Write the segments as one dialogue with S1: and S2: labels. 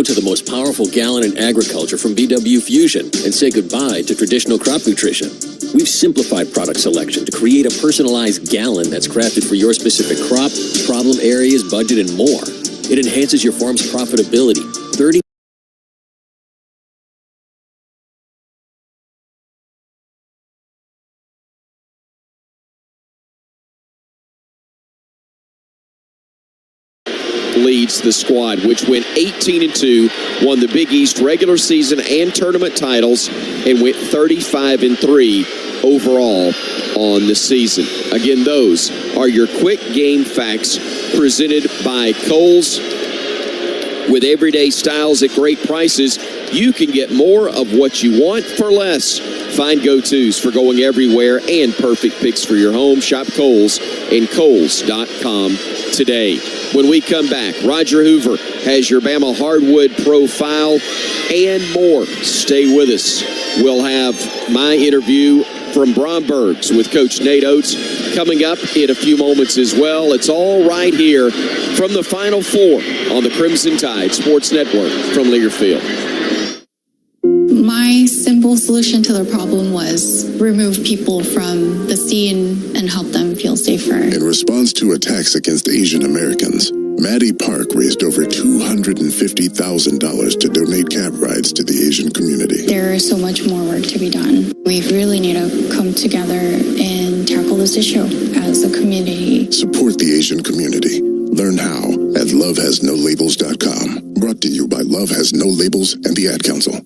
S1: to the most powerful gallon in agriculture from BW Fusion and say goodbye to traditional crop nutrition. We've simplified product selection to create a personalized gallon that's crafted for your specific crop, problem areas, budget, and more. It enhances your farm's profitability. 30
S2: leads the squad, which went 18-2, won the Big East regular season and tournament titles, and went 35-3 overall on the season. Again, those are your quick game facts presented by Kohl's. With everyday styles at great prices, you can get more of what you want for less. Find go-tos for going everywhere and perfect picks for your home. Shop Kohl's and Kohls.com today. When we come back, Roger Hoover has your Bama Hardwood profile and more. Stay with us. We'll have my interview from Bromberg's with Coach Nate Oates coming up in a few moments as well. It's all right here from the Final Four on the Crimson Tide Sports Network from Learfield.
S3: My simple solution to the problem was remove people from the scene and help them feel safer.
S4: In response to attacks against Asian Americans, Maddie Park raised over $250,000 to donate cab rides to the Asian community.
S3: There is so much more work to be done. We really need to come together and tackle this issue as a community.
S4: Support the Asian community. Learn how at lovehasnolabels.com. Brought to you by Love Has No Labels and the Ad Council.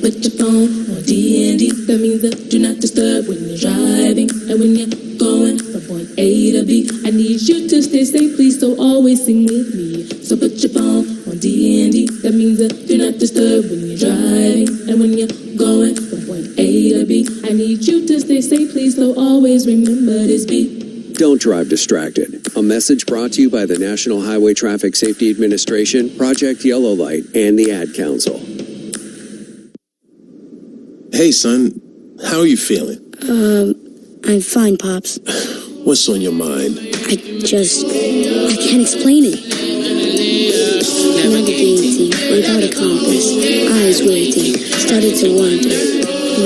S5: Put your phone on D&D, that means that do not disturb when you're driving. And when you're going from point A to B, I need you to stay safe, please, so always sing with me. So put your phone on D&D, that means that do not disturb when you're driving. And when you're going from point A to B, I need you to stay safe, please, so always remember this beat.
S1: Don't drive distracted. A message brought to you by the National Highway Traffic Safety Administration, Project Yellow Light, and the Ad Council.
S6: Hey, son, how are you feeling?
S7: I'm fine, Pops.
S6: What's on your mind?
S7: I can't explain it. Navigating without a compass, eyes waiting, started to wander.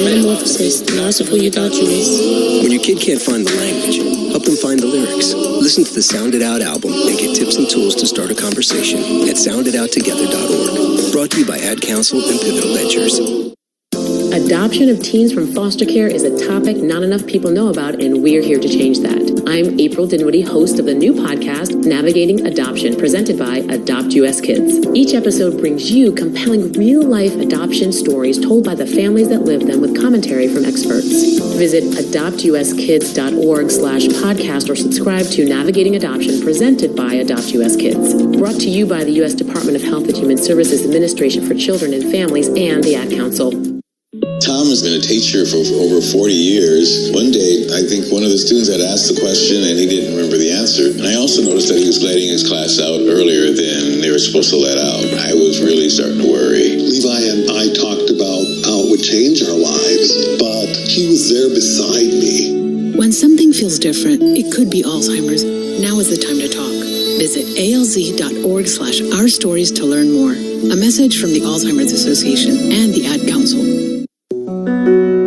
S7: Metamorphosis, the loss of who you thought you was.
S8: When your kid can't find the language, help them find the lyrics. Listen to the Sound It Out album and get tips and tools to start a conversation at sounditouttogether.org. Brought to you by Ad Council and Pivotal Ventures.
S9: Adoption of teens from foster care is a topic not enough people know about, and we're here to change that. I'm April Dinwiddie, host of the new podcast, Navigating Adoption, presented by Adopt US Kids. Each episode brings you compelling real-life adoption stories told by the families that live them with commentary from experts. Visit adoptuskids.org/podcast or subscribe to Navigating Adoption, presented by Adopt US Kids. Brought to you by the U.S. Department of Health and Human Services Administration for Children and Families and the Ad Council.
S10: Tom has been a teacher for over 40 years. One day, I think one of the students had asked the question and he didn't remember the answer. And I also noticed that he was letting his class out earlier than they were supposed to let out. I was really starting to worry.
S11: Levi and I talked about how it would change our lives, but he was there beside me.
S12: When something feels different, it could be Alzheimer's. Now is the time to talk. Visit alz.org/ourstories to learn more. A message from the Alzheimer's Association and the Ad Council.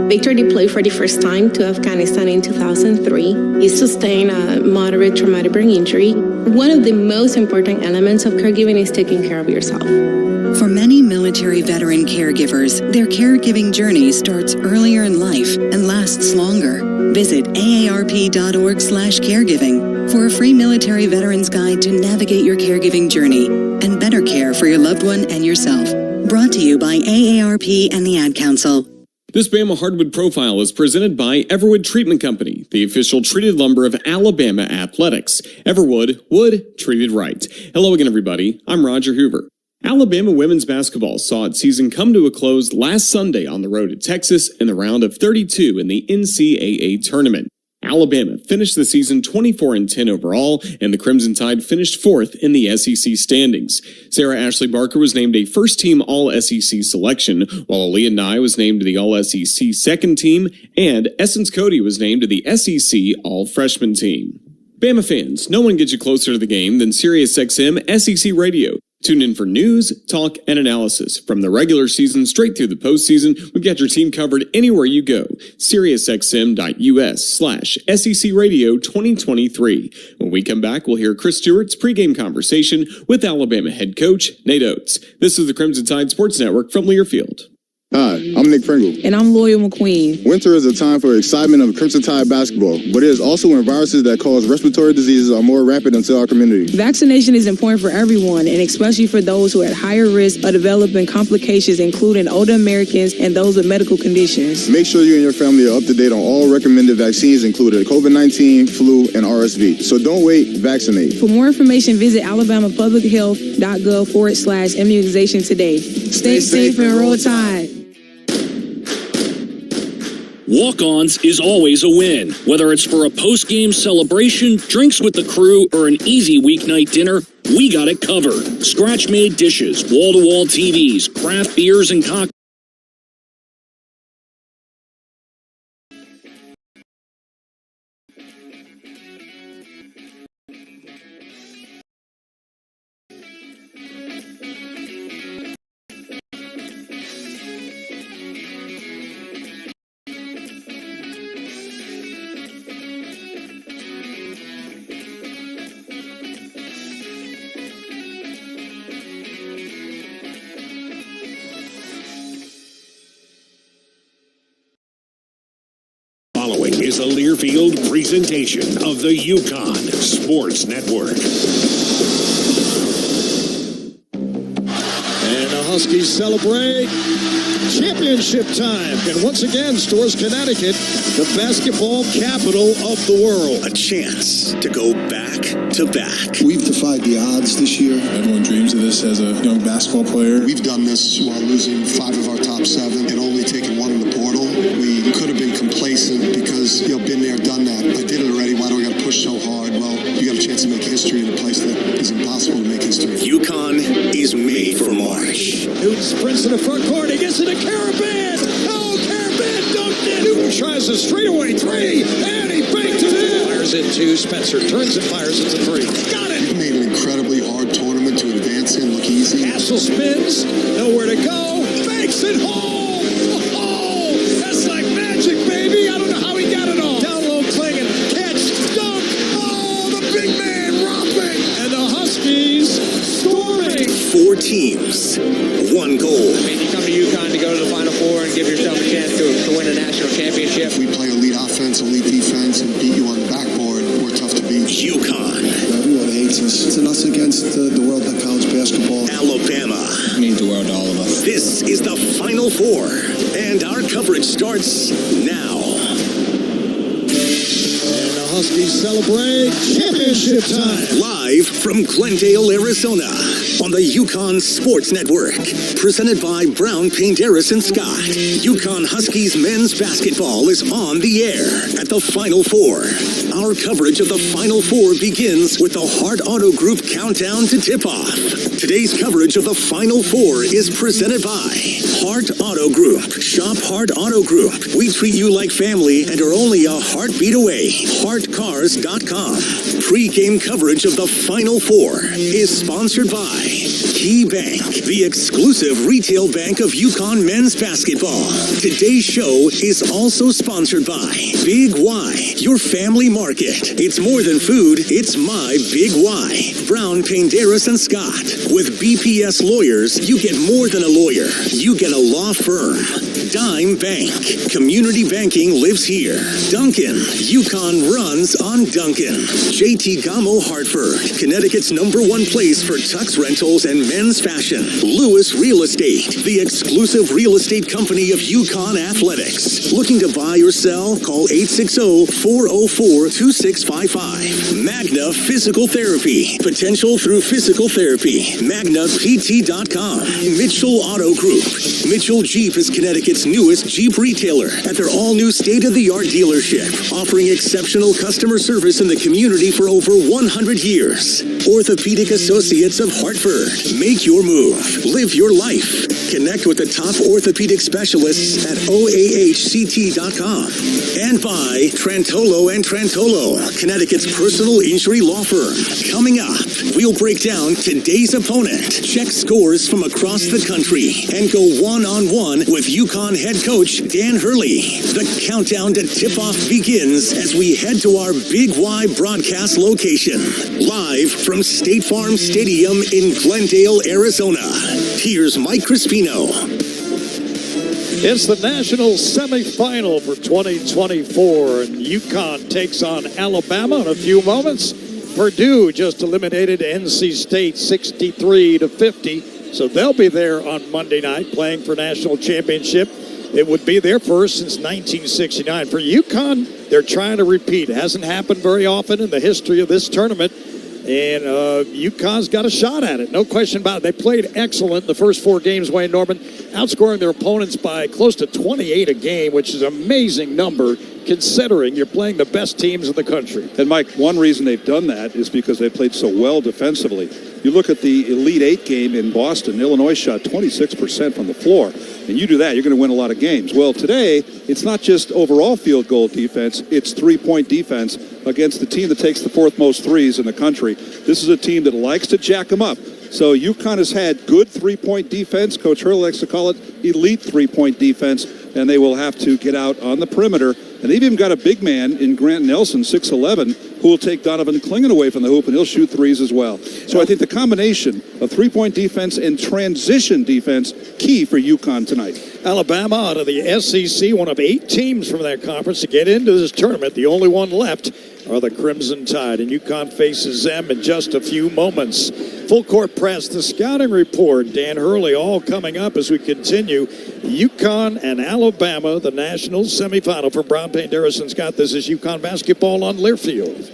S13: Victor deployed for the first time to Afghanistan in 2003. He sustained a moderate traumatic brain injury. One of the most important elements of caregiving is taking care of yourself.
S14: For many military veteran caregivers, their caregiving journey starts earlier in life and lasts longer. Visit aarp.org/caregiving for a free military veterans guide to navigate your caregiving journey and better care for your loved one and yourself. Brought to you by AARP and the Ad Council.
S15: This Bama Hardwood Profile is presented by Everwood Treatment Company, the official treated lumber of Alabama Athletics. Everwood, wood treated right. Hello again, everybody. I'm Roger Hoover. Alabama women's basketball saw its season come to a close last Sunday on the road at Texas in the round of 32 in the NCAA tournament. Alabama finished the season 24-10 overall, and the Crimson Tide finished fourth in the SEC standings. Sarah Ashley Barker was named a first-team All-SEC selection, while Aaliyah Nye was named to the All-SEC second team, and Essence Cody was named to the SEC All-Freshman team. Bama fans, no one gets you closer to the game than SiriusXM SEC Radio. Tune in for news, talk, and analysis. From the regular season straight through the postseason, we've got your team covered anywhere you go. SiriusXM.us/SEC Radio 2023. When we come back, we'll hear Chris Stewart's pregame conversation with Alabama head coach Nate Oates. This is the Crimson Tide Sports Network from Learfield.
S16: Hi, I'm Nick Pringle.
S17: And I'm Loyal McQueen.
S16: Winter is a time for excitement of Crimson Tide basketball, but it is also when viruses that cause respiratory diseases are more rampant into our community.
S17: Vaccination is important for everyone, and especially for those who are at higher risk of developing complications, including older Americans and those with medical conditions.
S16: Make sure you and your family are up to date on all recommended vaccines, including COVID-19, flu, and RSV. So don't wait, vaccinate.
S17: For more information, visit alabamapublichealth.gov/immunization today. Stay safe and roll Tide.
S18: Walk-Ons is always a win. Whether it's for a post-game celebration, drinks with the crew, or an easy weeknight dinner, we got it covered. Scratch-made dishes, wall-to-wall TVs, craft beers, and cocktails.
S19: Following is a Learfield presentation of the UConn Sports Network.
S20: And the Huskies celebrate championship time. And once again, Stores, Connecticut, the basketball capital of the world.
S21: A chance to go back to back.
S11: We've defied the odds this year.
S6: Everyone dreams of this as a young basketball player.
S11: We've done this while losing 5 of our top 7 and only taking 1 in the portal. We could have been complacent because, been there, done that. I did it already. Why do I got to push so hard? Well, you got a chance to make history in a place that is impossible to make history.
S21: UConn is made for March.
S20: Newton sprints to the front court. He gets to the Carabin. Oh, Carabin dunked it. Newton tries a straightaway 3, and he banked it in. Fires it 2. Spencer turns and fires it to 3. Got it.
S11: We've made an incredibly hard tournament to advance in. Look easy.
S20: Castle spins. Nowhere to go. Makes it home. Oh, that's like magic, baby. I don't know how he got it all. Down low, Klingon. Catch. Dunk. Oh, the big man romping. And the Huskies storming.
S21: 4 teams. 1 goal.
S22: I mean, you come to UConn to go to the Final Four and give yourself a chance to win a national championship.
S11: We play elite offense, elite defense, and beat you on the backboard. We're tough to beat.
S21: UConn.
S11: Everyone hates us. It's an us against the world of college basketball.
S21: Alabama.
S6: It means the world to all of us.
S21: This is the Final Four, and our coverage starts now.
S20: And the Huskies celebrate championship time.
S21: Live from Glendale, Arizona, on the UConn Sports Network. Presented by Brown, Painteris, and Scott. UConn Huskies men's basketball is on the air at the Final Four. Our coverage of the Final Four begins with the Hart Auto Group countdown to tip-off. Today's coverage of the Final Four is presented by Hart Auto Group. Shop Hart Auto Group. We treat you like family and are only a heartbeat away. HartCars.com. Pre-game coverage of the Final Four is sponsored by Key Bank, the exclusive retail bank of UConn men's basketball. Today's show is also sponsored by Big Y, your family market. It's more than food, it's my Big Y. Brown, Painteris, and Scott. With BPS Lawyers, you get more than a lawyer. You get a law firm. Dime Bank. Community banking lives here. Duncan. UConn runs on Duncan. JT Gamo Hartford. Connecticut's #1 place for tux rentals and men's fashion. Lewis Real Estate. The exclusive real estate company of UConn Athletics. Looking to buy or sell? Call 860-404-2655. Magna Physical Therapy. Potential through physical therapy. MagnaPT.com. Mitchell Auto Group. Mitchell Jeep is Connecticut's newest Jeep retailer at their all-new state-of-the-art dealership, offering exceptional customer service in the community for over 100 years. Orthopedic Associates of Hartford. Make your move. Live your life. Connect with the top orthopedic specialists at oahct.com. And by Trantolo & Trantolo, Connecticut's personal injury law firm. Coming up, we'll break down today's opponent, check scores from across the country, and go one-on-one with UConn head coach Dan Hurley. The countdown to tip-off begins as we head to our Big Y broadcast location. Live from State Farm Stadium in Glendale, Arizona. Here's Mike Crispino.
S20: It's the national semifinal for 2024, and UConn takes on Alabama in a few moments. Purdue just eliminated NC State 63-50, so they'll be there on Monday night playing for national championship. It would be their first since 1969. For UConn, they're trying to repeat. It hasn't happened very often in the history of this tournament. And UConn's got a shot at it, no question about it. They played excellent the first 4 games, Wayne Norman, outscoring their opponents by close to 28 a game, which is an amazing number considering you're playing the best teams in the country.
S2: And, Mike, one reason they've done that is because they played so well defensively. You look at the Elite Eight game in Boston, Illinois shot 26% from the floor. And you do that, you're going to win a lot of games. Well, today, it's not just overall field goal defense, it's three-point defense against the team that takes the 4th most threes in the country. This is a team that likes to jack them up. So UConn has had good three-point defense. Coach Hurley likes to call it elite three-point defense, and they will have to get out on the perimeter. And they've even got a big man in Grant Nelson, 6'11", who will take Donovan Clingan away from the hoop, and he'll shoot threes as well. So I think the combination of three-point defense and transition defense, key for UConn tonight.
S20: Alabama out of the SEC, one of 8 teams from that conference to get into this tournament. The only one left are the Crimson Tide, and UConn faces them in just a few moments. Full court press, the scouting report, Dan Hurley, all coming up as we continue. UConn and Alabama, the national semifinal. From Brown, Payne, Darrison, Scott, this is UConn basketball on Learfield.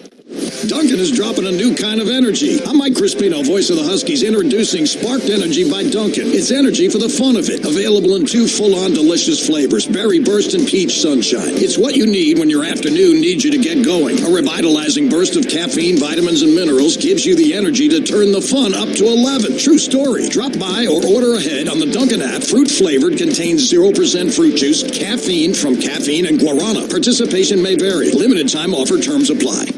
S3: Dunkin' is dropping a new kind of energy. I'm Mike Crispino, voice of the Huskies, introducing Sparked Energy by Dunkin'. It's energy for the fun of it. Available in 2 full-on delicious flavors, Berry Burst and Peach Sunshine. It's what you need when your afternoon needs you to get going. A revitalizing burst of caffeine, vitamins, and minerals gives you the energy to turn the fun up to 11. True story. Drop by or order ahead on the Dunkin' app. Fruit-flavored, contains 0% fruit juice, caffeine from caffeine and guarana. Participation may vary. Limited time offer, terms apply.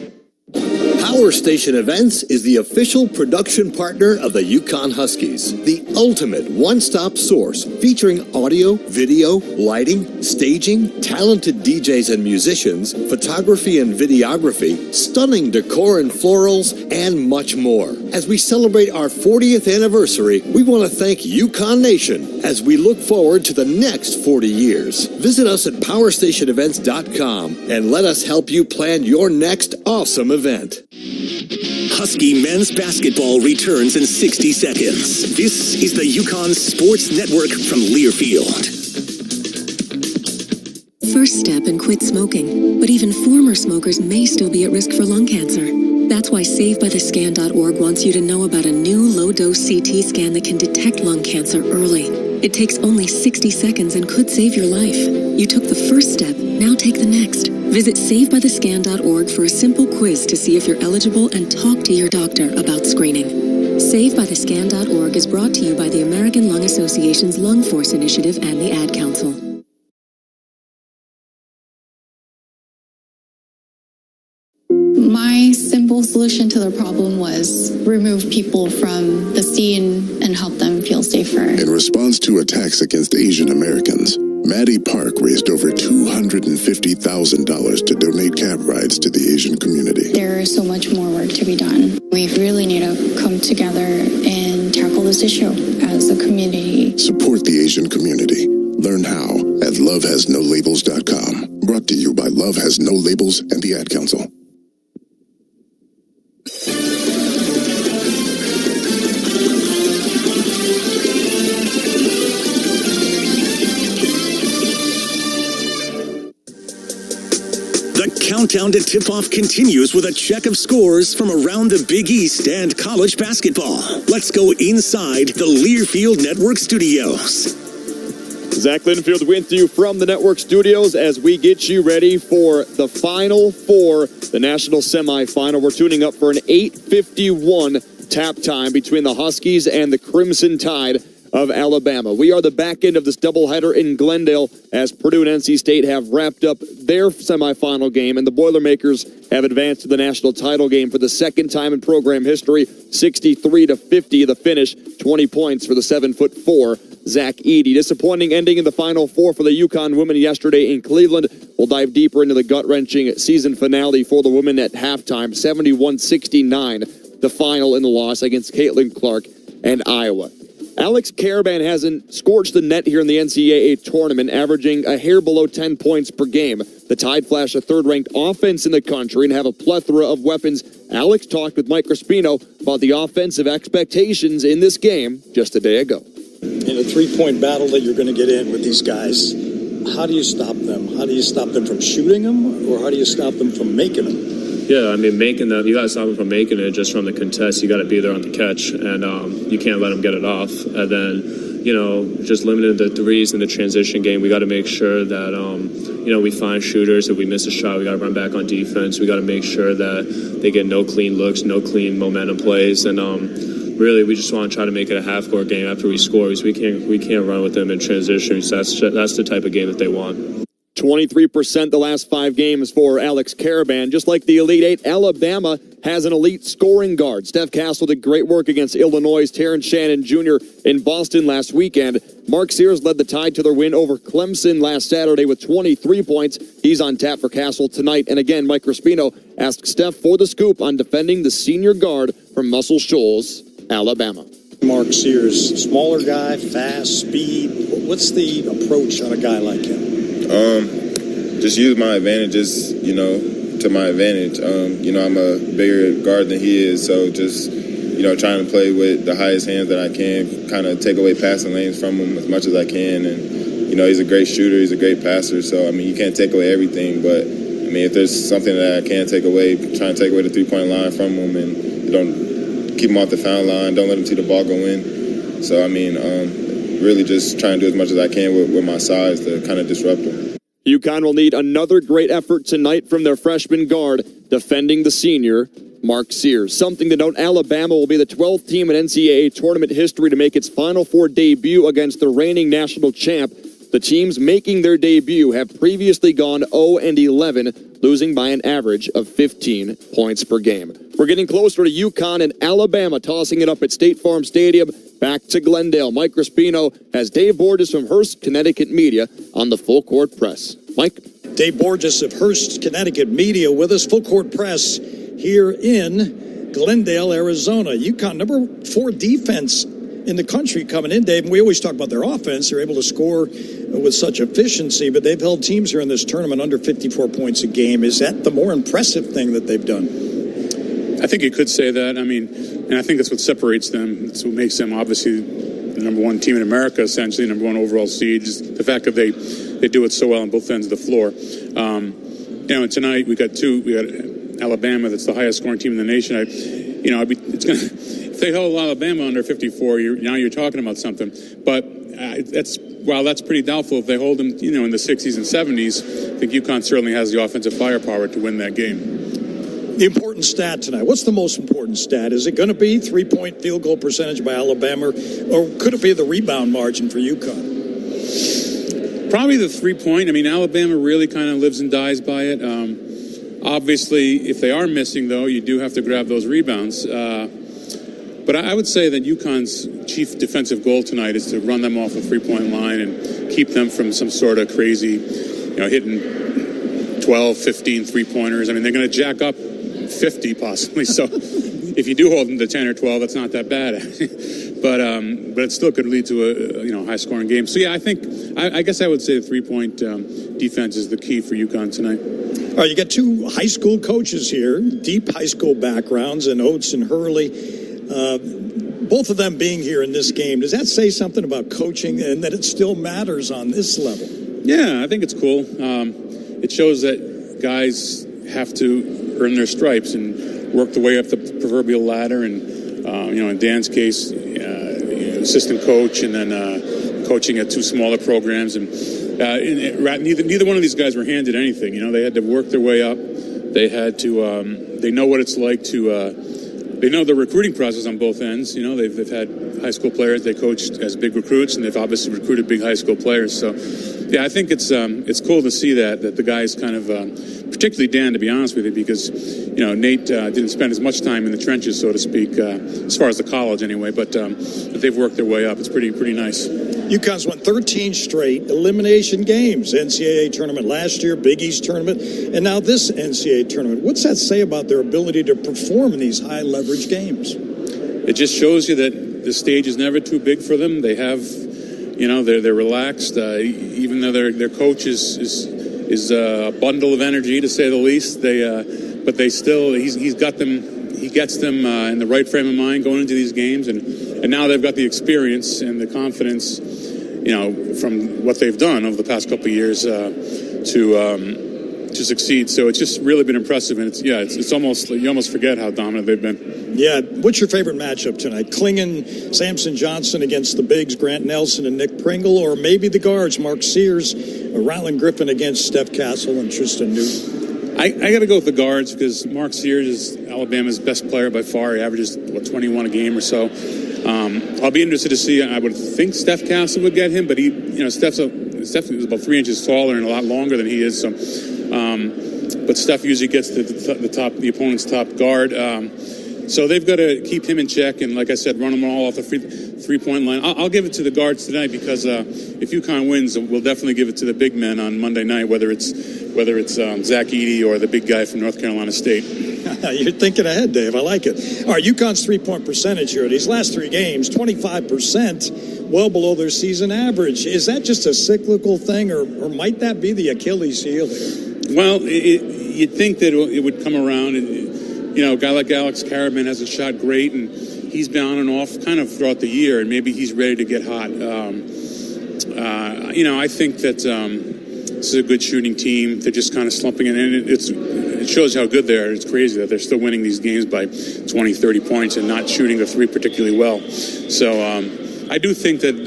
S1: Power Station Events is the official production partner of the UConn Huskies, the ultimate one-stop source featuring audio, video, lighting, staging, talented DJs and musicians, photography and videography, stunning decor and florals, and much more. As we celebrate our 40th anniversary, we want to thank UConn Nation as we look forward to the next 40 years. Visit us at powerstationevents.com and let us help you plan your next awesome event.
S21: Husky men's basketball returns in 60 seconds. This is the UConn Sports Network from Learfield.
S23: First step and quit smoking. But even former smokers may still be at risk for lung cancer. That's why SaveByTheScan.org wants you to know about a new low-dose CT scan that can detect lung cancer early. It takes only 60 seconds and could save your life. You took the first step, now take the next. Visit SaveByTheScan.org for a simple quiz to see if you're eligible and talk to your doctor about screening. SaveByTheScan.org is brought to you by the American Lung Association's Lung Force Initiative and the Ad Council.
S24: My simple solution to the problem was remove people from the scene and help them feel safer.
S4: In response to attacks against Asian Americans, Maddie Park raised over $250,000 to donate cab rides to the Asian community.
S24: There is so much more work to be done. We really need to come together and tackle this issue as a community.
S4: Support the Asian community. Learn how at lovehasnolabels.com. Brought to you by Love Has No Labels and the Ad Council.
S21: The countdown to tip-off continues with a check of scores from around the Big East and college basketball. Let's go inside the Learfield Network studios.
S15: Zach Linfield with you from the network studios as we get you ready for the Final Four, the national semifinal. We're tuning up for an 8:51
S5: tap time between the Huskies and the Crimson Tide of Alabama. We are the back end of this doubleheader in Glendale as Purdue and NC State have wrapped up their semifinal game, and the Boilermakers have advanced to the national title game for the second time in program history, 63-50 the finish, 20 points for the 7'4" Zach Edey. Disappointing ending in the Final Four for the UConn women yesterday in Cleveland. We'll dive deeper into the gut-wrenching season finale for the women at halftime, 71-69, the final in the loss against Caitlin Clark and Iowa. Alex Karaban hasn't scorched the net here in the NCAA tournament, averaging a hair below 10 points per game. The Tide flash a third-ranked offense in the country and have a plethora of weapons. Alex talked with Mike Crispino about the offensive expectations in this game just a day ago.
S7: In a three-point battle that you're going to get in with these guys, how do you stop them? How do you stop them from shooting them, or how do you stop them from making them?
S8: Yeah, I mean, making them, you got to stop them from making it just from the contest. You got to be there on the catch, and you can't let them get it off. And then, just limiting the threes in the transition game. We got to make sure that, we find shooters. If we miss a shot, we got to run back on defense. We got to make sure that they get no clean looks, no clean momentum plays. And really, we just want to try to make it a half-court game after we score, because we can't run with them in transition. So that's the type of game that they want.
S5: 23% the last 5 games for Alex Karaban. Just like the Elite Eight, Alabama has an elite scoring guard. Steph Castle did great work against Illinois' Terrence Shannon Jr. in Boston last weekend. Mark Sears led the Tide to their win over Clemson last Saturday with 23 points. He's on tap for Castle tonight. And again, Mike Crispino asked Steph for the scoop on defending the senior guard from Muscle Shoals, Alabama.
S7: Mark Sears, smaller guy, fast, speed. What's the approach on a guy like him?
S16: Just use my advantages, to my advantage. I'm a bigger guard than he is, so just, trying to play with the highest hands that I can, kind of take away passing lanes from him as much as I can. And, he's a great shooter, he's a great passer, so, you can't take away everything, but, if there's something that I can take away, try and take away the three-point line from him, and don't keep him off the foul line, don't let him see the ball go in. So, really just trying to do as much as I can with my size to kind of disrupt him.
S5: UConn will need another great effort tonight from their freshman guard, defending the senior, Mark Sears. Something to note, Alabama will be the 12th team in NCAA tournament history to make its Final Four debut against the reigning national champ. The teams making their debut have previously gone 0-11, losing by an average of 15 points per game. We're getting closer to UConn and Alabama tossing it up at State Farm Stadium. Back to Glendale. Mike Crispino has Dave Borges from Hearst, Connecticut Media on the Full Court Press. Mike?
S7: Dave Borges of Hearst, Connecticut Media with us. Full Court Press here in Glendale, Arizona. UConn, number 4 defense in the country coming in, Dave. And we always talk about their offense. They're able to score with such efficiency, but they've held teams here in this tournament under 54 points a game. Is that the more impressive thing that they've done?
S9: I think you could say that. And I think that's what separates them. It's what makes them obviously the number 1 team in America, essentially, number 1 overall seed. Just the fact that they do it so well on both ends of the floor. And tonight we got Alabama, that's the highest scoring team in the nation. If they held Alabama under 54, you're talking about something. But that's pretty doubtful. If they hold them, in the 60s and 70s, I think UConn certainly has the offensive firepower to win that game.
S7: The important stat tonight. What's the most important stat? Is it going to be 3-point field goal percentage by Alabama, or could it be the rebound margin for UConn?
S9: Probably the 3-point. Alabama really kind of lives and dies by it. Obviously, if they are missing, though, you do have to grab those rebounds. But I would say that UConn's chief defensive goal tonight is to run them off a 3-point line and keep them from some sort of crazy, hitting 12, 15 3-pointers. They're going to jack up 50 possibly. So if you do hold them to 10 or 12, that's not that bad. but it still could lead to a high scoring game. So yeah, I guess I would say the 3-point defense is the key for UConn tonight.
S7: All right, you got 2 high school coaches here, deep high school backgrounds, in Oates and Hurley. Both of them being here in this game, does that say something about coaching and that it still matters on this level?
S9: Yeah, I think it's cool. It shows that guys have to earn their stripes and work the way up the proverbial ladder. And, in Dan's case, assistant coach and then coaching at 2 smaller programs. And neither one of these guys were handed anything. They had to work their way up. They had to, they know what it's like to they know the recruiting process on both ends. You know, they've had high school players they coached as big recruits, and they've obviously recruited big high school players. So, yeah, I think it's cool to see that the guys kind of, particularly Dan, to be honest with you, because, you know, Nate didn't spend as much time in the trenches, so to speak, as far as the college anyway, but they've worked their way up. It's pretty nice.
S7: UConn's won 13 straight elimination games. NCAA tournament last year, Big East tournament, and now this NCAA tournament. What's that say about their ability to perform in these high-leverage games?
S9: It just shows you that the stage is never too big for them. They have, you know, they're relaxed. Even though their coach is a bundle of energy, to say the least. But they still, he's got them. He gets them in the right frame of mind going into these games, and now they've got the experience and the confidence, you know, from what they've done over the past couple of years to succeed. So it's just really been impressive, and it's almost, you almost forget how dominant they've been.
S7: Yeah, what's your favorite matchup tonight? Klingon, Samson Johnson against the bigs, Grant Nelson and Nick Pringle, or maybe the guards, Mark Sears, Rylan Griffin against Steph Castle and Tristan Newton?
S9: I got to go with the guards because Mark Sears is Alabama's best player by far. He averages 21 a game or so. I'll be interested to see. I would think Steph Castle would get him, but Steph is about 3 inches taller and a lot longer than he is. So, but Steph usually gets the opponent's top guard. So they've got to keep him in check, and like I said, run them all off the three-point line. I'll give it to the guards tonight because if UConn wins, we'll definitely give it to the big men on Monday night, whether it's Zach Edey or the big guy from North Carolina State.
S7: You're thinking ahead, Dave. I like it. All right, UConn's three-point percentage here. These last 3 games, 25%, well below their season average. Is that just a cyclical thing, or might that be the Achilles heel here?
S9: Well, you'd think that it would come around. And, you know, a guy like Alex Karaban hasn't shot great, and he's been on and off kind of throughout the year, and maybe he's ready to get hot. I think that this is a good shooting team. They're just kind of slumping in, and it shows how good they are. It's crazy that they're still winning these games by 20, 30 points and not shooting the three particularly well. So I do think that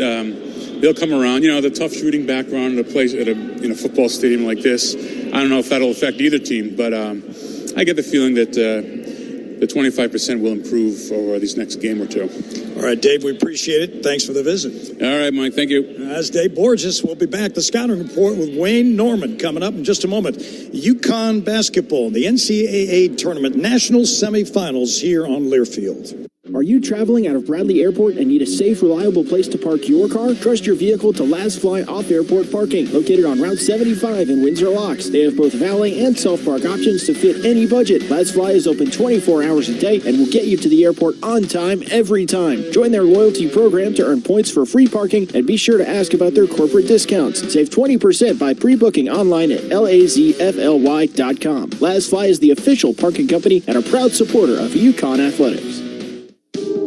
S9: they'll come around. You know, the tough shooting background at a place in a football stadium like this, I don't know if that'll affect either team, but I get the feeling that the 25% will improve over this next game or two.
S7: All right, Dave, we appreciate it. Thanks for the visit.
S9: All right, Mike, thank you.
S7: As Dave Borges, we'll be back. The Scouting Report with Wayne Norman coming up in just a moment. UConn basketball, the NCAA tournament national semifinals here on Learfield.
S10: Are you traveling out of Bradley Airport and need a safe, reliable place to park your car? Trust your vehicle to Laz Fly Off-Airport Parking, located on Route 75 in Windsor Locks. They have both valet and self-park options to fit any budget. Laz Fly is open 24 hours a day and will get you to the airport on time, every time. Join their loyalty program to earn points for free parking, and be sure to ask about their corporate discounts. Save 20% by pre-booking online at lazfly.com. Laz Fly is the official parking company and a proud supporter of UConn Athletics.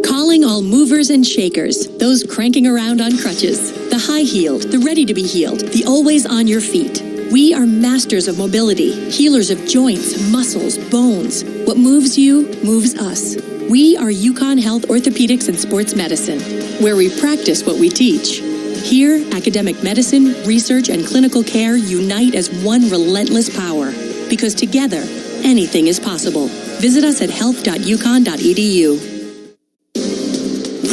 S12: Calling all movers and shakers, those cranking around on crutches, the high-heeled, the ready-to-be-healed, the always on your feet. We are masters of mobility, healers of joints, muscles, bones. What moves you, moves us. We are UConn Health Orthopedics and Sports Medicine, where we practice what we teach. Here, academic medicine, research, and clinical care unite as one relentless power. Because together, anything is possible. Visit us at health.uconn.edu.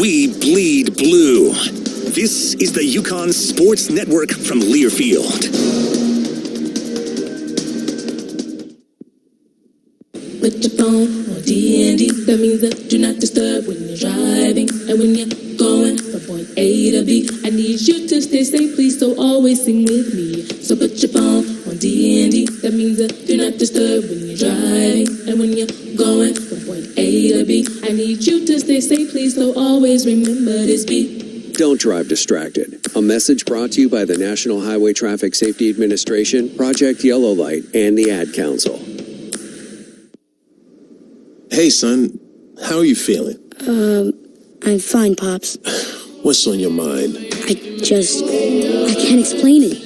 S21: We bleed blue. This is the UConn Sports Network from Learfield.
S13: Put your phone on D&D. That means that do not disturb when you're driving. And when you're going from point A to B, I need you to stay safe, please, so always sing with me. So put your phone on D&D. That means that do not disturb when you're driving. And when you're going from point A to B, I need you to stay safe, please, so always remember this beat.
S1: Don't drive distracted. A message brought to you by the National Highway Traffic Safety Administration, Project Yellow Light, and the Ad Council.
S14: Hey, son, how are you feeling?
S25: I'm fine, Pops.
S14: What's on your mind?
S25: I can't explain it.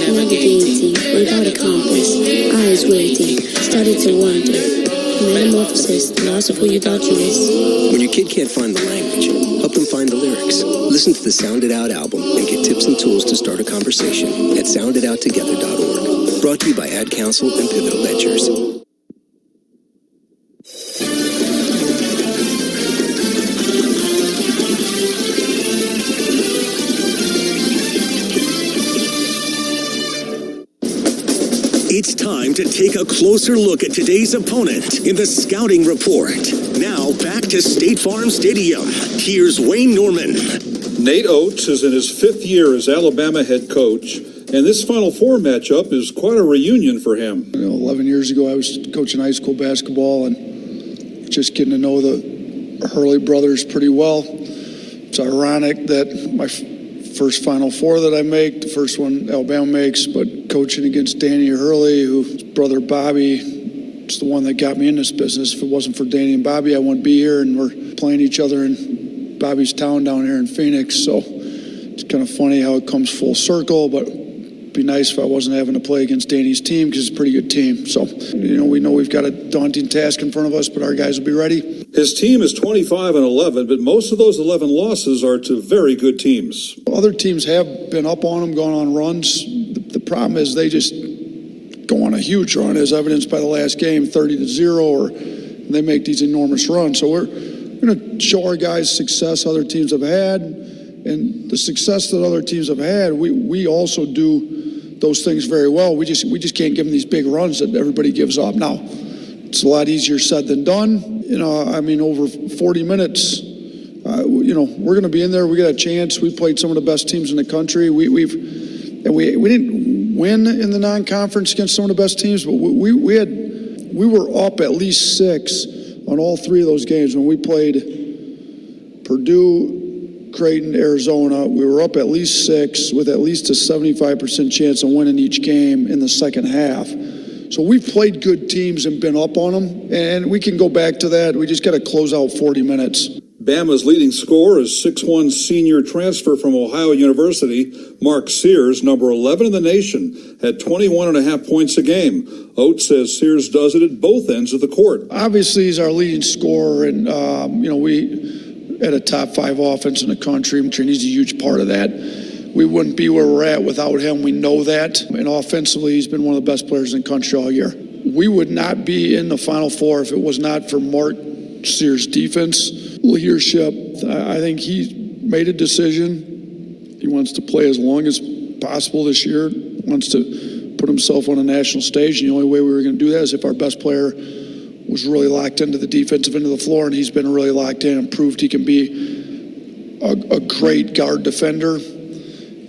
S25: Navigating without a compass, eyes waiting, started to wonder. Metamorphosis, the loss of who you thought you was.
S26: When your kid can't find the language, help them find the lyrics. Listen to the Sound It Out album and get tips and tools to start a conversation at sounditouttogether.org. Brought to you by Ad Council and Pivotal Ventures.
S21: It's time to take a closer look at today's opponent in the Scouting Report. Now back to State Farm Stadium. Here's Wayne Norman.
S2: Nate Oates is in his 5th year as Alabama head coach, and this Final Four matchup is quite a reunion for him.
S6: 11 years ago, I was coaching high school basketball and just getting to know the Hurley brothers pretty well. It's ironic that my first Final Four that I make, the first one Alabama makes, but coaching against Danny Hurley, whose brother Bobby is the one that got me in this business. If it wasn't for Danny and Bobby, I wouldn't be here, and we're playing each other in Bobby's town down here in Phoenix. So it's kind of funny how it comes full circle, but it'd be nice if I wasn't having to play against Danny's team because it's a pretty good team. So, we know we've got a daunting task in front of us, but our guys will be ready.
S2: His team is 25-11, but most of those 11 losses are to very good teams.
S6: Other teams have been up on them, gone on runs. The problem is they just go on a huge run, as evidenced by the last game, 30-0, or they make these enormous runs. So we're going to show our guys success other teams have had, and the success that other teams have had, we also do those things very well. We just can't give them these big runs that everybody gives up. Now, it's a lot easier said than done. Over 40 minutes, we're going to be in there. We got a chance. We played some of the best teams in the country. We didn't win in the non-conference against some of the best teams, but we were up at least 6 on all 3 of those games. When we played Purdue, Creighton, Arizona, we were up at least 6 with at least a 75% chance of winning each game in the second half. So we've played good teams and been up on them, and we can go back to that. We just got to close out 40 minutes.
S2: Bama's leading scorer is 6'1" senior transfer from Ohio University, Mark Sears, number 11 in the nation, at 21.5 points a game. Oates says Sears does it at both ends of the court.
S6: Obviously, he's our leading scorer, and, we had a top 5 offense in the country, and he's a huge part of that. We wouldn't be where we're at without him. We know that. And offensively, he's been one of the best players in the country all year. We would not be in the Final Four if it was not for Mark Sears' defense, leadership. I think he made a decision. He wants to play as long as possible this year, wants to put himself on a national stage. And the only way we were going to do that is if our best player was really locked into the defensive end of the floor, and he's been really locked in and proved he can be a great guard defender.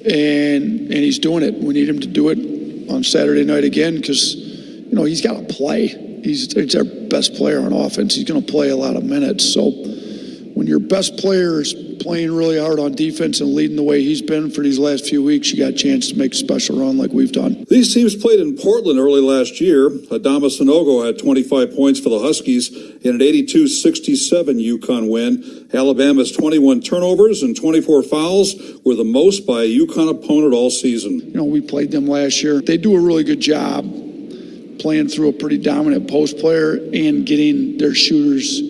S6: And he's doing it. We need him to do it on Saturday night again because, he's got to play. He's our best player on offense. He's going to play a lot of minutes. So when your best player is playing really hard on defense and leading the way he's been for these last few weeks, you got a chance to make a special run like we've done.
S2: These teams played in Portland early last year. Adama Sanogo had 25 points for the Huskies in an 82-67 UConn win. Alabama's 21 turnovers and 24 fouls were the most by a UConn opponent all season.
S6: We played them last year. They do a really good job playing through a pretty dominant post player and getting their shooters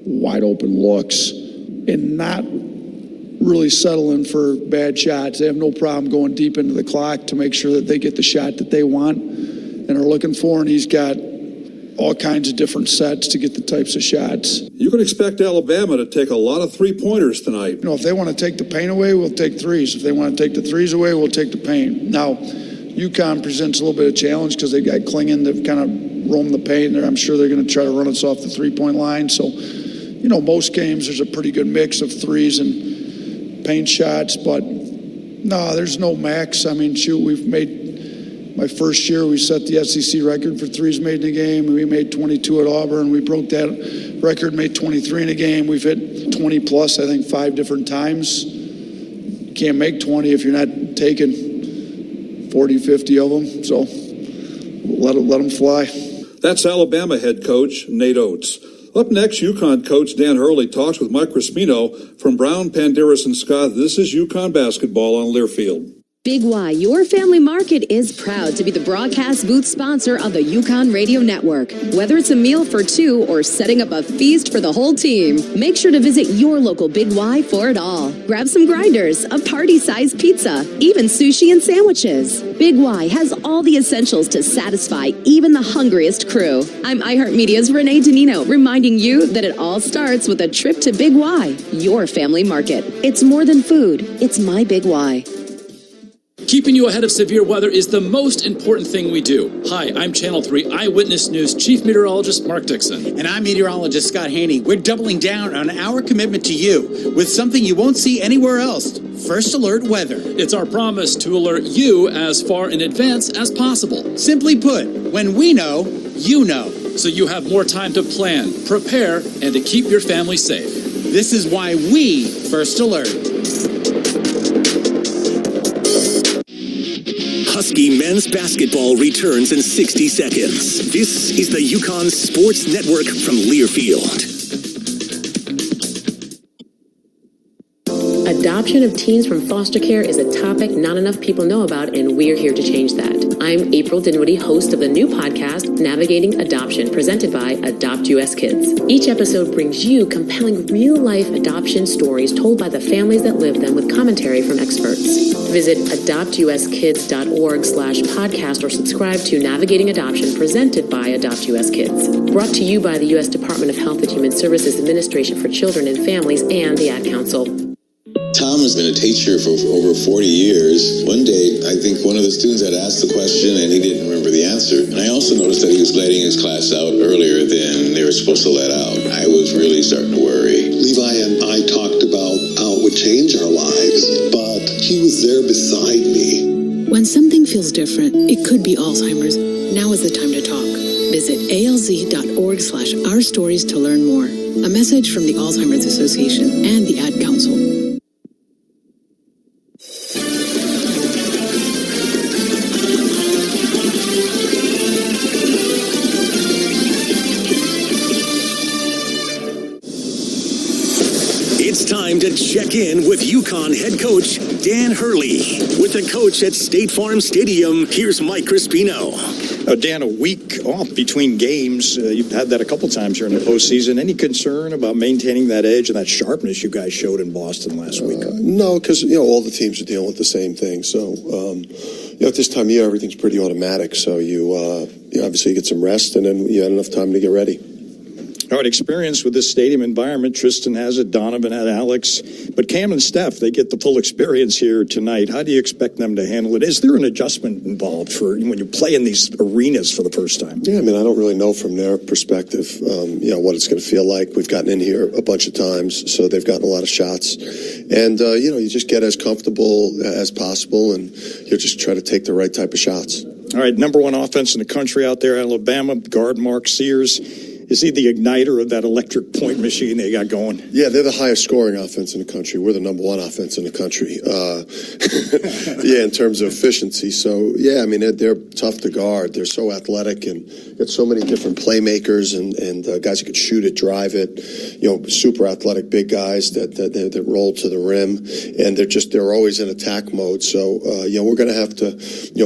S6: wide open looks and not really settling for bad shots. They have no problem going deep into the clock to make sure that they get the shot that they want and are looking for, and he's got all kinds of different sets to get the types of shots.
S2: You can expect Alabama to take a lot of three-pointers tonight.
S6: If they want to take the paint away, we'll take threes. If they want to take the threes away, we'll take the paint. Now, UConn presents a little bit of challenge because they got Klingon to kind of roam the paint, and I'm sure they're going to try to run us off the three-point line. So, most games there's a pretty good mix of threes and paint shots, but no, there's no max. We've made, my first year, we set the SEC record for threes made in a game. We made 22 at Auburn. We broke that record, made 23 in a game. We've hit 20 plus, I think, 5 different times. You can't make 20 if you're not taking 40, 50 of them. So let them fly.
S2: That's Alabama head coach Nate Oates. Up next, UConn coach Dan Hurley talks with Mike Crispino from Brown, Panderas, and Scott. This is UConn basketball on Learfield.
S11: Big Y, your family market, is proud to be the broadcast booth sponsor of the UConn Radio Network. Whether it's a meal for 2 or setting up a feast for the whole team, make sure to visit your local Big Y for it all. Grab some grinders, a party-sized pizza, even sushi and sandwiches. Big Y has all the essentials to satisfy even the hungriest crew. I'm iHeartMedia's Renee Danino, reminding you that it all starts with a trip to Big Y, your family market. It's more than food. It's my Big Y.
S3: Keeping you ahead of severe weather is the most important thing we do. Hi, I'm Channel 3 Eyewitness News Chief Meteorologist Mark Dixon.
S17: And I'm meteorologist Scott Haney. We're doubling down on our commitment to you with something you won't see anywhere else. First Alert Weather.
S3: It's our promise to alert you as far in advance as possible.
S17: Simply put, when we know, you know.
S3: So you have more time to plan, prepare, and to keep your family safe.
S17: This is why we First Alert.
S21: Husky men's basketball returns in 60 seconds. This is the UConn Sports Network from Learfield.
S18: Adoption of teens from foster care is a topic not enough people know about, and we're here to change that. I'm April Dinwiddie, host of the new podcast, Navigating Adoption, presented by Adopt US Kids. Each episode brings you compelling real-life adoption stories told by the families that live them with commentary from experts. Visit adoptuskids.org/podcast or subscribe to Navigating Adoption, presented by Adopt US Kids. Brought to you by the U.S. Department of Health and Human Services Administration for Children and Families and the Ad Council.
S19: Tom has been a teacher for over 40 years. One day, I think one of the students had asked the question and he didn't remember the answer. And I also noticed that he was letting his class out earlier than they were supposed to let out. I was really starting to worry.
S20: Levi and I talked about how it would change our lives, but he was there beside me.
S22: When something feels different, it could be Alzheimer's. Now is the time to talk. Visit alz.org/ourstories to learn more. A message from the Alzheimer's Association and the Ad Council.
S21: It's time to check in with UConn head coach Dan Hurley. With the coach at State Farm Stadium, here's Mike Crispino.
S7: Dan, a week off between games. You've had that a couple times here in the postseason. Any concern about maintaining that edge and that sharpness you guys showed in Boston last week?
S20: No, because all the teams are dealing with the same thing. So at this time of year, everything's pretty automatic. So you obviously get some rest, and then you had enough time to get ready.
S7: All right, experience with this stadium environment. Tristan has it, Donovan had Alex. But Cam and Steph, they get the full experience here tonight. How do you expect them to handle it? Is there an adjustment involved for when you play in these arenas for the first time?
S20: Yeah, I mean, I don't really know from their perspective, what it's going to feel like. We've gotten in here a bunch of times, so they've gotten a lot of shots. And, you just get as comfortable as possible, and you just try to take the right type of shots.
S7: All right, number one offense in the country out there, Alabama, guard Mark Sears. Is he the igniter of that electric point machine they got going?
S20: Yeah, they're the highest scoring offense in the country. We're the number one offense in the country. In terms of efficiency. So, I mean, they're tough to guard. They're so athletic and got so many different playmakers and guys who could shoot it, drive it. Super athletic big guys that roll to the rim. And they're always in attack mode. So, we're going to have to,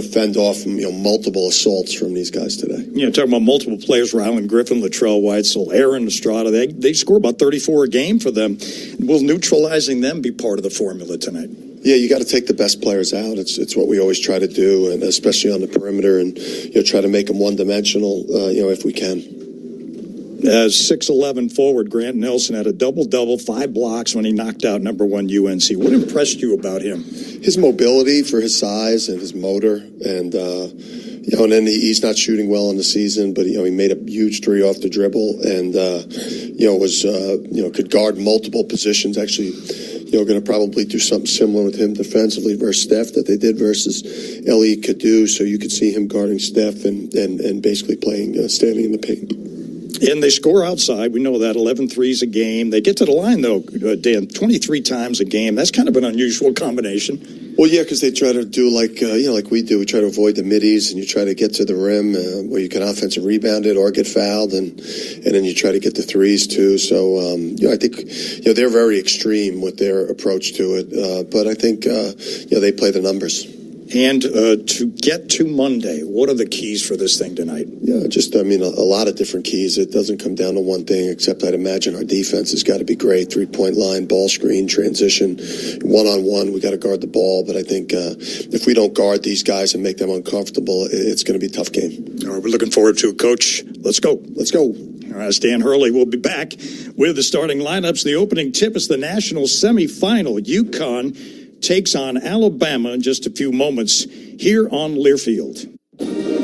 S20: fend off, multiple assaults from these guys today.
S7: Talking about multiple players, Rylan Griffin, Latrell Weitzel, Aaron Estrada, they score about 34 a game for them. Will neutralizing them be part of the formula tonight?
S20: Yeah, you got to take the best players out. It's what we always try to do, and especially on the perimeter, and try to make them one-dimensional, if we can.
S7: As 6'11" forward, Grant Nelson had a double-double, 5 blocks when he knocked out number 1 UNC. What impressed you about him?
S20: His mobility for his size and his motor, and and then he's not shooting well in the season, but he made a huge three off the dribble, and could guard multiple positions. Actually, going to probably do something similar with him defensively versus Steph that they did versus Elliot Kadu. So you could see him guarding Steph and basically playing standing in the paint.
S7: And they score outside. We know that 11 threes a game. They get to the line though, Dan, 23 times a game. That's kind of an unusual combination.
S20: Well, yeah, because they try to do like we do. We try to avoid the middies, and you try to get to the rim where you can offensive rebound it or get fouled, and then you try to get the threes too. So I think they're very extreme with their approach to it, but I think they play the numbers.
S7: And to get to Monday, what are the keys for this thing tonight?
S20: Yeah, a lot of different keys. It doesn't come down to one thing, except I'd imagine our defense has got to be great. 3-point line, ball screen, transition, one-on-one. We got to guard the ball. But I think if we don't guard these guys and make them uncomfortable, it's going to be a tough game.
S7: All right, we're looking forward to it, Coach. Let's go.
S20: Let's go.
S7: All right, Stan Hurley will be back with the starting lineups. The opening tip is the national semifinal. UConn takes on Alabama in just a few moments here on Learfield.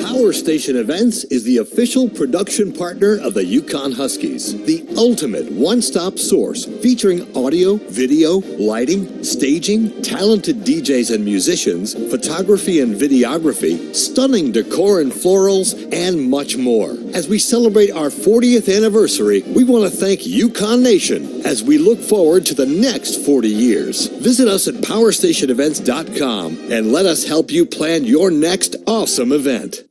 S4: Power Station Events is the official production partner of the UConn Huskies, the ultimate one-stop source featuring audio, video, lighting, staging, talented DJs and musicians, photography and videography, stunning decor and florals, and much more. As we celebrate our 40th anniversary, we want to thank UConn Nation as we look forward to the next 40 years. Visit us at powerstationevents.com and let us help you plan your next awesome event.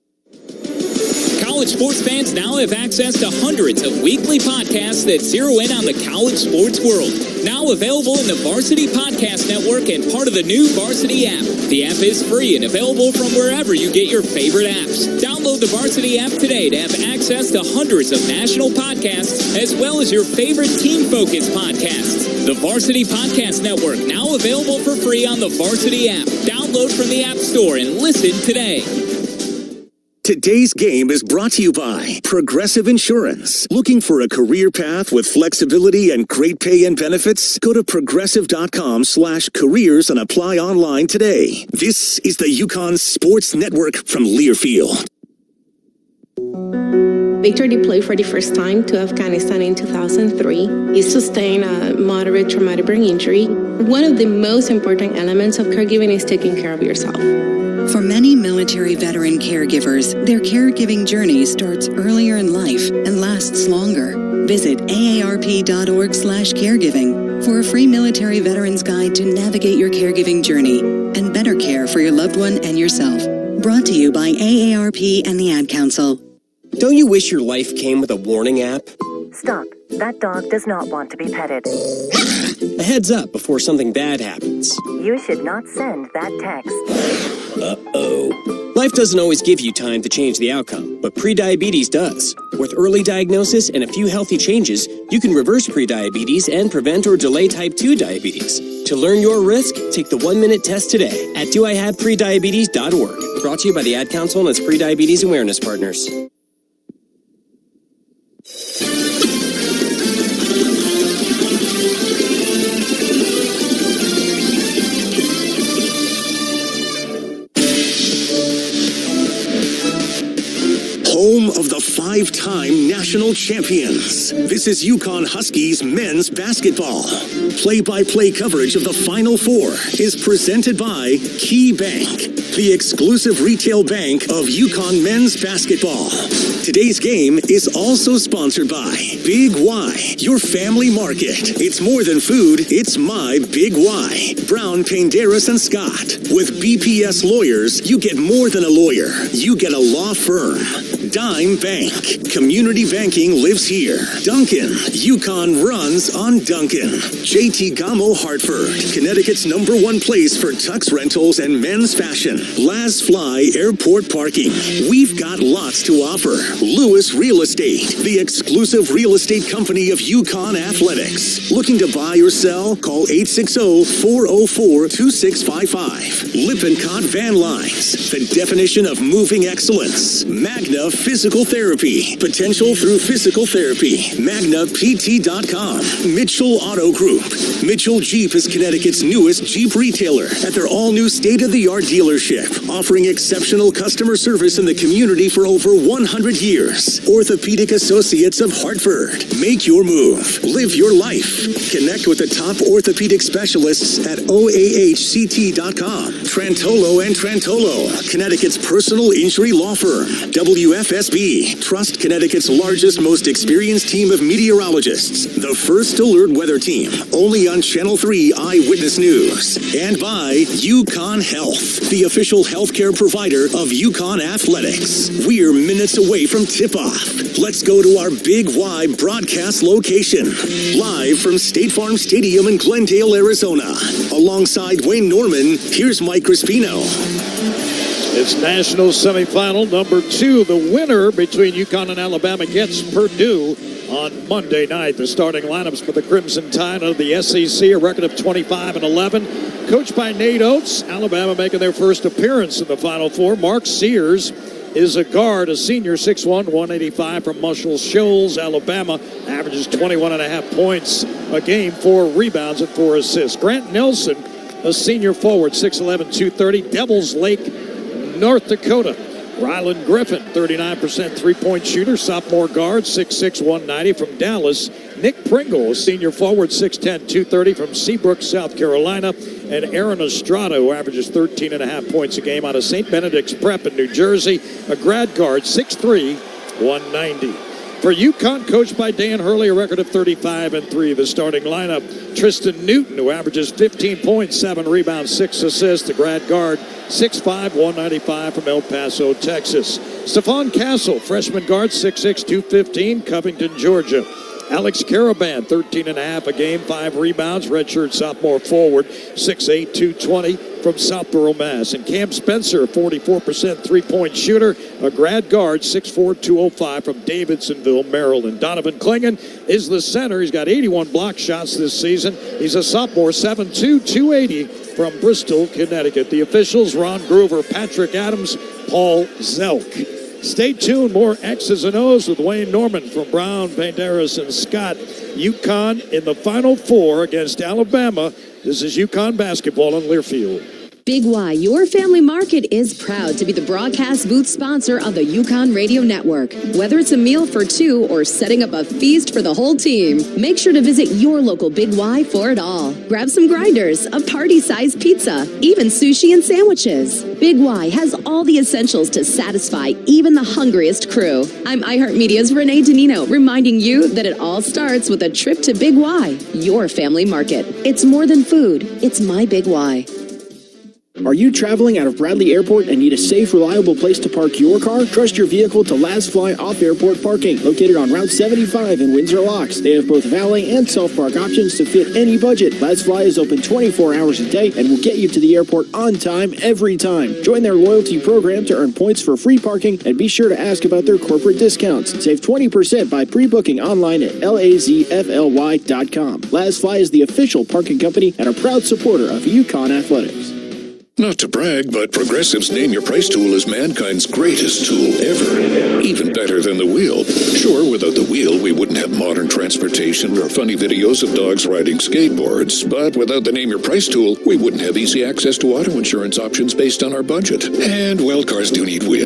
S8: College sports fans now have access to hundreds of weekly podcasts that zero in on the college sports world. Now available in the Varsity Podcast Network and part of the new Varsity app. The app is free and available from wherever you get your favorite apps. Download the Varsity app today to have access to hundreds of national podcasts as well as your favorite team-focused podcasts. The Varsity Podcast Network, now available for free on the Varsity app. Download from the App Store and listen today.
S21: Today's game is brought to you by Progressive Insurance. Looking for a career path with flexibility and great pay and benefits? Go to progressive.com/careers and apply online today. This is the UConn Sports Network from Learfield.
S25: Victor deployed for the first time to Afghanistan in 2003. He sustained a moderate traumatic brain injury. One of the most important elements of caregiving is taking care of yourself.
S15: For many military veteran caregivers, their caregiving journey starts earlier in life and lasts longer. Visit aarp.org/caregiving for a free military veterans guide to navigate your caregiving journey and better care for your loved one and yourself. Brought to you by AARP and the Ad Council.
S16: Don't you wish your life came with a warning app?
S23: Stop. That dog does not want to be petted.
S16: A heads up before something bad happens.
S23: You should not send that text.
S16: Uh-oh. Life doesn't always give you time to change the outcome, but prediabetes does. With early diagnosis and a few healthy changes, you can reverse prediabetes and prevent or delay type 2 diabetes. To learn your risk, take the 1-minute test today at doihaveprediabetes.org. Brought to you by the Ad Council and its prediabetes awareness partners.
S21: Home of the 5-time national champions. This is UConn Huskies men's basketball. Play-by-play coverage of the Final Four is presented by Key Bank, the exclusive retail bank of UConn men's basketball. Today's game is also sponsored by Big Y, your family market. It's more than food, it's my Big Y. Brown, Painderis, and Scott. With BPS Lawyers, you get more than a lawyer. You get a law firm. Dime Bank. Community banking lives here. Duncan. UConn runs on Duncan. JT Gamo Hartford. Connecticut's #1 place for tux rentals and men's fashion. Laz Fly Airport Parking. We've got lots to offer. Lewis Real Estate. The exclusive real estate company of UConn Athletics. Looking to buy or sell? Call 860-404-2655. Lippincott Van Lines. The definition of moving excellence. Magna Physical Therapy. Potential through physical therapy. MagnaPT.com. Mitchell Auto Group. Mitchell Jeep is Connecticut's newest Jeep retailer at their all-new state-of-the-art dealership, offering exceptional customer service in the community for over 100 years. Orthopedic Associates of Hartford. Make your move. Live your life. Connect with the top orthopedic specialists at OAHCT.com. Trantolo and Trantolo, Connecticut's personal injury law firm. WFSB, trust Connecticut's largest, most experienced team of meteorologists. The first alert weather team, only on Channel 3 Eyewitness News. And by UConn Health, the official healthcare provider of UConn Athletics. We're minutes away from tip-off. Let's go to our Big Y broadcast location. Live from State Farm Stadium in Glendale, Arizona. Alongside Wayne Norman, here's Mike Crispino.
S7: It's national semifinal number 2. The winner between UConn and Alabama gets Purdue on Monday night. The starting lineups for the Crimson Tide of the SEC, a record of 25-11. Coached by Nate Oates, Alabama making their first appearance in the Final Four. Mark Sears is a guard, a senior, 6'1", 185 from Muscle Shoals, Alabama. Averages 21.5 points a game, 4 rebounds and 4 assists. Grant Nelson a senior forward, 6'11", 230, Devils Lake, North Dakota. Ryland Griffin, 39% three-point shooter, sophomore guard, 6'6", 190 from Dallas. Nick Pringle, a senior forward, 6'10", 230 from Seabrook, South Carolina. And Aaron Estrada, who averages 13.5 points a game out of St. Benedict's Prep in New Jersey. A grad guard, 6'3", 190. For UConn, coached by Dan Hurley, a record of 35-3. The starting lineup, Tristan Newton, who averages 15 points, 7 rebounds, 6 assists. The grad guard, 6'5", 195 from El Paso, Texas. Stephon Castle, freshman guard, 6'6", 215, Covington, Georgia. Alex Caravan, 13.5 a game, 5 rebounds, redshirt sophomore forward, 6'8", 220 from Southborough, Mass. And Cam Spencer, 44% three-point shooter, a grad guard, 6'4", 205 from Davidsonville, Maryland. Donovan Clingan is the center. He's got 81 block shots this season. He's a sophomore, 7'2", 280 from Bristol, Connecticut. The officials, Ron Groover, Patrick Adams, Paul Zelk. Stay tuned. More X's and O's with Wayne Norman from Brown, Banderas, and Scott. UConn in the Final Four against Alabama. This is UConn basketball on Learfield.
S11: Big Y, your family market, is proud to be the broadcast booth sponsor of the UConn Radio Network. Whether it's a meal for two or setting up a feast for the whole team, make sure to visit your local Big Y for it all. Grab some grinders, a party-sized pizza, even sushi and sandwiches. Big Y has all the essentials to satisfy even the hungriest crew. I'm iHeartMedia's Renee Danino, reminding you that it all starts with a trip to Big Y, your family market. It's more than food. It's my Big Y.
S5: Are you traveling out of Bradley Airport and need a safe, reliable place to park your car? Trust your vehicle to Last Fly Off-Airport Parking, located on Route 75 in Windsor Locks. They have both valet and self-park options to fit any budget. Last Fly is open 24 hours a day and will get you to the airport on time every time. Join their loyalty program to earn points for free parking, and be sure to ask about their corporate discounts. Save 20% by pre-booking online at lazfly.com. Last Fly is the official parking company and a proud supporter of UConn Athletics.
S9: Not to brag, but Progressive's Name Your Price tool is mankind's greatest tool ever. Even better than the wheel. Sure, without the wheel, we wouldn't have modern transportation or funny videos of dogs riding skateboards. But without the Name Your Price tool, we wouldn't have easy access to auto insurance options based on our budget. And, well, cars do need wheels.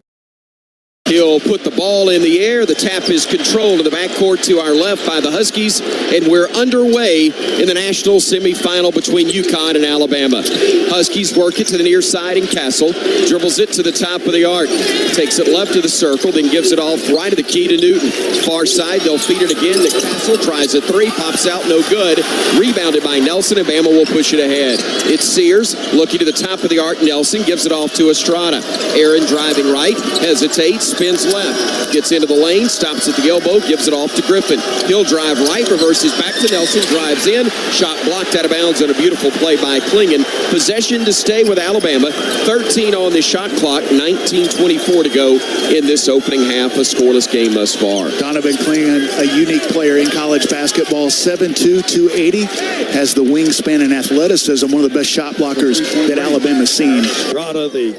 S1: He'll put the ball in the air. The tap is controlled in the backcourt to our left by the Huskies, and we're underway in the national semifinal between UConn and Alabama. Huskies work it to the near side, and Castle dribbles it to the top of the arc, takes it left of the circle, then gives it off right of the key to Newton. Far side, they'll feed it again to Castle, tries a three, pops out, no good. Rebounded by Nelson, and Bama will push it ahead. It's Sears looking to the top of the arc. Nelson gives it off to Estrada. Aaron driving right, hesitates, spins left, gets into the lane, stops at the elbow, gives it off to Griffin. He'll drive right, reverses back to Nelson, drives in, shot blocked out of bounds, and a beautiful play by Clingan. Possession to stay with Alabama. 13 on the shot clock, 19:24 to go in this opening half. A scoreless game thus far.
S10: Donovan Clingan, a unique player in college basketball, 7'2", 280, has the wingspan and athleticism, one of the best shot blockers that Alabama's seen.
S7: Estrada, the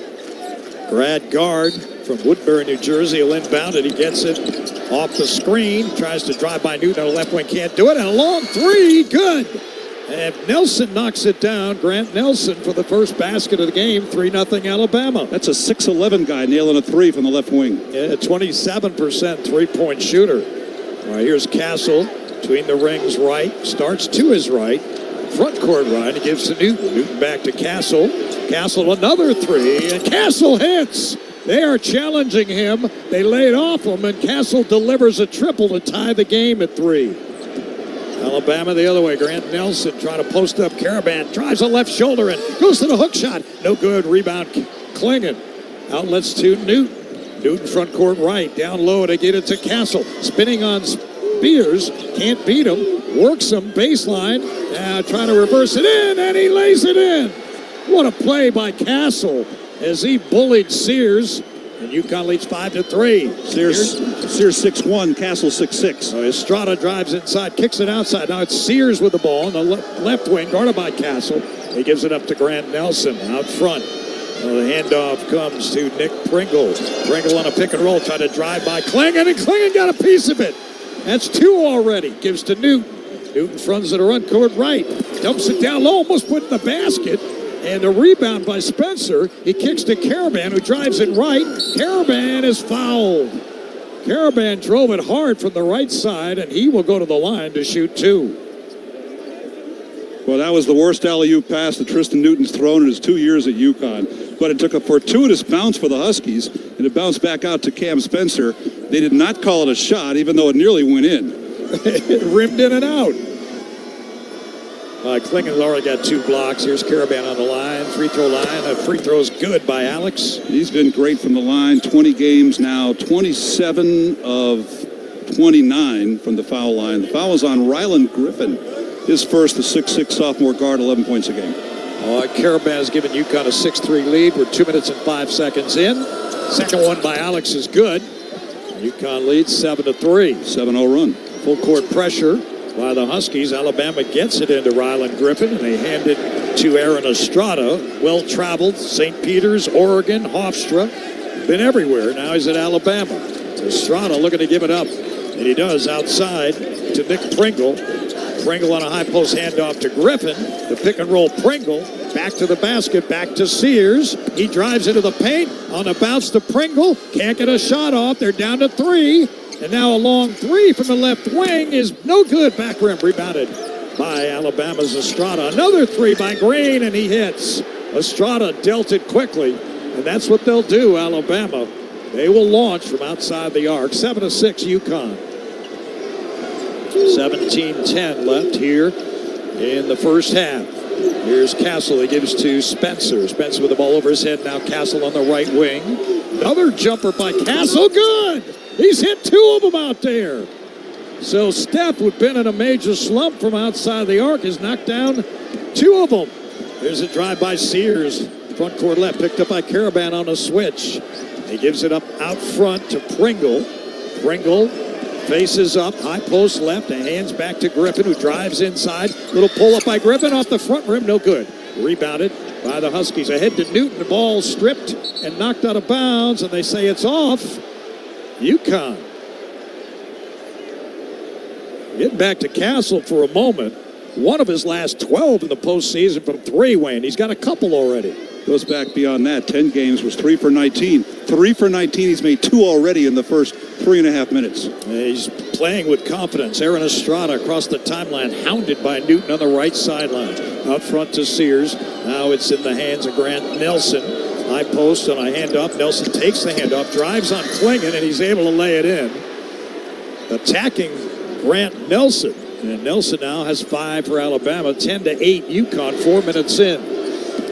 S7: grad guard from Woodbury, New Jersey, will inbound it. He gets it off the screen, tries to drive by Newton on the left wing, can't do it, and a long three, good. And Nelson knocks it down. Grant Nelson for the first basket of the game, 3-0 Alabama.
S2: That's a 6'11 guy nailing a three from the left wing.
S7: Yeah, 27% three-point shooter. All right, here's Castle between the rings right, starts to his right, front court right, he gives to Newton. Newton back to Castle. Castle another three, and Castle hits. They are challenging him. They lay it off him, and Castle delivers a triple to tie the game at 3. Alabama the other way. Grant Nelson trying to post up Caravan. Drives a left shoulder and goes to the hook shot. No good. Rebound Clingan. Outlets to Newton. Newton front court right. Down low to get it to Castle. Spinning on Spears. Can't beat him. Works him. Baseline. Now trying to reverse it in, and he lays it in. What a play by Castle as he bullied Sears, and UConn leads 5-3.
S2: Sears 6'1", Castle 6'6".
S7: Estrada drives inside, kicks it outside. Now it's Sears with the ball in the left wing, guarded by Castle. He gives it up to Grant Nelson out front. The handoff comes to Nick Pringle. Pringle on a pick and roll, trying to drive by Clingan, and Clingan got a piece of it. That's 2 already. Gives to Newton. Newton fronts it around court right. Dumps it down low, almost put in the basket. And the rebound by Spencer. He kicks to Caravan, who drives it right. Caravan is fouled. Caravan drove it hard from the right side, and he will go to the line to shoot 2.
S2: Well, that was the worst alley-oop pass that Tristan Newton's thrown in his 2 years at UConn. But it took a fortuitous bounce for the Huskies, and it bounced back out to Cam Spencer. They did not call it a shot, even though it nearly went in.
S7: It rimmed in and out. Klingen's already got 2 blocks. Here's Caravan on the line, free throw line. A free throw's good by Alex.
S2: He's been great from the line. 20 games now, 27 of 29 from the foul line. The foul is on Ryland Griffin. His first, the 6'6" sophomore guard, 11 points a game.
S7: Caravan has given UConn a 6-3 lead. We're 2 minutes and 5 seconds in. Second one by Alex is good. UConn leads 7-3.
S2: 7-0 run.
S7: Full court pressure by the Huskies. Alabama gets it into Ryland Griffin, and they hand it to Aaron Estrada. Well-traveled, St. Peter's, Oregon, Hofstra. Been everywhere. Now he's at Alabama. Estrada looking to give it up, and he does outside to Nick Pringle. Pringle on a high post handoff to Griffin. The pick and roll Pringle. Back to the basket, back to Sears. He drives into the paint. On the bounce to Pringle. Can't get a shot off. They're down to 3. And now a long 3 from the left wing is no good. Back rim rebounded by Alabama's Estrada. Another 3 by Green, and he hits. Estrada dealt it quickly. And that's what they'll do, Alabama. They will launch from outside the arc. 7-6 UConn. 17-10 left here in the first half. Here's Castle. He gives to Spencer. Spencer with the ball over his head. Now Castle on the right wing. Another jumper by Castle. Good! He's hit 2 of them out there. So Steph, who'd been in a major slump from outside the arc, has knocked down 2 of them. There's a drive by Sears. Front court left. Picked up by Caravan on a switch. He gives it up out front to Pringle. Pringle faces up, high post left, and hands back to Griffin, who drives inside. Little pull up by Griffin off the front rim, no good. Rebounded by the Huskies. Ahead to Newton, the ball stripped and knocked out of bounds, and they say it's off. UConn. Getting back to Castle for a moment. One of his last 12 in the postseason from 3, Wayne. He's got a couple already.
S2: Goes back beyond that. 10 games was 3 for 19. 3 for 19. He's made 2 already in the first 3.5 minutes.
S7: He's playing with confidence. Aaron Estrada across the timeline, hounded by Newton on the right sideline. Out front to Sears. Now it's in the hands of Grant Nelson. High post on a handoff. Nelson takes the handoff, drives on Klingon, and he's able to lay it in. Attacking Grant Nelson. And Nelson now has 5 for Alabama. 10-8 UConn, 4 minutes in.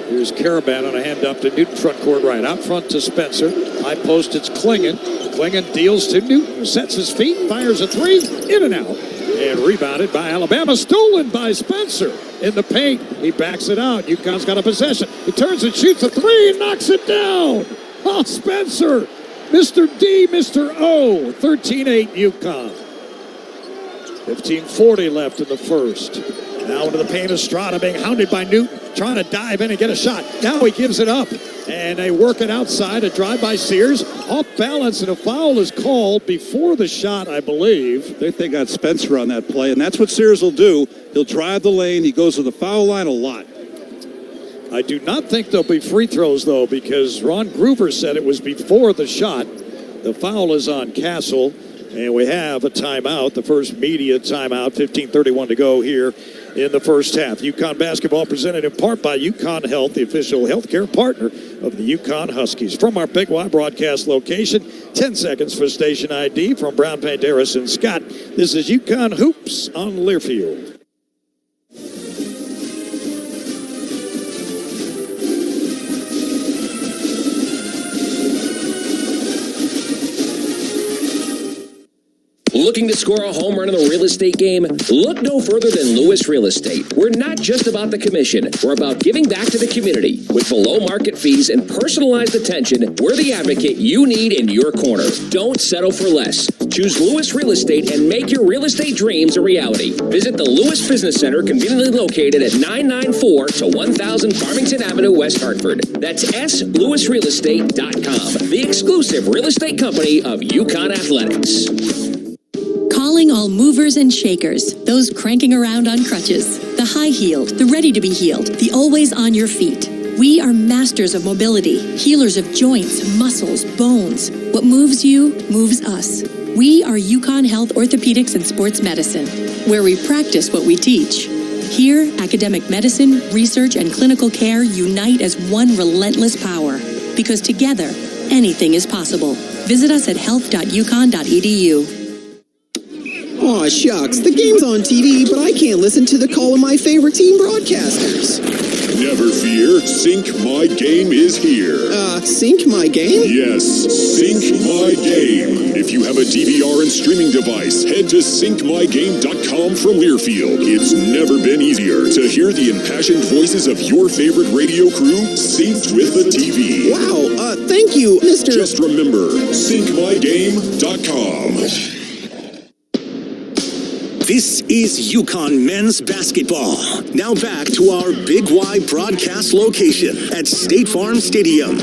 S7: Here's Caravan on a handoff to Newton, front court right. Out front to Spencer. High post, it's Klingon. Klingon deals to Newton, sets his feet, fires a 3, in and out. And rebounded by Alabama, stolen by Spencer in the paint. He backs it out. UConn's got a possession. He turns and shoots a 3 and knocks it down. Oh, Spencer, Mr. D, Mr. O, 13-8 UConn. 15:40 left in the first. Now into the paint, Estrada being hounded by Newton, trying to dive in and get a shot. Now he gives it up, and they work it outside. A drive by Sears, off balance, and a foul is called before the shot, I believe.
S2: I think they got Spencer on that play, and that's what Sears will do. He'll drive the lane. He goes to the foul line a lot.
S7: I do not think there'll be free throws, though, because Ron Groover said it was before the shot. The foul is on Castle, and we have a timeout, the first media timeout, 15:31 to go here in the first half. UConn basketball presented in part by UConn Health, the official healthcare partner of the UConn Huskies. From our Big Y broadcast location, 10 seconds for station ID from Brown, Banderas, and Scott. This is UConn Hoops on Learfield.
S1: Looking to score a home run in the real estate game? Look no further than Lewis Real Estate. We're not just about the commission. We're about giving back to the community. With below market fees and personalized attention, we're the advocate you need in your corner. Don't settle for less. Choose Lewis Real Estate and make your real estate dreams a reality. Visit the Lewis Business Center, conveniently located at 994 to 1000 Farmington Avenue, West Hartford. That's SLewisRealEstate.com, the exclusive real estate company of UConn Athletics.
S6: Calling all movers and shakers, those cranking around on crutches, the high-heeled, the ready-to-be-heeled, the always on your feet. We are masters of mobility, healers of joints, muscles, bones. What moves you, moves us. We are UConn Health Orthopedics and Sports Medicine, where we practice what we teach. Here, academic medicine, research, and clinical care unite as one relentless power. Because together, anything is possible. Visit us at health.uconn.edu.
S3: Aw, shucks, the game's on TV, but I can't listen to the call of my favorite team broadcasters.
S12: Never fear, Sync My Game is here.
S3: Sync My Game?
S12: Yes, Sync My Game. If you have a DVR and streaming device, head to syncmygame.com from Learfield. It's never been easier to hear the impassioned voices of your favorite radio crew synced with the TV.
S3: Wow, thank you, Mr.
S12: Just remember, syncmygame.com.
S21: This is UConn men's basketball. Now back to our Big Y broadcast location at State Farm Stadium.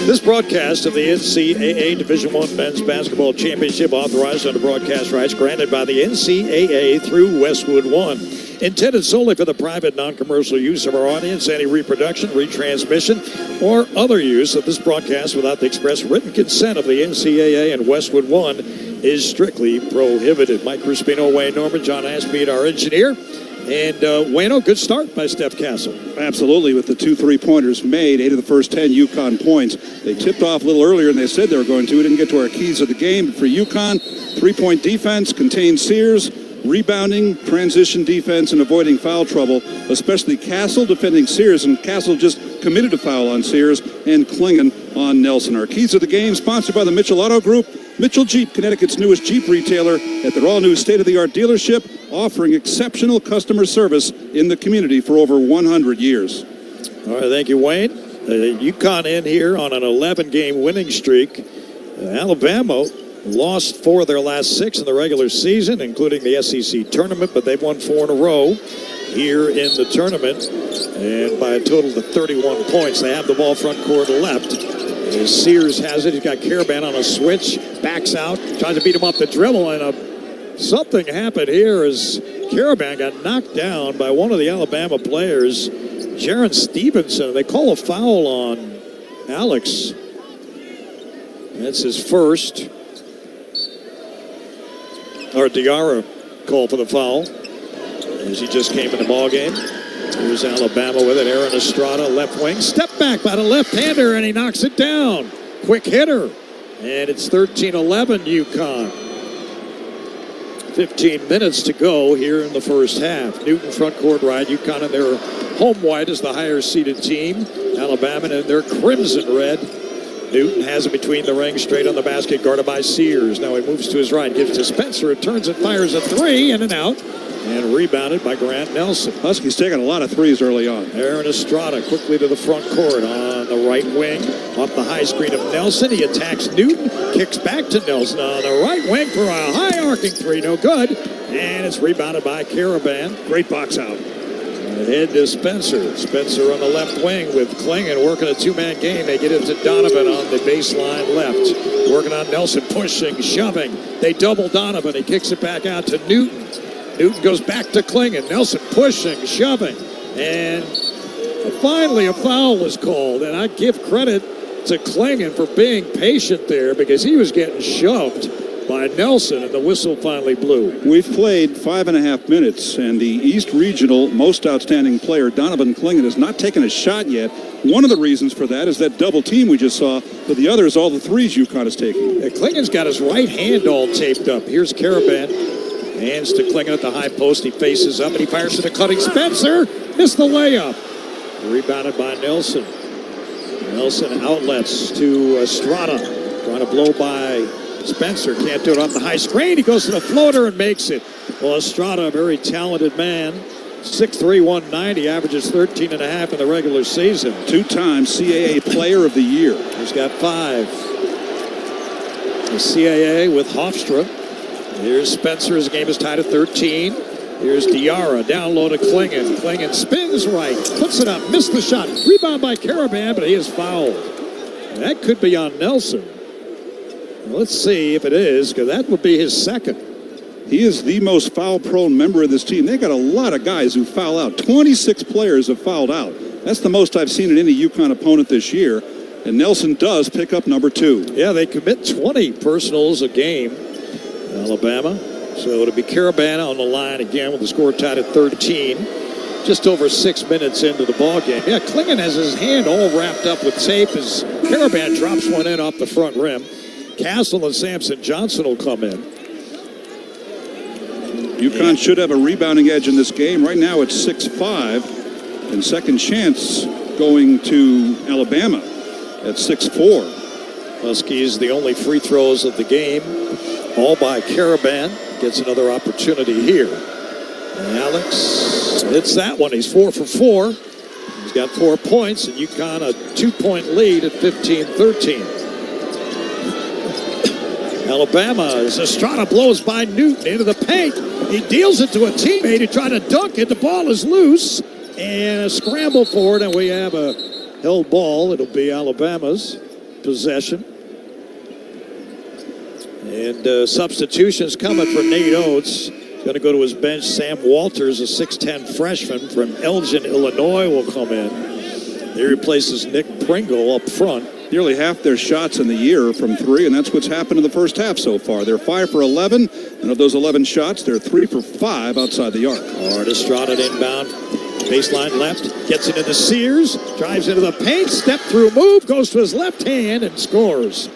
S7: This broadcast of the NCAA Division I Men's Basketball Championship authorized under broadcast rights granted by the NCAA through Westwood One. Intended solely for the private, non-commercial use of our audience. Any reproduction, retransmission, or other use of this broadcast without the express written consent of the NCAA and Westwood One is strictly prohibited. Mike Crispino, Wayne Norman, John Ashmead, our engineer. And Wayno, good start by Steph Castle.
S2: Absolutely, with the 2 3-pointers made, 8 of the first 10 UConn points. They tipped off a little earlier than they said they were going to. We didn't get to our keys of the game. But for UConn, 3-point defense, contained Sears, rebounding, transition defense, and avoiding foul trouble, especially Castle defending Sears, and Castle just committed a foul on Sears, and Klingon on Nelson. Our keys of the game, sponsored by the Mitchell Auto Group. Mitchell Jeep, Connecticut's newest Jeep retailer, at their all-new state-of-the-art dealership, offering exceptional customer service in the community for over 100 years.
S7: All right, thank you, Wayne. UConn in here on an 11-game winning streak. Alabama lost 4 of their last 6 in the regular season, including the SEC tournament, but they've won 4 in a row here in the tournament, and by a total of 31 points. They have the ball front court left. As Sears has it, he's got Caravan on a switch, backs out, tries to beat him off the dribble, and something happened here as Caravan got knocked down by one of the Alabama players, Jaron Stevenson. They call a foul on Alex. That's his first. Or Diarra called for the foul as he just came in the ball game. Here's Alabama with it. Aaron Estrada, left wing. Step back by the left-hander, and he knocks it down. Quick hitter. And it's 13-11 UConn. 15 minutes to go here in the first half. Newton front court right. UConn in their home white is the higher-seeded team. Alabama in their crimson red. Newton has it between the rings, straight on the basket, guarded by Sears. Now he moves to his right, gives to Spencer, it turns and fires a 3, in and out, and rebounded by Grant Nelson.
S2: Huskies taking a lot of threes early on.
S7: Aaron Estrada quickly to the front court on the right wing, off the high screen of Nelson. He attacks Newton, kicks back to Nelson on the right wing for a high arcing 3, no good, and it's rebounded by Caravan.
S2: Great box out.
S7: Head to Spencer. Spencer on the left wing with Klingon working a 2-man game. They get it to Donovan on the baseline left. Working on Nelson, pushing, shoving. They double Donovan. He kicks it back out to Newton. Newton goes back to Klingon. Nelson pushing, shoving. And finally a foul was called. And I give credit to Klingon for being patient there because he was getting shoved by Nelson, and the whistle finally blew.
S2: We've played 5.5 minutes, and the East Regional most outstanding player, Donovan Klingon, has not taken a shot yet. One of the reasons for that is that double team we just saw, but the other is all the threes UConn is taking.
S7: Klingon's got his right hand all taped up. Here's Caravan. Hands to Klingon at the high post. He faces up, and he fires to the cutting Spencer. Missed the layup. Rebounded by Nelson. Nelson outlets to Estrada. Trying to blow by Spencer. Can't do it off the high screen. He goes to the floater and makes it. Well, Estrada, a very talented man. 6'3", 190, averages 13.5 in the regular season.
S2: 2-time CAA Player of the Year.
S7: He's got 5. The CAA with Hofstra. Here's Spencer. His game is tied at 13. Here's Diarra. Down low to Klingon. Klingon spins right. Puts it up. Missed the shot. Rebound by Caravan, but he is fouled. That could be on Nelson. Let's see if it is, because that would be his second.
S2: He is the most foul-prone member of this team. They got a lot of guys who foul out. 26 players have fouled out. That's the most I've seen in any UConn opponent this year. And Nelson does pick up number 2.
S7: Yeah, they commit 20 personals a game, Alabama. So it'll be Caravan on the line again with the score tied at 13. Just over 6 minutes into the ball game. Yeah, Klingon has his hand all wrapped up with tape as Caravan drops one in off the front rim. Castle and Samson Johnson will come in.
S2: UConn should have a rebounding edge in this game. Right now it's 6-5, and second chance going to Alabama at 6-4.
S7: Huskies, the only free throws of the game, all by Caravan. Gets another opportunity here. And Alex hits that one. He's 4 for 4. He's got 4 points, and UConn a 2-point lead at 15-13. Alabama, as Estrada blows by Newton into the paint. He deals it to a teammate who tried to dunk it. The ball is loose, and a scramble for it, and we have a held ball. It'll be Alabama's possession. And substitutions coming for Nate Oates. He's going to go to his bench. Sam Walters, a 6'10 freshman from Elgin, Illinois, will come in. He replaces Nick Pringle up front.
S2: Nearly half their shots in the year are from 3, and that's what's happened in the first half so far. They're 5 for 11, and of those 11 shots, they're 3 for 5 outside the arc.
S7: Estrada inbound. Baseline left, gets it into Sears, drives into the paint, step through move, goes to his left hand and scores.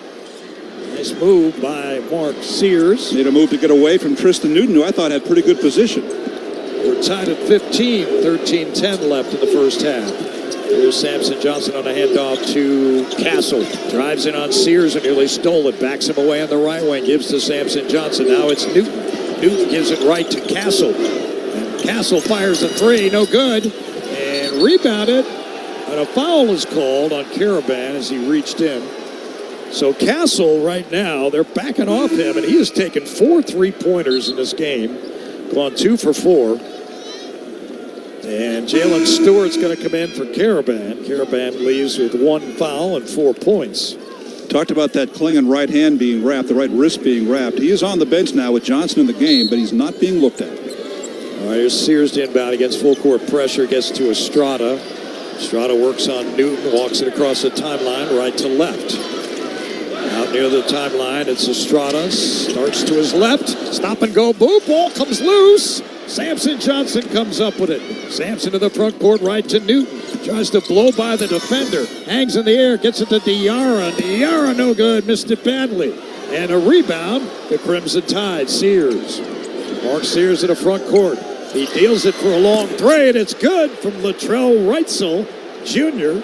S7: Nice move by Mark Sears.
S2: Made a move to get away from Tristan Newton, who I thought had pretty good position.
S7: We're tied at 15, 13-10 left in the first half. Here's Samson Johnson on a handoff to Castle. Drives in on Sears and nearly stole it. Backs him away on the right wing, gives to Samson Johnson. Now it's Newton. Newton gives it right to Castle. Castle fires a 3, no good, and rebounded, and a foul is called on Caravan as he reached in. So Castle right now, they're backing off him, and he has taken 4 3-pointers in this game, gone 2 for 4. And Jalen Stewart's going to come in for Caravan. Caravan leaves with 1 foul and 4 points.
S2: Talked about that Klingon right hand being wrapped, the right wrist being wrapped. He is on the bench now with Johnson in the game, but he's not being looked at.
S7: All right, here's Sears to inbound against full court pressure, gets to Estrada. Estrada works on Newton, walks it across the timeline, right to left. Out near the timeline, it's Estrada, starts to his left, stop and go, boom, ball comes loose. Samson Johnson comes up with it. Samson to the front court, right to Newton. Tries to blow by the defender, hangs in the air, gets it to Diarra. Diarra, no good, missed it badly. And a rebound, the Crimson Tide, Sears. Mark Sears in the front court. He deals it for a long 3, and it's good from Latrell Reitzel, Jr.,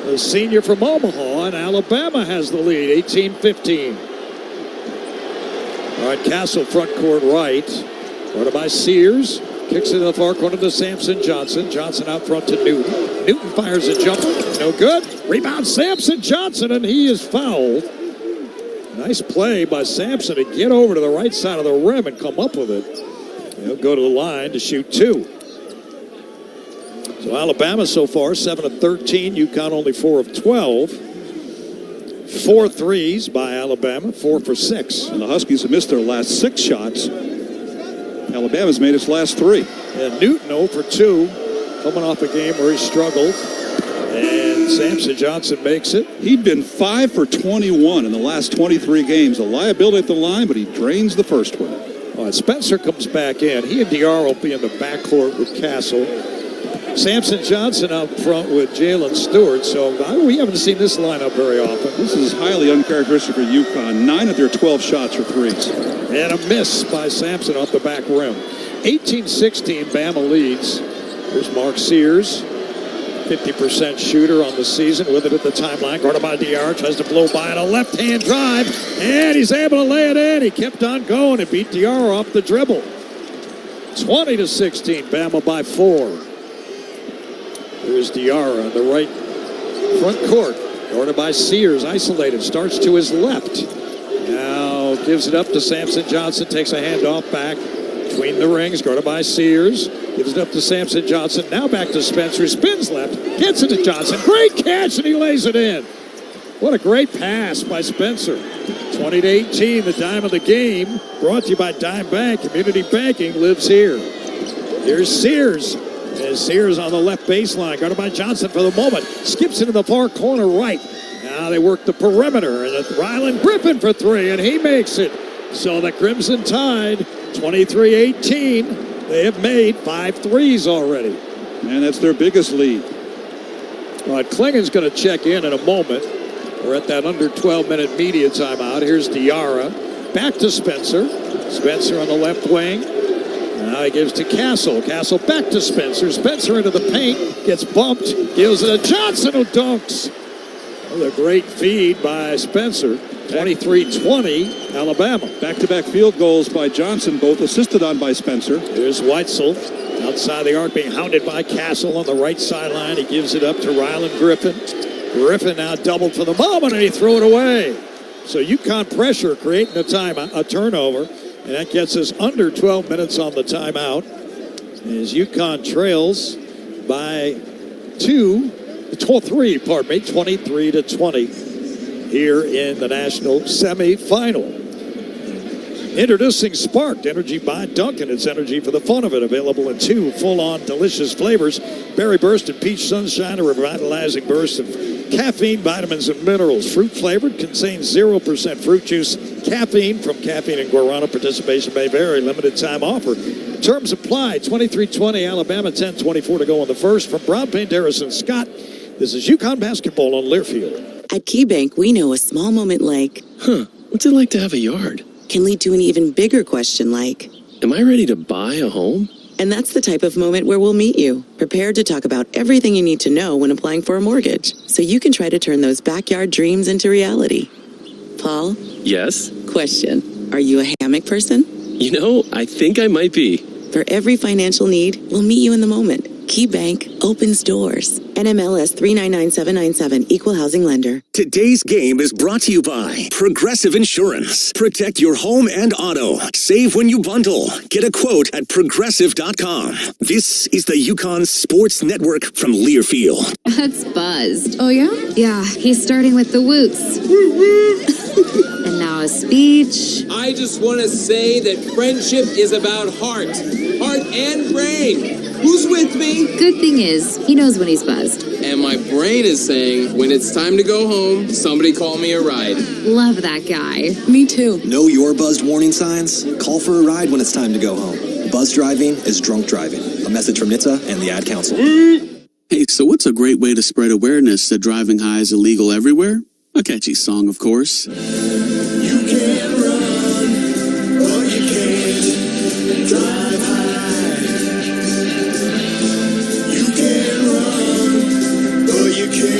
S7: the senior from Omaha, and Alabama has the lead, 18-15. All right, Castle front court right. Ordered by Sears. Kicks it to the far corner to Samson Johnson. Johnson out front to Newton. Newton fires a jumper. No good. Rebound Samson Johnson, and he is fouled. Nice play by Sampson to get over to the right side of the rim and come up with it. He'll go to the line to shoot 2. So Alabama so far 7 of 13. UConn only 4 of 12. 4 threes by Alabama, 4 for 6.
S2: And the Huskies have missed their last 6 shots. Alabama's made its last 3.
S7: And Newton 0 for 2, coming off a game where he struggled. And Samson Johnson makes it.
S2: He'd been 5 for 21 in the last 23 games. A liability at the line, but he drains the first one.
S7: All right, Spencer comes back in. He and Diarra will be in the backcourt with Castle. Samson Johnson out front with Jalen Stewart. So we haven't seen this lineup very often.
S2: This is highly uncharacteristic for UConn. 9 of their 12 shots are threes.
S7: And a miss by Sampson off the back rim. 18-16, Bama leads. Here's Mark Sears, 50% shooter on the season, with it at the timeline. Guarded by Diarra, tries to blow by on a left-hand drive, and he's able to lay it in. He kept on going and beat Diarra off the dribble. 20-16, Bama by 4. Here's Diarra on the right front court. Guarded by Sears, isolated, starts to his left. Now gives it up to Samson Johnson, takes a handoff back between the rings, guarded by Sears. Gives it up to Samson Johnson, now back to Spencer, spins left, gets it to Johnson. Great catch, and he lays it in. What a great pass by Spencer. 20-18, the dime of the game, brought to you by Dime Bank. Community banking lives here. Here's Sears. As Sears on the left baseline, guarded by Johnson for the moment. Skips into the far corner right. Now they work the perimeter. And Ryland Griffin for three, and he makes it. So the Crimson Tide, 23-18. They have made 5 threes already.
S2: And that's their biggest lead.
S7: All right, Klingen's going to check in a moment. We're at that under 12-minute media timeout. Here's Diarra. Back to Spencer. Spencer on the left wing. Now he gives to Castle. Castle back to Spencer. Spencer into the paint. Gets bumped. Gives it to Johnson, who dunks. What a great feed by Spencer. 23-20, Alabama.
S2: Back-to-back field goals by Johnson, both assisted on by Spencer.
S7: Here's Weitzel. Outside the arc, being hounded by Castle on the right sideline. He gives it up to Ryland Griffin. Griffin now doubled for the moment, and he threw it away. So UConn pressure creating a turnover, and that gets us under 12 minutes on the timeout. As UConn trails by 23-20 here in the national semifinal. Introducing Sparked, energy by Dunkin'. It's energy for the fun of it. Available in 2 full-on delicious flavors. Berry Burst and Peach Sunshine, a revitalizing burst of caffeine, vitamins, and minerals. Fruit flavored, contains 0% fruit juice. Caffeine from caffeine and guarana. Participation may vary. Limited time offer. Terms apply. 23-20 Alabama, 10:24 to go in the first. From Brown Paint, Harris and Scott, this is UConn basketball on Learfield.
S15: At KeyBank, we know a small moment like,
S16: what's it like to have a yard?
S15: Can lead to an even bigger question like,
S16: am I ready to buy a home?
S15: And that's the type of moment where we'll meet you, prepared to talk about everything you need to know when applying for a mortgage, so you can try to turn those backyard dreams into reality. Paul?
S16: Yes?
S15: Question. Are you a hammock person?
S16: You know, I think I might be.
S15: For every financial need, we'll meet you in the moment. KeyBank opens doors. NMLS 399797, Equal Housing Lender.
S21: Today's game is brought to you by Progressive Insurance. Protect your home and auto. Save when you bundle. Get a quote at progressive.com. This is the UConn Sports Network from Learfield.
S13: That's buzzed. Oh, yeah? Yeah, he's starting with the woots. And now a speech.
S14: I just want to say that friendship is about heart and brain. Who's with me?
S13: Good thing is, he knows when he's buzzed.
S14: And my brain is saying, when it's time to go home, somebody call me a ride.
S13: Love that guy.
S17: Me too. Know your buzzed warning signs? Call for a ride when it's time to go home. Buzz driving is drunk driving. A message from NHTSA and the Ad Council.
S18: Hey, so what's a great way to spread awareness that driving high is illegal everywhere? A catchy song, of course.
S24: You can run, but you can't drive high. You can run, but you can't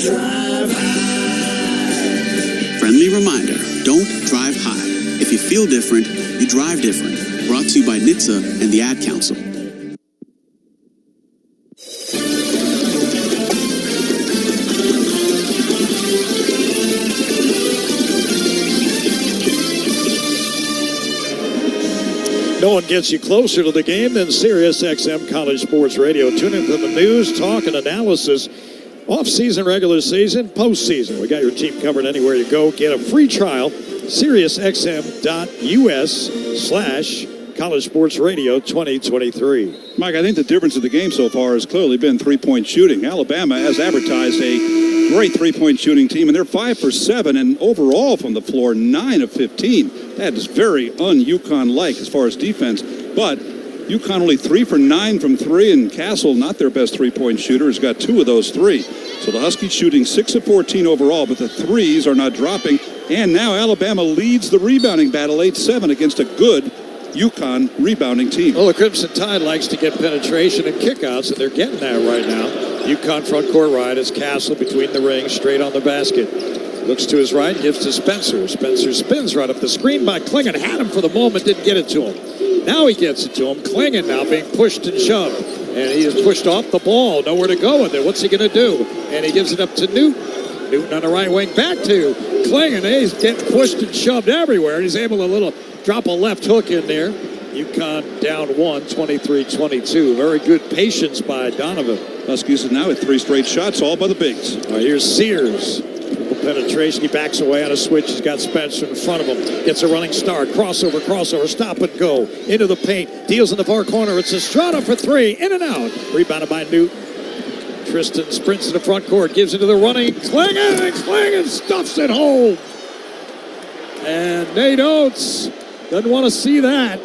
S24: drive high.
S18: Friendly reminder, don't drive high. If you feel different, you drive different. Brought to you by NHTSA and the Ad Council.
S7: No one gets you closer to the game than Sirius XM College Sports Radio. Tune in for the news, talk, and analysis. Off-season, regular season, postseason. We got your team covered anywhere you go. Get a free trial. SiriusXM.us/College Sports Radio 2023.
S2: Mike, I think the difference of the game so far has clearly been three-point shooting. Alabama has advertised a great three-point shooting team, and they're 5 for 7, and overall from the floor, 9 of 15. That is very un-UConn-like as far as defense. But UConn only 3 for 9 from 3, and Castle, not their best three-point shooter, has got 2 of those 3. So the Huskies shooting 6 of 14 overall, but the threes are not dropping. And now Alabama leads the rebounding battle 8-7 against a good UConn rebounding team.
S7: Well, the Crimson Tide likes to get penetration and kickouts, and they're getting that right now. UConn front court right as Castle between the rings, straight on the basket. Looks to his right, gives to Spencer. Spencer spins right up the screen by Klingen. Had him for the moment, didn't get it to him. Now he gets it to him. Klingen now being pushed and shoved. And he is pushed off the ball. Nowhere to go with it. What's he going to do? And he gives it up to Newton. Newton on the right wing, back to Klingen. He's getting pushed and shoved everywhere. He's able to drop a left hook in there. UConn down 1, 23-22. Very good patience by Donovan.
S2: Huskies is now at 3 straight shots, all by the bigs.
S7: Here's Sears. penetration. He backs away on a switch. He's got Spencer in front of him. Gets a running start. Crossover, stop and go. Into the paint. Deals in the far corner. It's Estrada for three. In and out. Rebounded by Newton. Tristan sprints to the front court. Gives it to the running Klingon stuffs it home. And Nate Oates doesn't want to see that.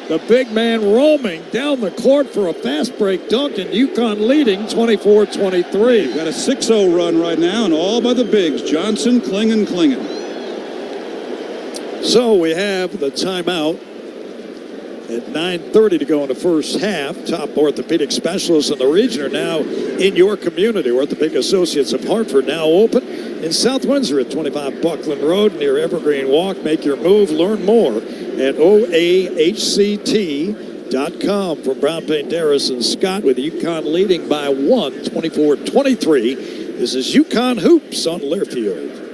S7: The big man roaming down the court for a fast break dunk, and UConn leading 24-23.
S2: Got a 6-0 run right now, and all by the bigs. Johnson, Klingon.
S7: So we have the timeout at 9:30 to go in the first half. Top orthopedic specialists in the region are now in your community. Orthopedic Associates of Hartford now open in South Windsor at 25 Buckland Road near Evergreen Walk. Make your move. Learn more at oahct.com. From Brown Paint Darris and Scott, with UConn leading by 24-23. This is UConn Hoops on Learfield.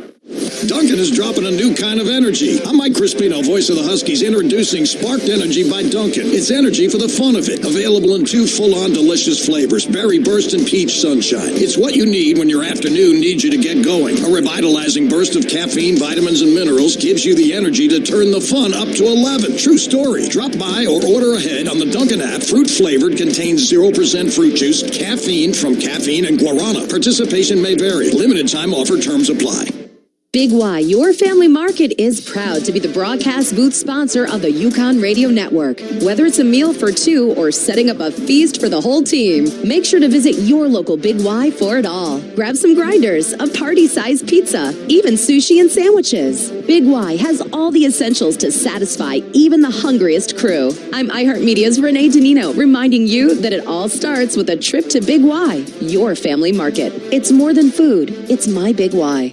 S4: Duncan is dropping a new kind of energy. I'm Mike Crispino, voice of the Huskies, introducing Sparked Energy by Duncan. It's energy for the fun of it. Available in 2 full-on delicious flavors, Berry Burst and Peach Sunshine. It's what you need when your afternoon needs you to get going. A revitalizing burst of caffeine, vitamins, and minerals gives you the energy to turn the fun up to 11. True story. Drop by or order ahead on the Duncan app. Fruit-flavored, contains 0% fruit juice, caffeine from caffeine and guarana. Participation may vary. Limited time offer, terms apply.
S11: Big Y, your family market, is proud to be the broadcast booth sponsor of the UConn Radio Network. Whether it's a meal for two or setting up a feast for the whole team, make sure to visit your local Big Y for it all. Grab some grinders, a party-sized pizza, even sushi and sandwiches. Big Y has all the essentials to satisfy even the hungriest crew. I'm iHeartMedia's Renee Danino, reminding you that it all starts with a trip to Big Y, your family market. It's more than food. It's my Big Y.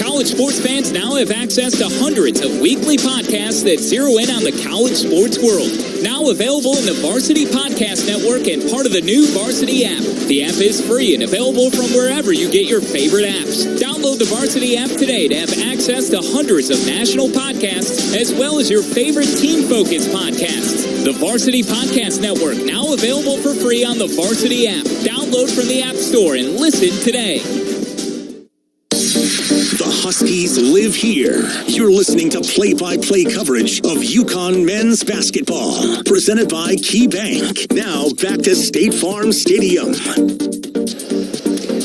S8: College sports fans now have access to hundreds of weekly podcasts that zero in on the college sports world. Now available in the Varsity Podcast Network and part of the new Varsity app. The app is free and available from wherever you get your favorite apps. Download the Varsity app today to have access to hundreds of national podcasts as well as your favorite team-focused podcasts. The Varsity Podcast Network, now available for free on the Varsity app. Download from the App Store and listen today.
S21: The Huskies live here. You're listening to play-by-play coverage of UConn men's basketball. Presented by Key Bank. Now back to State Farm Stadium.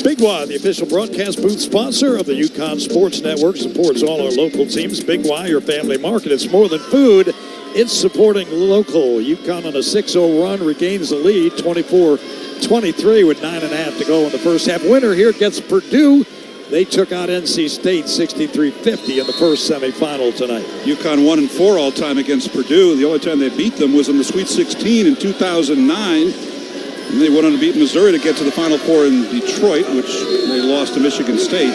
S7: Big Y, the official broadcast booth sponsor of the UConn Sports Network, supports all our local teams. Big Y, your family market. It's more than food. It's supporting local. UConn on a 6-0 run regains the lead, 24-23 with 9.5 to go in the first half. Winner here gets Purdue. They took out NC State 63-50 in the first semifinal tonight.
S2: UConn 1-4 all-time against Purdue. The only time they beat them was in the Sweet 16 in 2009. And they went on to beat Missouri to get to the Final Four in Detroit, which they lost to Michigan State.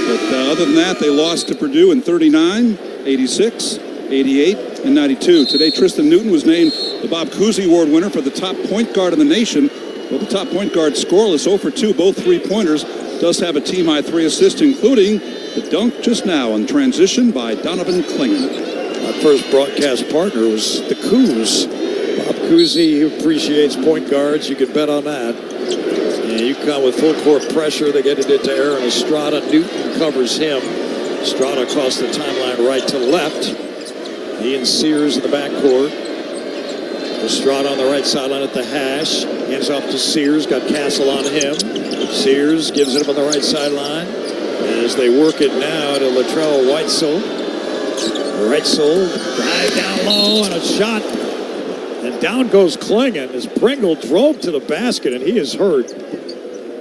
S2: But other than that, they lost to Purdue in 39, 86, 88, and 92. Today, Tristan Newton was named the Bob Cousy Award winner for the top point guard in the nation. Well, the top point guard scoreless, 0 for 2, both three-pointers. Does have a team-high 3 assists, including the dunk just now on transition by Donovan Klingon.
S7: Our first broadcast partner was the Coos. Bob Cousy appreciates point guards. You can bet on that. And UConn with full court pressure. They get it into Aaron Estrada. Newton covers him. Estrada across the timeline right to left. Ian Sears in the backcourt. Estrada on the right sideline at the hash. Hands off to Sears. Got Castle on him. Sears gives it up on the right sideline. As they work it now to Latrell Whitesell. Whitesell, drive down low and a shot. And down goes Klingon as Pringle drove to the basket, and he is hurt,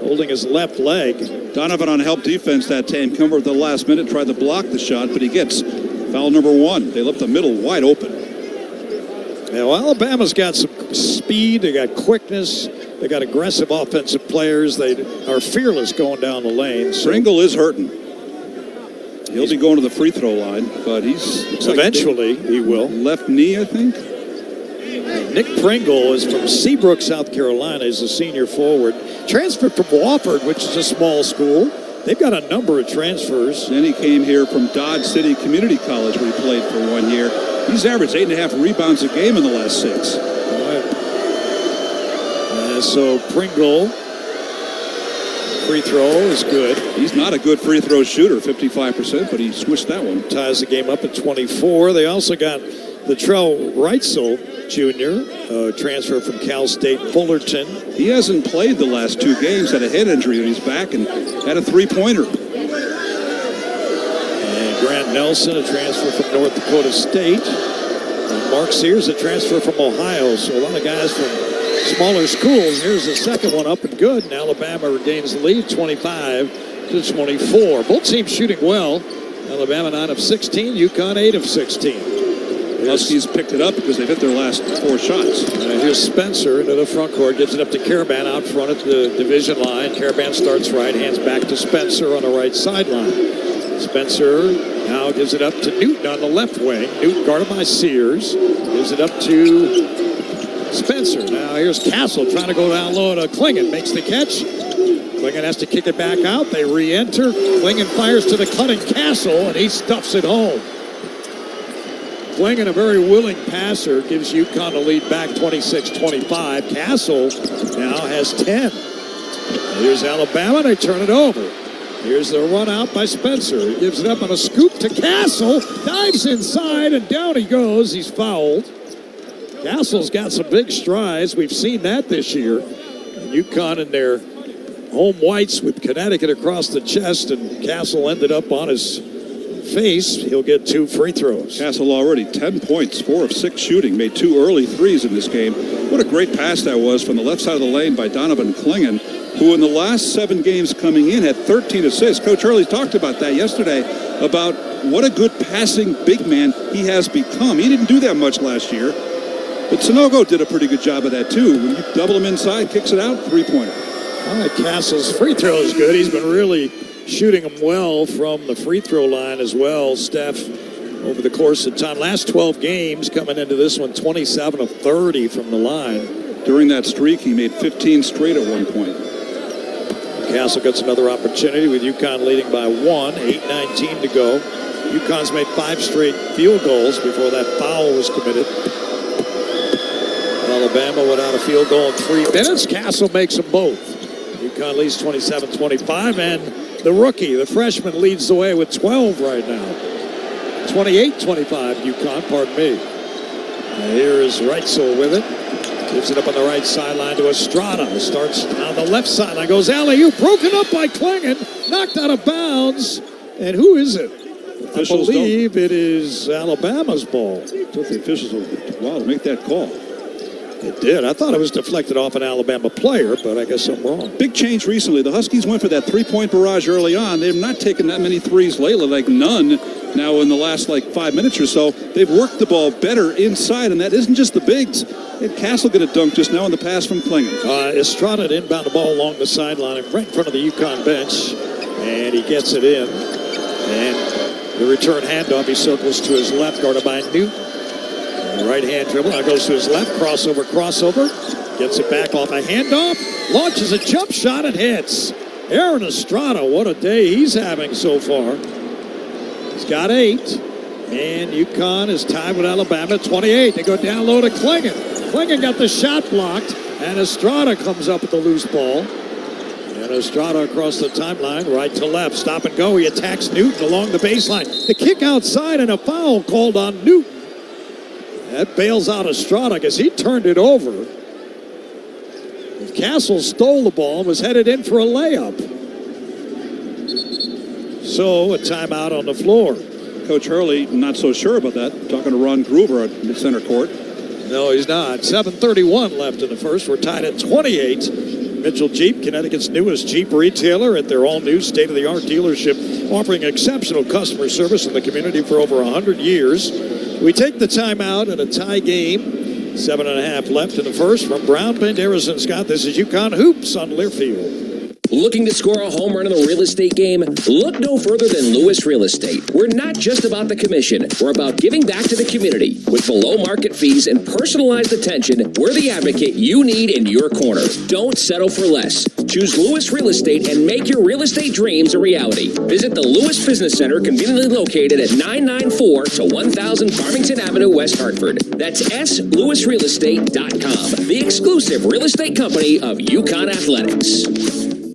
S7: holding his left leg.
S2: Donovan on help defense that time. Come over at the last minute, tried to block the shot, but he gets foul number 1. They left the middle wide open.
S7: Yeah, well, Alabama's got some speed. They got quickness. They got aggressive offensive players. They are fearless going down the lane. So
S2: Pringle is hurting. He'll be going to the free throw line, but he's
S7: eventually he will.
S2: Left knee, I think.
S7: Nick Pringle is from Seabrook, South Carolina. He's a senior forward. Transferred from Wofford, which is a small school. They've got a number of transfers.
S2: Then he came here from Dodge City Community College, where he played for 1 year. He's averaged 8.5 rebounds a game in the last 6.
S7: So Pringle free throw is good.
S2: He's not a good free throw shooter, 55%, but he switched that one.
S7: Ties the game up at 24. They also got Latrell Reitzel Jr., transfer from Cal State Fullerton.
S2: He hasn't played the last 2 games, had a head injury, and he's back and had a three-pointer.
S7: And Grant Nelson, a transfer from North Dakota State. And Mark Sears, a transfer from Ohio. So a lot of guys from smaller schools. Here's the second one up and good. And Alabama regains the lead, 25-24. Both teams shooting well. Alabama 9 of 16, UConn 8 of 16.
S2: Huskies picked it up because they've hit their last 4 shots.
S7: Here's Spencer into the front court, gives it up to Caravan out front at the division line. Caravan starts right, hands back to Spencer on the right sideline. Spencer now gives it up to Newton on the left wing. Newton guarded by Sears. Gives it up to Spencer. Now here's Castle trying to go down low to Klingon. Makes the catch. Klingon has to kick it back out. They re-enter. Klingon fires to the cutting Castle, and he stuffs it home. Klingon, a very willing passer, gives UConn the lead back 26-25. Castle now has 10. Here's Alabama. They turn it over. Here's the run out by Spencer. He gives it up on a scoop to Castle. Dives inside, and down he goes. He's fouled. Castle's got some big strides. We've seen that this year. And UConn in their home whites with Connecticut across the chest, and Castle ended up on his face. He'll get 2 free throws.
S2: Castle already 10 points, 4 of 6 shooting, made 2 early threes in this game. What a great pass that was from the left side of the lane by Donovan Klingon, who in the last 7 games coming in had 13 assists. Coach Hurley talked about that yesterday, about what a good passing big man he has become. He didn't do that much last year, but Sanogo did a pretty good job of that too. When you double him inside, kicks it out, 3-pointer.
S7: All right, Castle's free throw is good. He's been really shooting them well from the free throw line as well, Steph, over the course of time. Last 12 games coming into this one, 27 of 30 from the line.
S2: During that streak, he made 15 straight at one point.
S7: Castle gets another opportunity with UConn leading by 1, 8:19 to go. UConn's made 5 straight field goals before that foul was committed. Alabama without a field goal in 3 minutes. Castle makes them both. UConn leads 27-25, and the rookie, the freshman, leads the way with 12 right now. 28-25, UConn, pardon me. Here is Reitzel with it. Gives it up on the right sideline to Estrada. Starts on the left sideline. Goes alley-oop. Broken up by Klingon. Knocked out of bounds. And who is it? I believe it is Alabama's ball.
S2: Took the officials a while to make that call.
S7: It did. I thought it was deflected off an Alabama player, but I guess I'm wrong.
S2: Big change recently. The Huskies went for that 3-point barrage early on. They've not taken that many threes lately, like none now in the last 5 minutes or so. They've worked the ball better inside, and that isn't just the bigs. Had Castle get a dunk just now on the pass from Klingon.
S7: Estrada inbound the ball along the sideline right in front of the UConn bench, and he gets it in. And the return handoff, he circles to his left, guarded by Newton. Right hand dribble, now goes to his left, crossover, gets it back off a handoff, launches a jump shot and hits. Aaron Estrada, what a day he's having so far. He's got 8, and UConn is tied with Alabama at 28. They go down low to Klingon. Klingon got the shot blocked, and Estrada comes up with the loose ball. And Estrada across the timeline, right to left, stop and go. He attacks Newton along the baseline. The kick outside and a foul called on Newton. That bails out Estrada because he turned it over. Castle stole the ball and was headed in for a layup. So a timeout on the floor.
S2: Coach Hurley, not so sure about that. Talking to Ron Gruber at the center court.
S7: No, he's not. 7:31 left in the first. We're tied at 28. Mitchell Jeep, Connecticut's newest Jeep retailer at their all-new state-of-the-art dealership, offering exceptional customer service in the community for over 100 years. We take the timeout at a tie game. 7.5 left in the first. From Brown, Banderas, and Scott, this is UConn Hoops on Learfield.
S1: Looking to score a home run in the real estate game? Look no further than Lewis Real Estate. We're not just about the commission. We're about giving back to the community. With below market fees and personalized attention, we're the advocate you need in your corner. Don't settle for less. Choose Lewis Real Estate and make your real estate dreams a reality. Visit the Lewis Business Center, conveniently located at 994 to 1000 Farmington Avenue, West Hartford. That's SLewisRealEstate.com, the exclusive real estate company of UConn Athletics.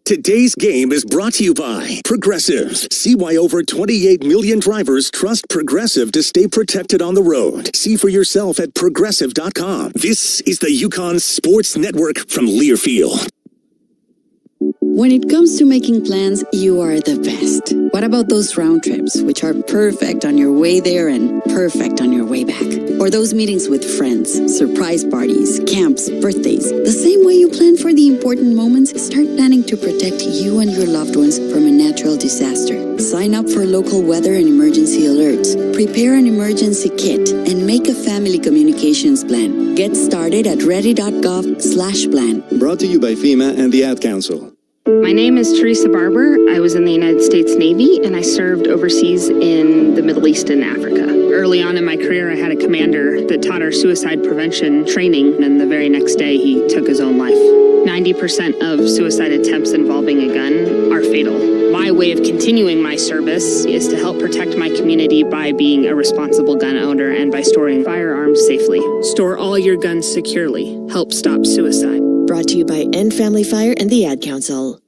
S21: Today's game is brought to you by Progressive. See why over 28 million drivers trust Progressive to stay protected on the road. See for yourself at Progressive.com. This is the UConn Sports Network from Learfield.
S19: When it comes to making plans, you are the best. What about those round trips, which are perfect on your way there and perfect on your way back? Or those meetings with friends, surprise parties, camps, birthdays? The same way you plan for the important moments, start planning to protect you and your loved ones from a natural disaster. Sign up for local weather and emergency alerts. Prepare an emergency kit and make a family communications plan. Get started at ready.gov/plan.
S20: Brought to you by FEMA and the Ad Council.
S22: My name is Teresa Barber. I was in the United States Navy and I served overseas in the Middle East and Africa. Early on in my career, I had a commander that taught our suicide prevention training, and the very next day he took his own life. 90% of suicide attempts involving a gun are fatal. My way of continuing my service is to help protect my community by being a responsible gun owner and by storing firearms safely. Store all your guns securely. Help stop suicide.
S23: Brought to you by End Family Fire and the Ad Council.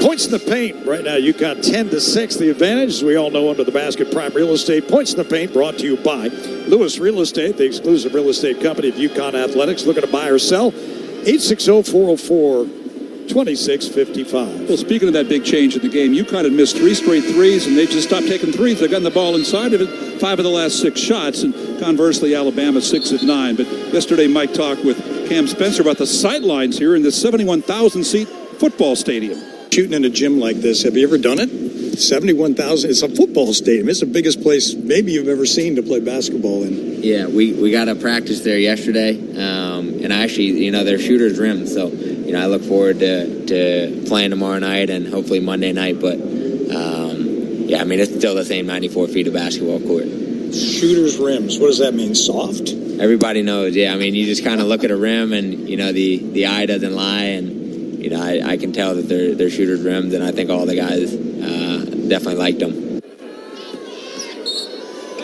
S7: Points in the paint. Right now, UConn 10-6. The advantage, as we all know, under the basket, Prime Real Estate. Points in the paint brought to you by Lewis Real Estate, the exclusive real estate company of UConn Athletics. Looking to buy or sell? 860-404-2655.
S2: Well, speaking of that big change in the game, UConn had missed 3 straight threes, and they've just stopped taking threes. They've gotten the ball inside of it 5 of the last 6 shots, and conversely, Alabama 6 of 9. But yesterday, Mike talked with Cam Spencer about the sidelines here in this 71,000-seat football stadium.
S7: Shooting in a gym like this, have you ever done it? 71,000. It's a football stadium. It's the biggest place maybe you've ever seen to play basketball in.
S25: Yeah, we got to practice there yesterday, and actually, they're shooters' rim, so I look forward to playing tomorrow night and hopefully Monday night. But it's still the same 94 feet of basketball court.
S7: Shooters' rims. What does that mean? Soft?
S25: Everybody knows. Yeah, you just kind of look at a rim, and the eye doesn't lie, and I can tell that they're shooters' rims, and I think all the guys definitely liked them.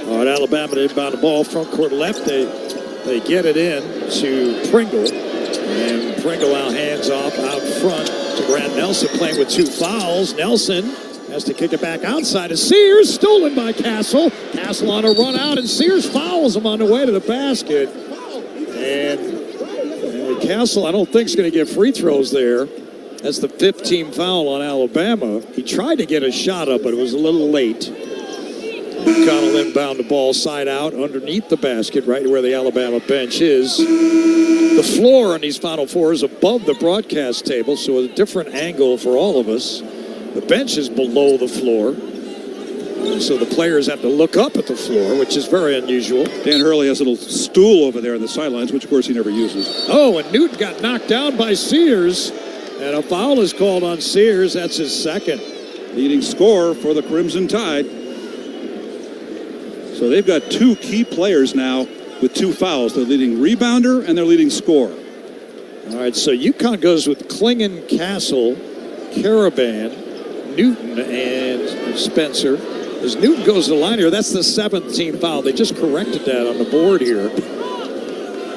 S7: All right, Alabama to inbound the ball, front court left. They get it in to Pringle, and Pringle out hands off out front to Grant Nelson, playing with 2 fouls. Nelson has to kick it back outside to Sears, stolen by Castle. Castle on a run out, and Sears fouls him on the way to the basket. And Castle, I don't think, is going to get free throws there. That's the 15th foul on Alabama. He tried to get a shot up, but it was a little late. UConn will inbound the ball side out underneath the basket, right where the Alabama bench is. The floor on these Final Four is above the broadcast table, so a different angle for all of us. The bench is below the floor, so the players have to look up at the floor, which is very unusual.
S2: Dan Hurley has a little stool over there on the sidelines, which, of course, he never uses.
S7: Oh, and Newton got knocked down by Sears, and a foul is called on Sears. That's his second.
S2: Leading scorer for the Crimson Tide. So they've got 2 key players now with 2 fouls. Their leading rebounder and their leading scorer.
S7: All right, so UConn goes with Klingon, Castle, Caravan, Newton, and Spencer. As Newton goes to the line here, that's the 7th team foul. They just corrected that on the board here.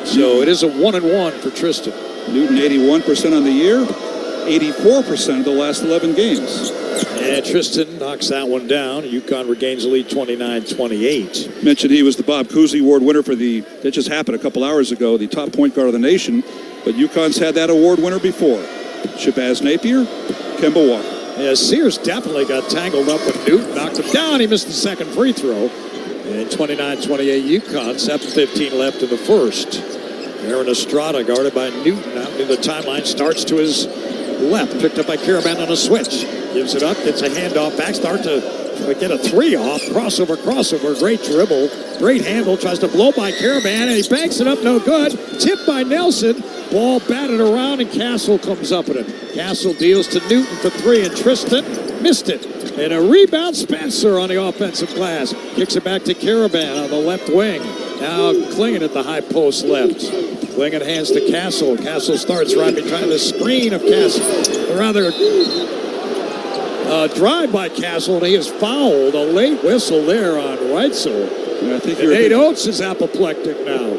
S7: So it is a 1-and-1 for Tristan.
S2: Newton 81% on the year, 84% of the last 11 games.
S7: And Tristan knocks that one down. UConn regains the lead 29-28.
S2: Mentioned he was the Bob Cousy Award winner for that just happened a couple hours ago, the top point guard of the nation. But UConn's had that award winner before. Shabazz Napier, Kemba Walker.
S7: Yeah, Sears definitely got tangled up with Newton, knocked him down. He missed the second free throw. And 29-28 UConn, 7:15 left in the first. Aaron Estrada guarded by Newton out near the timeline, starts to his left, picked up by Caravan on a switch. Gives it up, gets a handoff back, start to get a 3 off. Crossover, great dribble, great handle, tries to blow by Caravan, and he banks it up, no good. Tipped by Nelson. Ball batted around, and Castle comes up with it. Castle deals to Newton for 3, and Tristan missed it. And a rebound, Spencer on the offensive glass. Kicks it back to Caravan on the left wing. Now Klingon at the high post left. Klingon hands to Castle. Castle starts right behind the screen of Castle. Or rather, Drive by Castle, and he is fouled. A late whistle there on Reitzel.
S2: I think
S7: and Nate Oates is apoplectic now.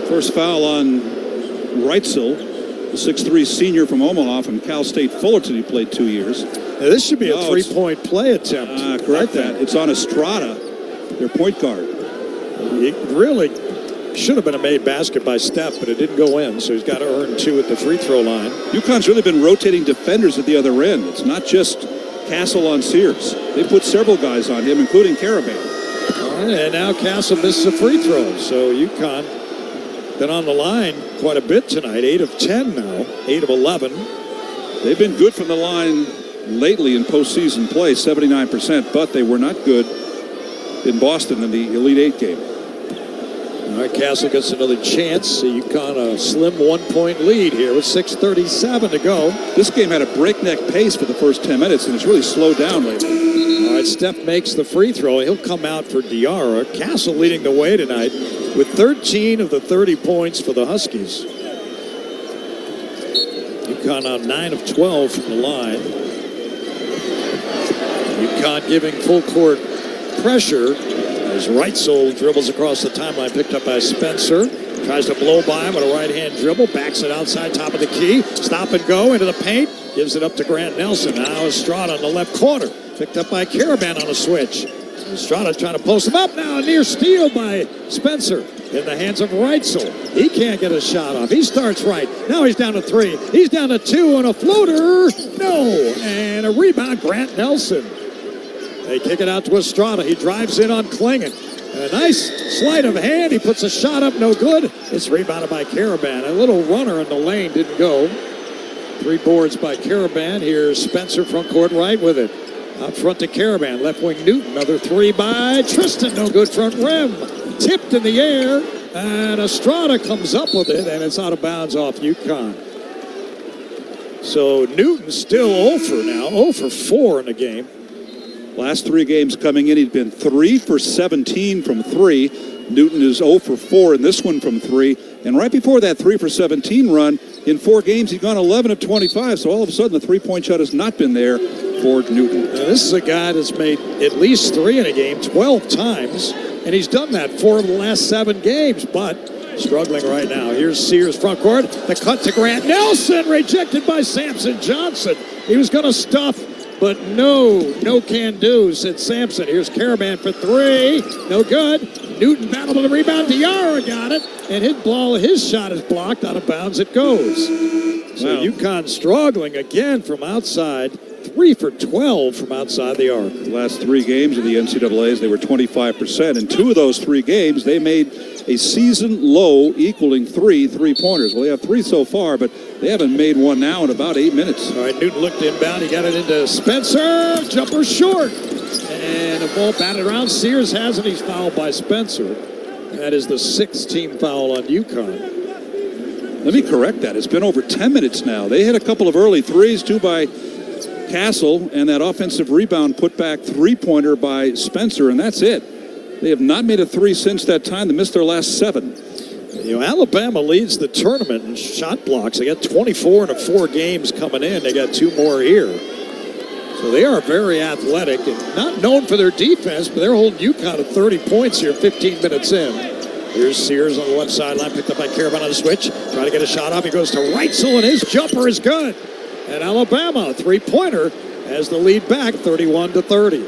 S2: First foul on Reitzel, the 6'3" senior from Omaha from Cal State Fullerton. He played 2 years.
S7: Now, this should be a three-point play attempt.
S2: Correct that. It's on Estrada, their point guard.
S7: It really should have been a made basket by Steph, but it didn't go in, so he's got to earn 2 at the free throw line.
S2: UConn's really been rotating defenders at the other end. It's not just Castle on Sears. They put several guys on him, including Caravan.
S7: All right, and now Castle misses a free throw, so UConn been on the line quite a bit tonight. 8 of 10 now, 8 of 11.
S2: They've been good from the line lately in postseason play, 79%, but they were not good in Boston in the Elite Eight game.
S7: All right, Castle gets another chance. UConn a slim 1-point lead here with 6:37 to go.
S2: This game had a breakneck pace for the first 10 minutes, and it's really slowed down lately.
S7: All right, Steph makes the free throw. He'll come out for Diarra. Castle leading the way tonight with 13 of the 30 points for the Huskies. UConn on 9 of 12 from the line. UConn giving full court pressure as Reitzel dribbles across the timeline, picked up by Spencer. Tries to blow by him with a right-hand dribble. Backs it outside, top of the key. Stop and go into the paint. Gives it up to Grant Nelson. Now Estrada on the left corner. Picked up by Caravan on a switch. Estrada trying to post him up now. Near steal by Spencer. In the hands of Reitzel. He can't get a shot off. He starts right. Now he's down to 3. He's down to 2 on a floater. No. And a rebound, Grant Nelson. They kick it out to Estrada. He drives in on Klingon. And a nice sleight of hand. He puts a shot up, no good. It's rebounded by Caravan. A little runner in the lane didn't go. 3 boards by Caravan. Here's Spencer front court right with it. Out front to Caravan. Left wing Newton. Another 3 by Tristan. No good front rim. Tipped in the air. And Estrada comes up with it. And it's out of bounds off UConn. So Newton's still 0 for now. 0 for 4 in the game.
S2: Last 3 games coming in, he's been 3 for 17 from 3. Newton is 0 for 4 in this one from 3. And right before that 3 for 17 run, in 4 games, he's gone 11 of 25. So all of a sudden, the three-point shot has not been there for Newton.
S7: Now, this is a guy that's made at least 3 in a game 12 times. And he's done that 4 of the last 7 games, but struggling right now. Here's Sears front court. The cut to Grant Nelson, rejected by Samson Johnson. He was going to stuff. But no can do, said Sampson. Here's Caravan for 3. No good. Newton battled with the rebound. Diarra got it. And his shot is blocked. Out of bounds it goes. So
S2: wow.
S7: UConn struggling again from outside. 3 for 12 from outside the arc.
S2: The last 3 games of the NCAAs, they were 25%. In 2 of those 3 games, they made a season low equaling 3 3-pointers. Well, they have 3 so far, but they haven't made one now in about 8 minutes.
S7: All right, Newton looked inbound. He got it into Spencer. Jumper short. And the ball batted around. Sears has it. He's fouled by Spencer. That is the 6th team foul on UConn.
S2: Let me correct that. It's been over 10 minutes now. They hit a couple of early 3s, 2 by Castle, and that offensive rebound put back 3-pointer by Spencer, and that's it. They have not made a 3 since that time. They missed their last 7.
S7: You know, Alabama leads the tournament in shot blocks. They got 24 in 4 games coming in. They got 2 more here. So they are very athletic and not known for their defense, but they're holding UConn to 30 points here 15 minutes in. Here's Sears on the left sideline, picked up by Caravan on the switch. Trying to get a shot off. He goes to Reitzel, and his jumper is good. And Alabama, 3-pointer, has the lead back 31-30.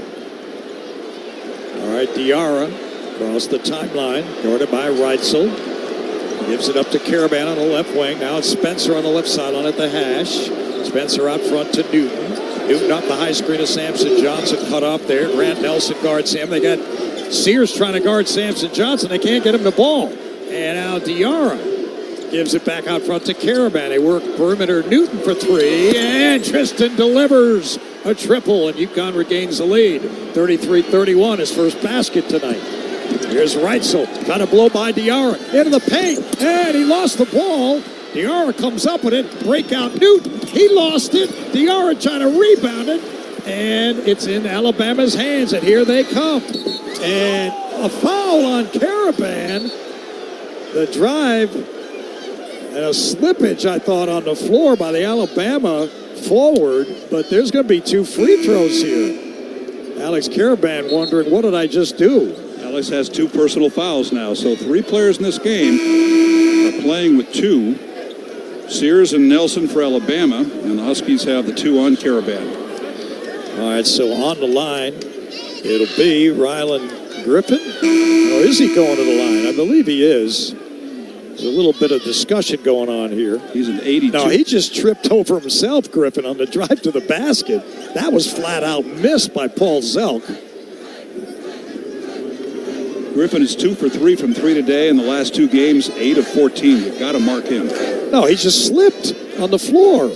S7: All right, Diarra across the timeline, guarded by Reitzel. Gives it up to Caravan on the left wing. Now it's Spencer on the left sideline at the hash. Spencer out front to Newton. Newton up the high screen to Samson Johnson, cut off there. Grant Nelson guards him. They got Sears trying to guard Samson Johnson. They can't get him the ball. And now Diarra gives it back out front to Caravan. They work perimeter. Newton for 3. And Tristan delivers a triple. And UConn regains the lead. 33-31, his first basket tonight. Here's Reitzel trying to blow by Diarra. Into the paint. And he lost the ball. Diarra comes up with it. Breakout Newton. He lost it. Diarra trying to rebound it. And it's in Alabama's hands. And here they come. And a foul on Caravan. The drive. And a slippage, I thought, on the floor by the Alabama forward, but there's going to be 2 free throws here. Alex Caravan wondering, what did I just do?
S2: Alex has 2 personal fouls now, so 3 players in this game are playing with 2. Sears and Nelson for Alabama, and the Huskies have the 2 on Caravan.
S7: All right, so on the line, it'll be Rylan Griffin. Or is he going to the line? I believe he is. There's a little bit of discussion going on here.
S2: He's an 82.
S7: No, he just tripped over himself, Griffin, on the drive to the basket. That was flat out missed by Paul Zelk.
S2: Griffin is 2 for 3 from 3 today in the last 2 games, 8 of 14. You've got to mark him.
S7: No, he just slipped on the floor,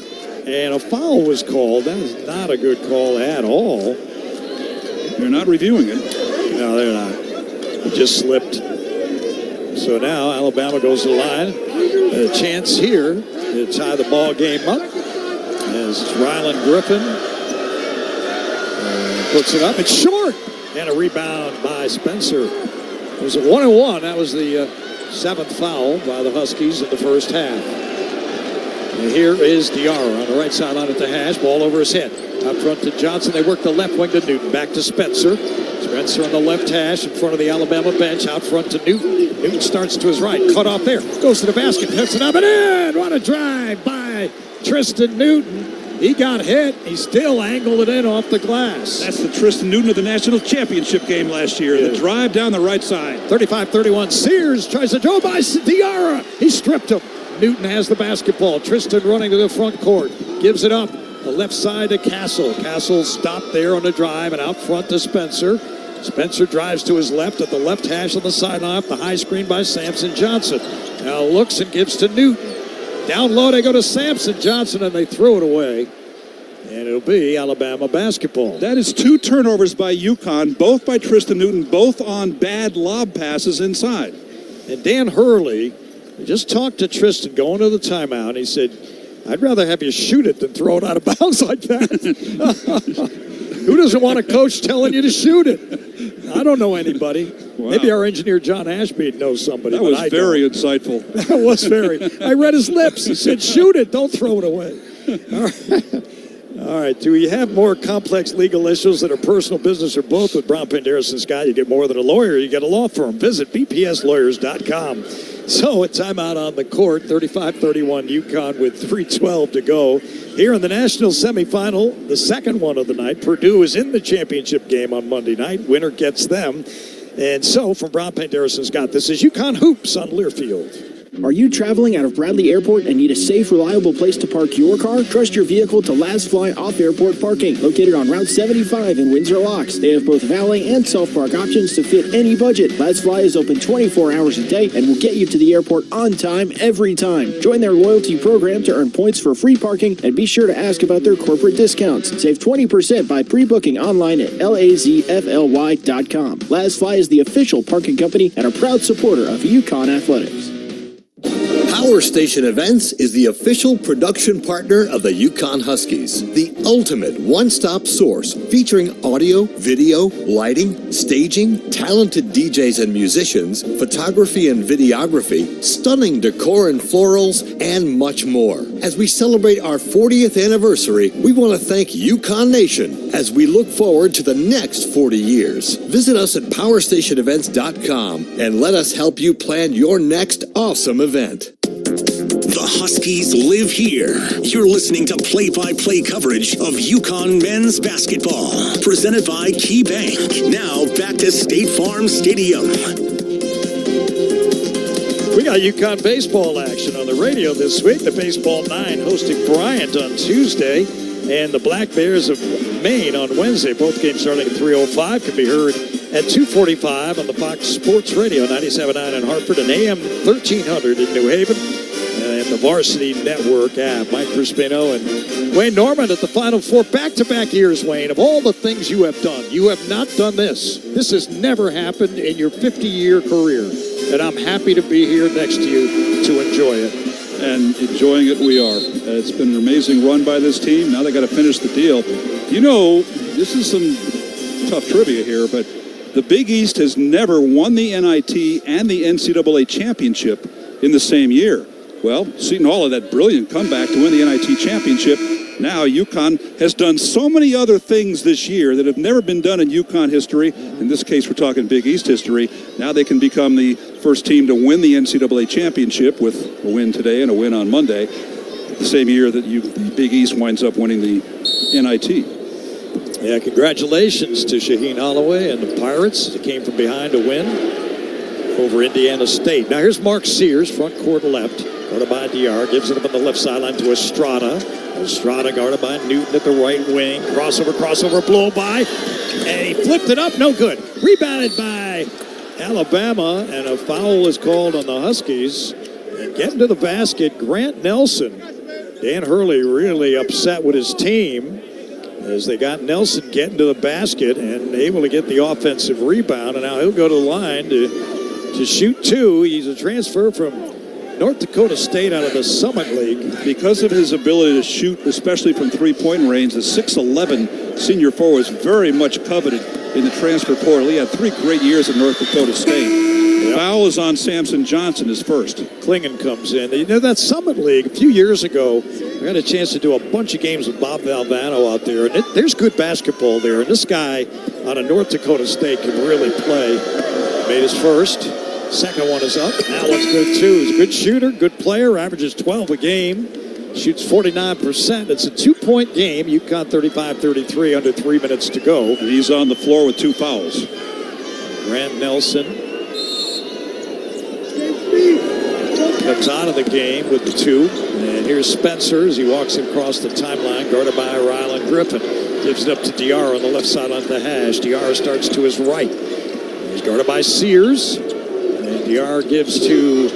S7: and a foul was called. That is not a good call at all.
S2: They're not reviewing it.
S7: No, they're not. He just slipped. So now Alabama goes to the line. A chance here to tie the ball game up as Rylan Griffin puts it up. It's short, and a rebound by Spencer. It was a 1-on-1. That was the 7th foul by the Huskies in the first half. And here is Diarra on the right sideline at the hash. Ball over his head. Out front to Johnson. They work the left wing to Newton. Back to Spencer. Spencer on the left hash in front of the Alabama bench. Out front to Newton. Newton starts to his right. Cut off there. Goes to the basket. Puts it up and in. What a drive by Tristan Newton. He got hit. He still angled it in off the glass.
S2: That's the Tristan Newton of the national championship game last year. The drive down the right side.
S7: 35-31. Sears tries to throw by Diarra. He stripped him. Newton has the basketball. Tristan running to the front court. Gives it up. The left side to Castle. Castle stopped there on the drive and out front to Spencer. Spencer drives to his left at the left hash on the sideline. The high screen by Samson Johnson. Now looks and gives to Newton. Down low they go to Samson Johnson and they throw it away. And it'll be Alabama basketball.
S2: That is 2 turnovers by UConn, both by Tristan Newton, both on bad lob passes inside.
S7: And Dan Hurley just talked to Tristan going to the timeout. And he said, I'd rather have you shoot it than throw it out of bounds like that. Who doesn't want a coach telling you to shoot it? I don't know anybody. Wow. Maybe our engineer John Ashby knows somebody.
S2: That was very insightful.
S7: That was very. I read his lips. He said, shoot it. Don't throw it away. All right. All right. Do we have more complex legal issues that are personal, business, or both with Brown, Penderas, and Scott? You get more than a lawyer. You get a law firm. Visit bpslawyers.com. So a timeout on the court, 35-31 UConn with 3:12 to go. Here in the national semifinal, the second one of the night, Purdue is in the championship game on Monday night. Winner gets them. And so from Brown, Penderas, and Scott, this is UConn Hoops on Learfield.
S3: Are you traveling out of Bradley Airport and need a safe, reliable place to park your car? Trust your vehicle to Last Fly Off-Airport Parking, located on Route 75 in Windsor Locks. They have both valet and self-park options to fit any budget. Last Fly is open 24 hours a day and will get you to the airport on time, every time. Join their loyalty program to earn points for free parking, and be sure to ask about their corporate discounts. Save 20% by pre-booking online at lazfly.com. Last Fly is the official parking company and a proud supporter of UConn Athletics.
S5: Power Station Events is the official production partner of the UConn Huskies, the ultimate one-stop source featuring audio, video, lighting, staging, talented DJs and musicians, photography and videography, stunning decor and florals, and much more. As we celebrate our 40th anniversary, we want to thank UConn Nation as we look forward to the next 40 years. Visit us at powerstationevents.com and let us help you plan your next awesome event.
S21: The Huskies live here. You're listening to play-by-play coverage of UConn men's basketball. Presented by Key Bank. Now back to State Farm Stadium.
S7: We got UConn baseball action on the radio this week. The Baseball 9 hosting Bryant on Tuesday, and the Black Bears of Maine on Wednesday. Both games starting at 3:05 can be heard at 2:45 on the Fox Sports Radio, 97.9 in Hartford and AM 1300 in New Haven, and the Varsity Network app. Mike Crispino and Wayne Norman at the Final Four. Back-to-back years, Wayne, of all the things you have done, you have not done this. This has never happened in your 50-year career, and I'm happy to be here next to you to enjoy it.
S2: And enjoying it we are. It's been an amazing run by this team. Now they got to finish the deal. You know, this is some tough trivia here, but the Big East has never won the NIT and the NCAA championship in the same year. Well, Seton Hall had that brilliant comeback to win the NIT championship. Now UConn has done so many other things this year that have never been done in UConn history. In this case, we're talking Big East history. Now they can become the first team to win the NCAA championship with a win today and a win on Monday. The same year that Big East winds up winning the NIT.
S7: Yeah, congratulations to Shaheen Holloway and the Pirates. They came from behind to win over Indiana State. Now here's Mark Sears, front court left. Guarded by DR, gives it up on the left sideline to Estrada. Estrada guarded by Newton at the right wing. Crossover, blow by. And he flipped it up, no good. Rebounded by Alabama, and a foul is called on the Huskies. And getting to the basket, Grant Nelson. Dan Hurley really upset with his team as they got Nelson getting to the basket and able to get the offensive rebound. And now he'll go to the line to shoot two. He's a transfer from North Dakota State out of the Summit League.
S2: Because of his ability to shoot, especially from three-point range, the 6'11" senior forward is very much coveted in the transfer portal. He had 3 great years at North Dakota State. Yep. Foul is on Samson Johnson, his first.
S7: Klingen comes in. You know, that Summit League, a few years ago, I had a chance to do a bunch of games with Bob Valvano out there, and there's good basketball there. And this guy out of North Dakota State can really play. Made his first. Second one is up. That one's good, too. He's a good shooter, good player, averages 12 a game. Shoots 49%. It's a 2-point game. UConn 35-33, under 3 minutes to go.
S2: And he's on the floor with 2 fouls.
S7: Grant Nelson comes out of the game with the 2. And here's Spencer as he walks across the timeline, guarded by Rylan Griffin. Gives it up to DR on the left side on the hash. DR starts to his right. He's guarded by Sears. And DR gives to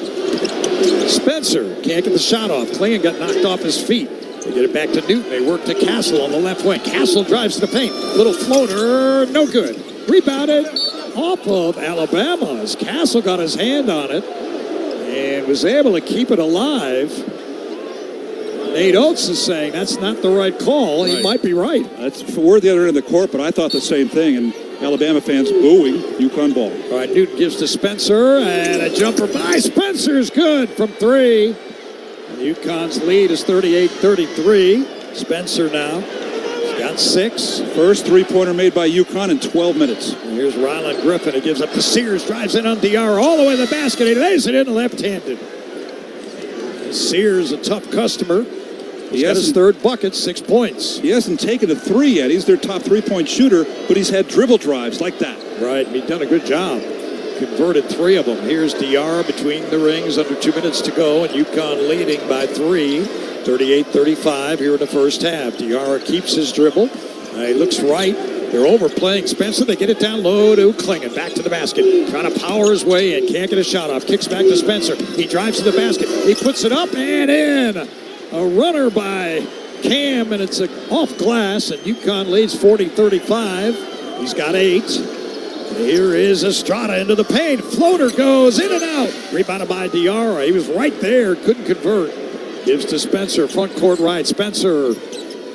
S7: Spencer. Can't get the shot off. Klingen got knocked off his feet. They get it back to Newton. They work to Castle on the left wing. Castle drives to the paint. Little floater, no good. Rebounded off of Alabama as Castle got his hand on it and was able to keep it alive. Nate Oates is saying that's not the right call. He might be right.
S2: We're the other end of the court, but I thought the same thing. And Alabama fans booing UConn ball.
S7: All right, Newton gives to Spencer, and a jumper by Spencer's good from 3. And UConn's lead is 38-33. Spencer now. He's got 6.
S2: First three-pointer made by UConn in 12 minutes.
S7: And here's Rylan Griffin. He gives up to Sears, drives in on DR all the way to the basket. He lays it in left-handed. Sears, a tough customer. He got his third bucket, 6 points.
S2: He hasn't taken a 3 yet. He's their top three-point shooter, but he's had dribble drives like that.
S7: Right, he's done a good job. Converted 3 of them. Here's DR between the rings, under 2 minutes to go, and UConn leading by 3, 38-35 here in the first half. DR keeps his dribble. He looks right. They're overplaying Spencer. They get it down low to Klingen. Back to the basket. Trying to power his way in. Can't get a shot off. Kicks back to Spencer. He drives to the basket. He puts it up and in. A runner by Cam, and it's off glass, and UConn leads 40-35. He's got 8. Here is Estrada into the paint. Floater goes in and out. Rebounded by Diarra. He was right there, couldn't convert. Gives to Spencer, front court right. Spencer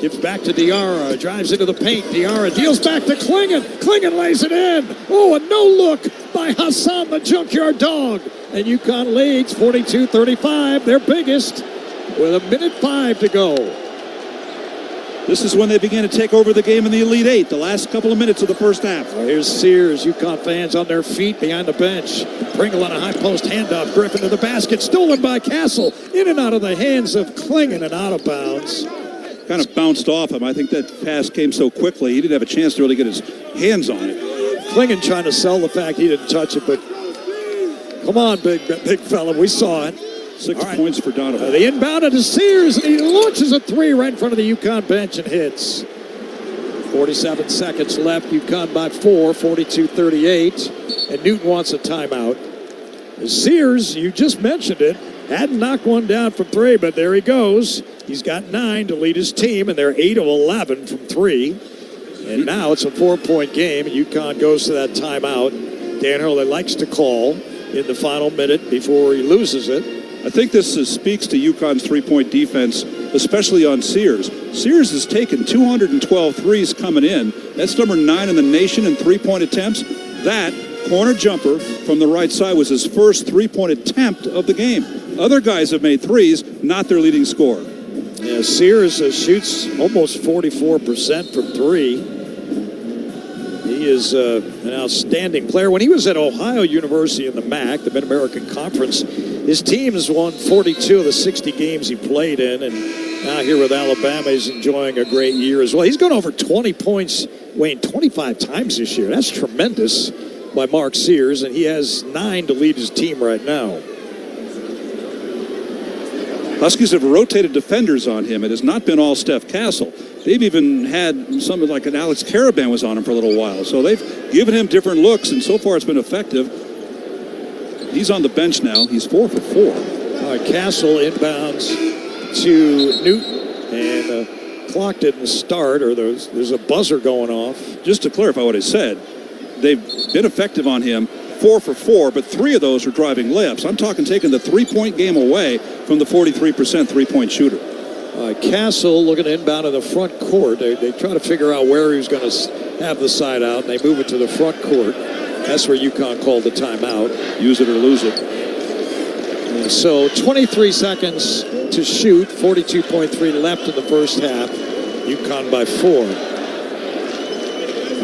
S7: gives back to Diarra. Drives into the paint. Diarra deals back to Klingen. Klingen lays it in. Oh, a no-look by Hassan the Junkyard Dog. And UConn leads 42-35, their biggest, with 1:05 to go.
S2: This is when they began to take over the game in the Elite Eight, the last couple of minutes of the first half.
S7: Here's Sears, UConn fans on their feet behind the bench. Pringle on a high post handoff. Griffin to the basket, stolen by Castle. In and out of the hands of Klingen and out of bounds.
S2: Kind of bounced off him. I think that pass came so quickly, he didn't have a chance to really get his hands on it.
S7: Klingen trying to sell the fact he didn't touch it, but come on, big fella, we saw it.
S2: 6 points for Donovan.
S7: The inbound to Sears, and he launches a 3 right in front of the UConn bench and hits. 47 seconds left. UConn by 4, 42-38. And Newton wants a timeout. Sears, you just mentioned it, hadn't knocked one down from 3, but there he goes. He's got 9 to lead his team, and they're 8 of 11 from 3. And now it's a 4-point game, and UConn goes to that timeout. Dan Hurley likes to call in the final minute before he loses it.
S2: I think this speaks to UConn's three-point defense, especially on Sears. Sears has taken 212 threes coming in. That's number 9 in the nation in three-point attempts. That corner jumper from the right side was his first three-point attempt of the game. Other guys have made threes, not their leading scorer.
S7: Yeah, Sears shoots almost 44% from three. He is an outstanding player. When he was at Ohio University in the MAC, the Mid-American Conference, his team has won 42 of the 60 games he played in, and now here with Alabama, he's enjoying a great year as well. He's gone over 20 points, Wayne, 25 times this year. That's tremendous by Mark Sears, and he has 9 to lead his team right now.
S2: Huskies have rotated defenders on him. It has not been all Steph Castle. They've even had something like an Alex Caravan was on him for a little while. So they've given him different looks, and so far it's been effective. He's on the bench now. He's 4 for 4.
S7: All right, Castle inbounds to Newton, and clock didn't start, or there's a buzzer going off.
S2: Just to clarify what I said, they've been effective on him, 4 for 4, but 3 of those are driving layups. I'm talking taking the three-point game away from the 43% three-point shooter.
S7: Castle looking to inbound in the front court. They try to figure out where he was going to have the side out, and they move it to the front court. That's where UConn called the timeout.
S2: Use it or lose it.
S7: And so 23 seconds to shoot, 42.3 left in the first half. UConn by 4.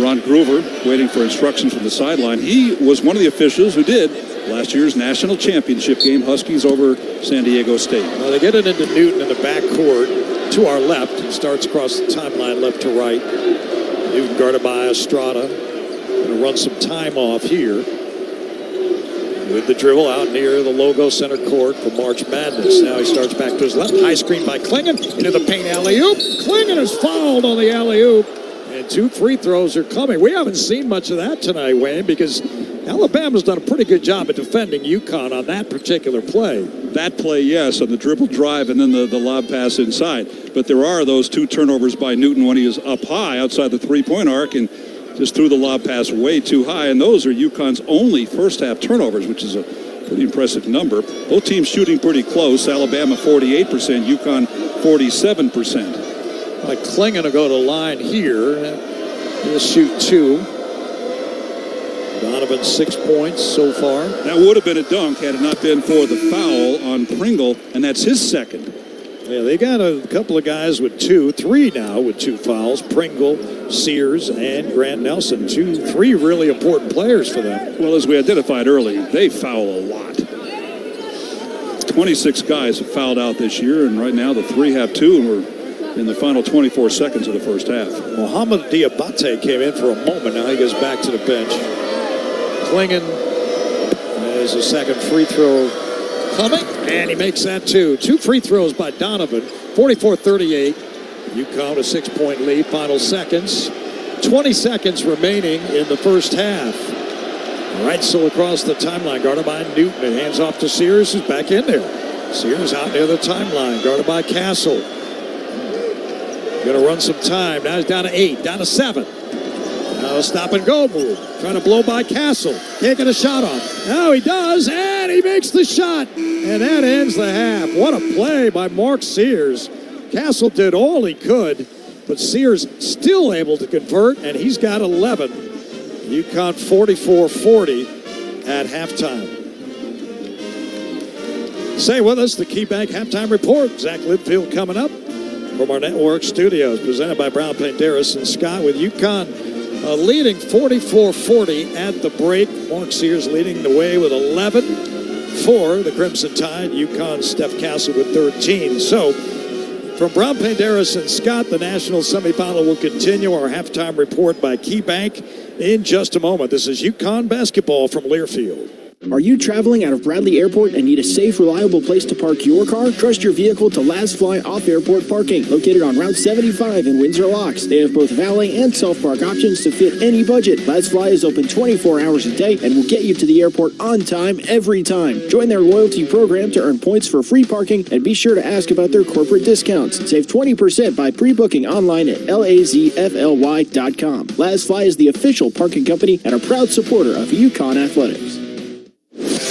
S2: Ron Groover waiting for instructions from the sideline. He was one of the officials who did last year's national championship game, Huskies over San Diego State.
S7: Well, they get it into Newton in the back court to our left. He starts across the timeline left to right. Newton guarded by Estrada. Going to run some time off here. With the dribble out near the logo center court for March Madness. Now he starts back to his left. High screen by Klingon. Into the paint alley-oop. Klingon is fouled on the alley-oop. And 2 free throws are coming. We haven't seen much of that tonight, Wayne, because Alabama's done a pretty good job at defending UConn on that particular play.
S2: That play, yes, on the dribble drive and then the lob pass inside. But there are those 2 turnovers by Newton when he is up high outside the three-point arc and just threw the lob pass way too high. And those are UConn's only first-half turnovers, which is a pretty impressive number. Both teams shooting pretty close. Alabama 48%, UConn 47%.
S7: Klingon to go to line here. He'll shoot 2. Donovan 6 points so far.
S2: That would have been a dunk had it not been for the foul on Pringle, and that's his second.
S7: Yeah, they got a couple of guys with 2, 3 now with 2 fouls. Pringle, Sears, and Grant Nelson. 3 really important players for them.
S2: Well, as we identified early, they foul a lot. 26 guys have fouled out this year, and right now the 3 have 2, and we're in the final 24 seconds of the first half.
S7: Mohamed Diabate came in for a moment. Now he goes back to the bench. Klingon has a second free throw coming, and he makes that too. 2 free throws by Donovan. 44-38. UConn a 6-point lead. Final seconds. 20 seconds remaining in the first half. Reitzel across the timeline, guarded by Newton. And hands off to Sears, who's back in there. Sears out near the timeline, guarded by Castle. Going to run some time. Now he's down to 8, down to 7. Now a stop and go move. Trying to blow by Castle. Can't get a shot off. Now he does, and he makes the shot. And that ends the half. What a play by Mark Sears. Castle did all he could, but Sears still able to convert, and he's got 11. UConn 44-40 at halftime. Stay with us, the KeyBank Halftime Report. Zach Lidfield coming up from our network studios, presented by Brown Paint Darris and Scott, with UConn leading 44-40 at the break. Mark Sears leading the way with 11 for the Crimson Tide. UConn Steph Castle with 13. So from Brown Paint Darris and Scott, the national semifinal will continue. Our halftime report by KeyBank in just a moment. This is UConn basketball from Learfield.
S3: Are you traveling out of Bradley Airport and need a safe, reliable place to park your car? Trust your vehicle to Last Fly Off-Airport Parking, located on Route 75 in Windsor Locks. They have both valet and self-park options to fit any budget. Last Fly is open 24 hours a day and will get you to the airport on time every time. Join their loyalty program to earn points for free parking, and be sure to ask about their corporate discounts. Save 20% by pre-booking online at lazfly.com. Last Fly is the official parking company and a proud supporter of UConn athletics.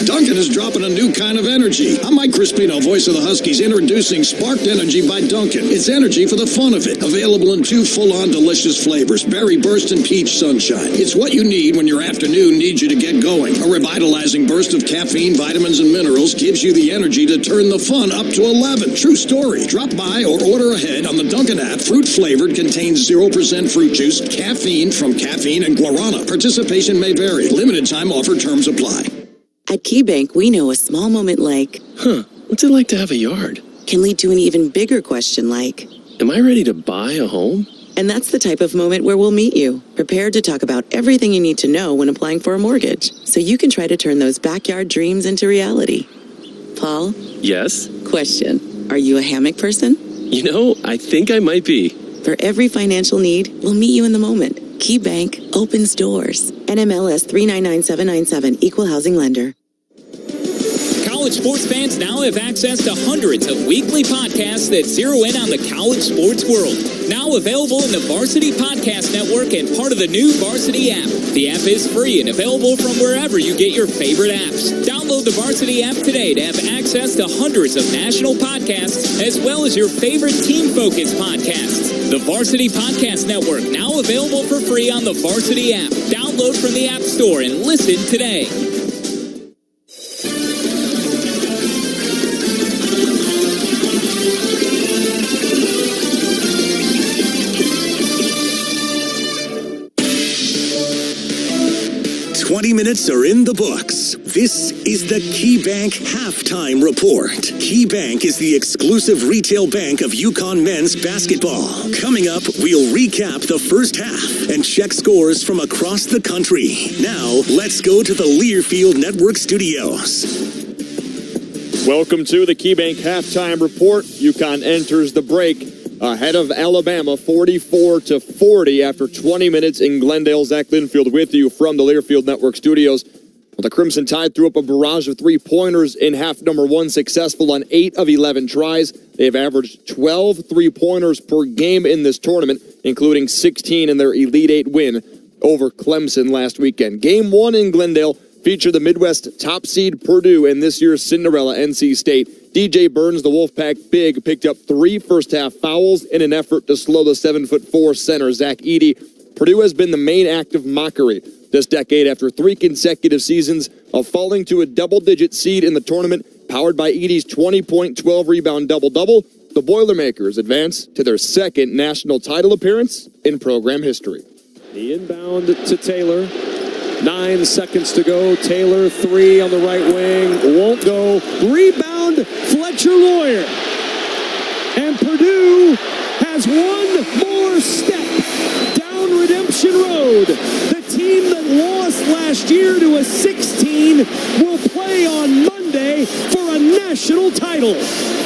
S4: Duncan is dropping a new kind of energy. I'm Mike Crispino, voice of the Huskies, introducing Sparked Energy by Duncan. It's energy for the fun of it. Available in 2 full-on delicious flavors, berry burst and peach sunshine. It's what you need when your afternoon needs you to get going. A revitalizing burst of caffeine, vitamins, and minerals gives you the energy to turn the fun up to 11. True story. Drop by or order ahead on the Duncan app. Fruit-flavored, contains 0% fruit juice, caffeine from caffeine and guarana. Participation may vary. Limited time offer, terms apply.
S6: At KeyBank, we know a small moment like,
S9: what's it like to have a yard?
S6: Can lead to an even bigger question like,
S9: am I ready to buy a home?
S6: And that's the type of moment where we'll meet you, prepared to talk about everything you need to know when applying for a mortgage, so you can try to turn those backyard dreams into reality. Paul?
S9: Yes?
S6: Question. Are you a hammock person?
S9: You know, I think I might be.
S6: For every financial need, we'll meet you in the moment. KeyBank opens doors. NMLS 399797, Equal Housing Lender.
S8: College sports fans now have access to hundreds of weekly podcasts that zero in on the college sports world. Now available in the Varsity Podcast Network and part of the new Varsity app. The app is free and available from wherever you get your favorite apps. Download the Varsity app today to have access to hundreds of national podcasts as well as your favorite team-focused podcasts. The Varsity Podcast Network, now available for free on the Varsity app. Download from the App Store and listen today.
S21: Minutes are in the books. This is the KeyBank Halftime Report. KeyBank is the exclusive retail bank of UConn men's basketball. Coming up, we'll recap the first half and check scores from across the country. Now, let's go to the Learfield Network studios.
S10: Welcome to the KeyBank Halftime Report. UConn enters the break ahead of Alabama 44-40 after 20 minutes in Glendale. Zach Linfield with you from the Learfield Network studios. Well, the Crimson Tide threw up a barrage of three-pointers in half number one, successful on 8 of 11 tries. They have averaged 12 three-pointers per game in this tournament, including 16 in their Elite Eight win over Clemson last weekend. Game 1 in Glendale featured the Midwest top seed Purdue and this year's Cinderella NC State. DJ Burns, the Wolfpack big, picked up 3 first-half fouls in an effort to slow the 7'4" center, Zach Edey. Purdue has been the main act of mockery this decade after 3 consecutive seasons of falling to a double-digit seed in the tournament. Powered by Edey's 20-point, 12-rebound double-double, the Boilermakers advance to their second national title appearance in program history.
S12: The inbound to Taylor. 9 seconds to go. Taylor, 3 on the right wing. Won't go. Rebound, Fletcher Lawyer. And Purdue has one more step down Redemption Road. The team that lost last year to a 16 will play on Monday for a national title.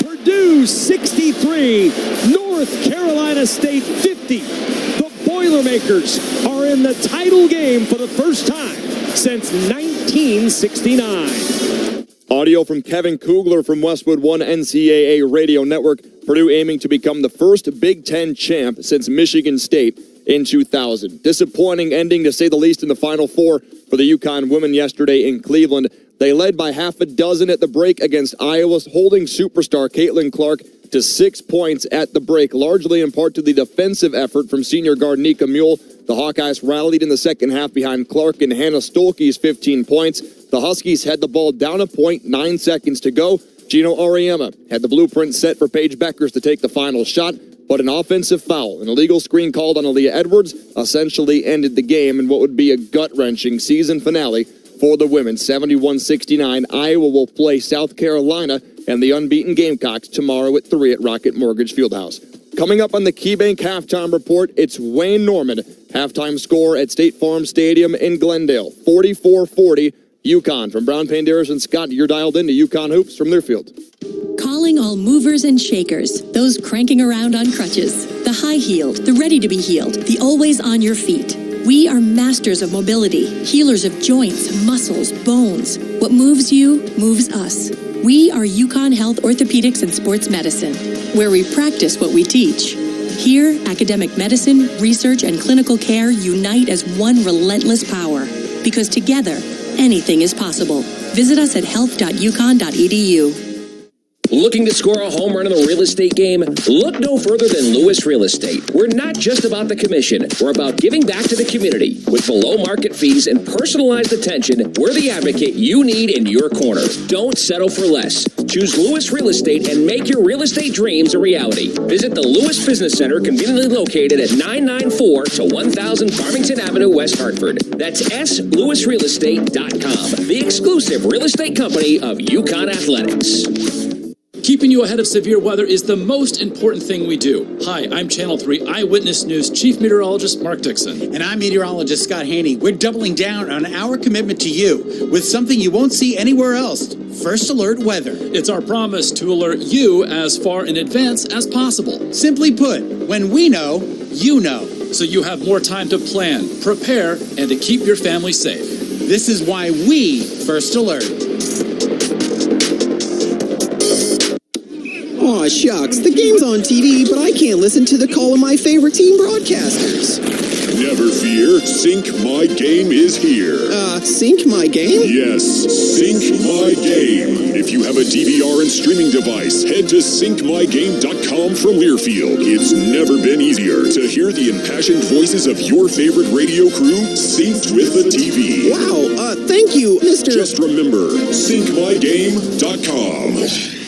S12: Purdue 63, North Carolina State 50. The Boilermakers are in the title game for the first time since 1969.
S10: Audio from Kevin Kugler from Westwood One NCAA Radio Network. Purdue aiming to become the first Big Ten champ since Michigan State in 2000. Disappointing ending, to say the least, in the Final Four for the UConn women yesterday in Cleveland. They led by half a dozen at the break against Iowa, holding superstar Caitlin Clark to 6 points at the break, largely in part to the defensive effort from senior guard Nika Mule. The Hawkeyes rallied in the second half behind Clark and Hannah Stolke's 15 points. The Huskies had the ball down a point, 9 seconds to go. Gino Auriemma had the blueprint set for Paige Beckers to take the final shot, but an offensive foul, an illegal screen called on Aaliyah Edwards, essentially ended the game in what would be a gut-wrenching season finale for the women. 71-69, Iowa will play South Carolina and the unbeaten Gamecocks tomorrow at 3 at Rocket Mortgage Fieldhouse. Coming up on the KeyBank Halftime Report, it's Wayne Norman. Halftime score at State Farm Stadium in Glendale, 44-40, UConn. From Brown, Panderas, and Scott, you're dialed into UConn Hoops from Learfield.
S16: Calling all movers and shakers, those cranking around on crutches, the high-heeled, the ready-to-be-healed, the always on your feet. We are masters of mobility, healers of joints, muscles, bones. What moves you, moves us. We are UConn Health Orthopedics and Sports Medicine, where we practice what we teach. Here, academic medicine, research, and clinical care unite as one relentless power. Because together, anything is possible. Visit us at health.uconn.edu.
S1: Looking to score a home run in the real estate game? Look no further than Lewis Real Estate. We're not just about the commission. We're about giving back to the community. With below market fees and personalized attention, we're the advocate you need in your corner. Don't settle for less. Choose Lewis Real Estate and make your real estate dreams a reality. Visit the Lewis Business Center, conveniently located at 994 to 1000 Farmington Avenue, West Hartford. That's SLewisRealEstate.com, the exclusive real estate company of UConn Athletics.
S13: Keeping you ahead of severe weather is the most important thing we do. Hi, I'm Channel 3 Eyewitness News Chief Meteorologist Mark Dixon.
S14: And I'm Meteorologist Scott Haney. We're doubling down on our commitment to you with something you won't see anywhere else. First Alert Weather.
S13: It's our promise to alert you as far in advance as possible.
S14: Simply put, when we know, you know.
S13: So you have more time to plan, prepare, and to keep your family safe.
S14: This is why we First Alert.
S15: Aw, shucks. The game's on TV, but I can't listen to the call of my favorite team broadcasters.
S17: Never fear. Sync My Game is here.
S15: Sync My Game?
S17: Yes, Sync My Game. If you have a DVR and streaming device, head to syncmygame.com from Learfield. It's never been easier to hear the impassioned voices of your favorite radio crew synced with the TV.
S15: Wow, thank you, Mr.
S17: Just remember, syncmygame.com.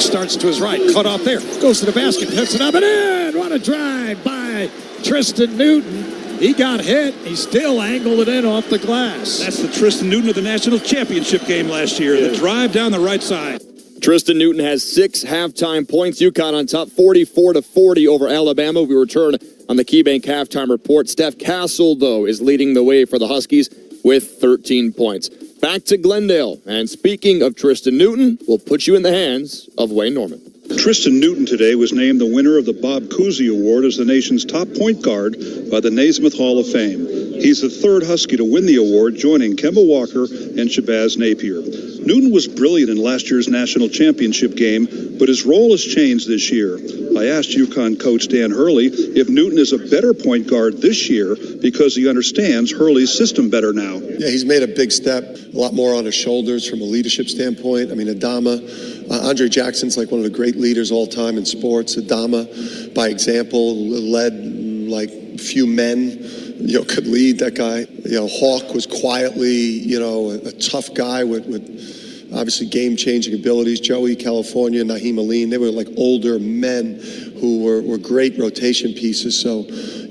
S7: Starts to his right, cut off there, goes to the basket, puts it up and in. What a drive by Tristan Newton. He got hit. He still angled it in off the glass.
S2: That's the Tristan Newton of the national championship game last year. The drive down the right side.
S10: Tristan Newton has 6 halftime points. UConn on top, 44-40 over Alabama. We return on the KeyBank halftime report. Steph Castle, though, is leading the way for the Huskies with 13 points. Back to Glendale. And speaking of Tristan Newton, we'll put you in the hands of Wayne Norman.
S2: Tristan Newton today was named the winner of the Bob Cousy Award as the nation's top point guard by the Naismith Hall of Fame. He's the third Husky to win the award, joining Kemba Walker and Shabazz Napier. Newton was brilliant in last year's national championship game, but his role has changed this year. I asked UConn coach Dan Hurley if Newton is a better point guard this year because he understands Hurley's system better now.
S24: Yeah, he's made a big step, a lot more on his shoulders from a leadership standpoint. I mean, Adama, Andre Jackson's like one of the great leaders all time in sports. Adama, by example, led like few men, could lead. That guy. Hawk was quietly, a tough guy with obviously game-changing abilities. Joey California, Naheem Aline, they were like older men who were great rotation pieces. So,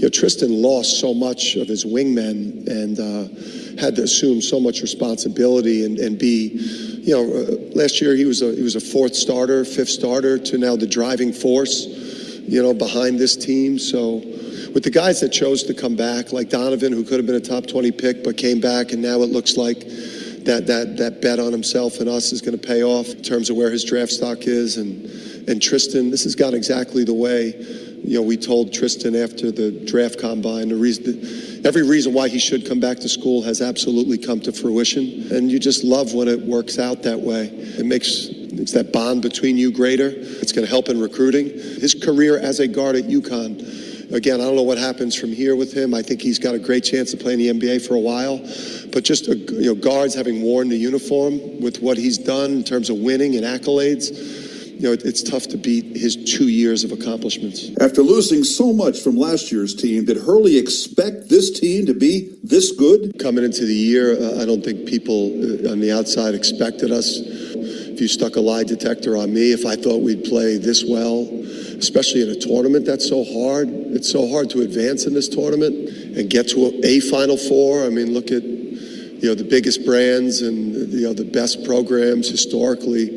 S24: Tristan lost so much of his wingmen and had to assume so much responsibility and be, last year he was a fifth starter to now the driving force, behind this team. So with the guys that chose to come back, like Donovan, who could have been a top 20 pick, but came back, and now it looks like that bet on himself and us is going to pay off in terms of where his draft stock is. And Tristan, this has gone exactly the way, we told Tristan after the draft combine. Every reason why he should come back to school has absolutely come to fruition. And you just love when it works out that way. It makes that bond between you greater. It's going to help in recruiting. His career as a guard at UConn, again, I don't know what happens from here with him. I think he's got a great chance to play in the NBA for a while. But just, guards having worn the uniform with what he's done in terms of winning and accolades, it's tough to beat his 2 years of accomplishments.
S2: After losing so much from last year's team, did Hurley expect this team to be this good?
S24: Coming into the year, I don't think people on the outside expected us. If you stuck a lie detector on me, if I thought we'd play this well, especially in a tournament that's so hard. It's so hard to advance in this tournament and get to a Final Four. I mean, look at, the biggest brands and, the best programs historically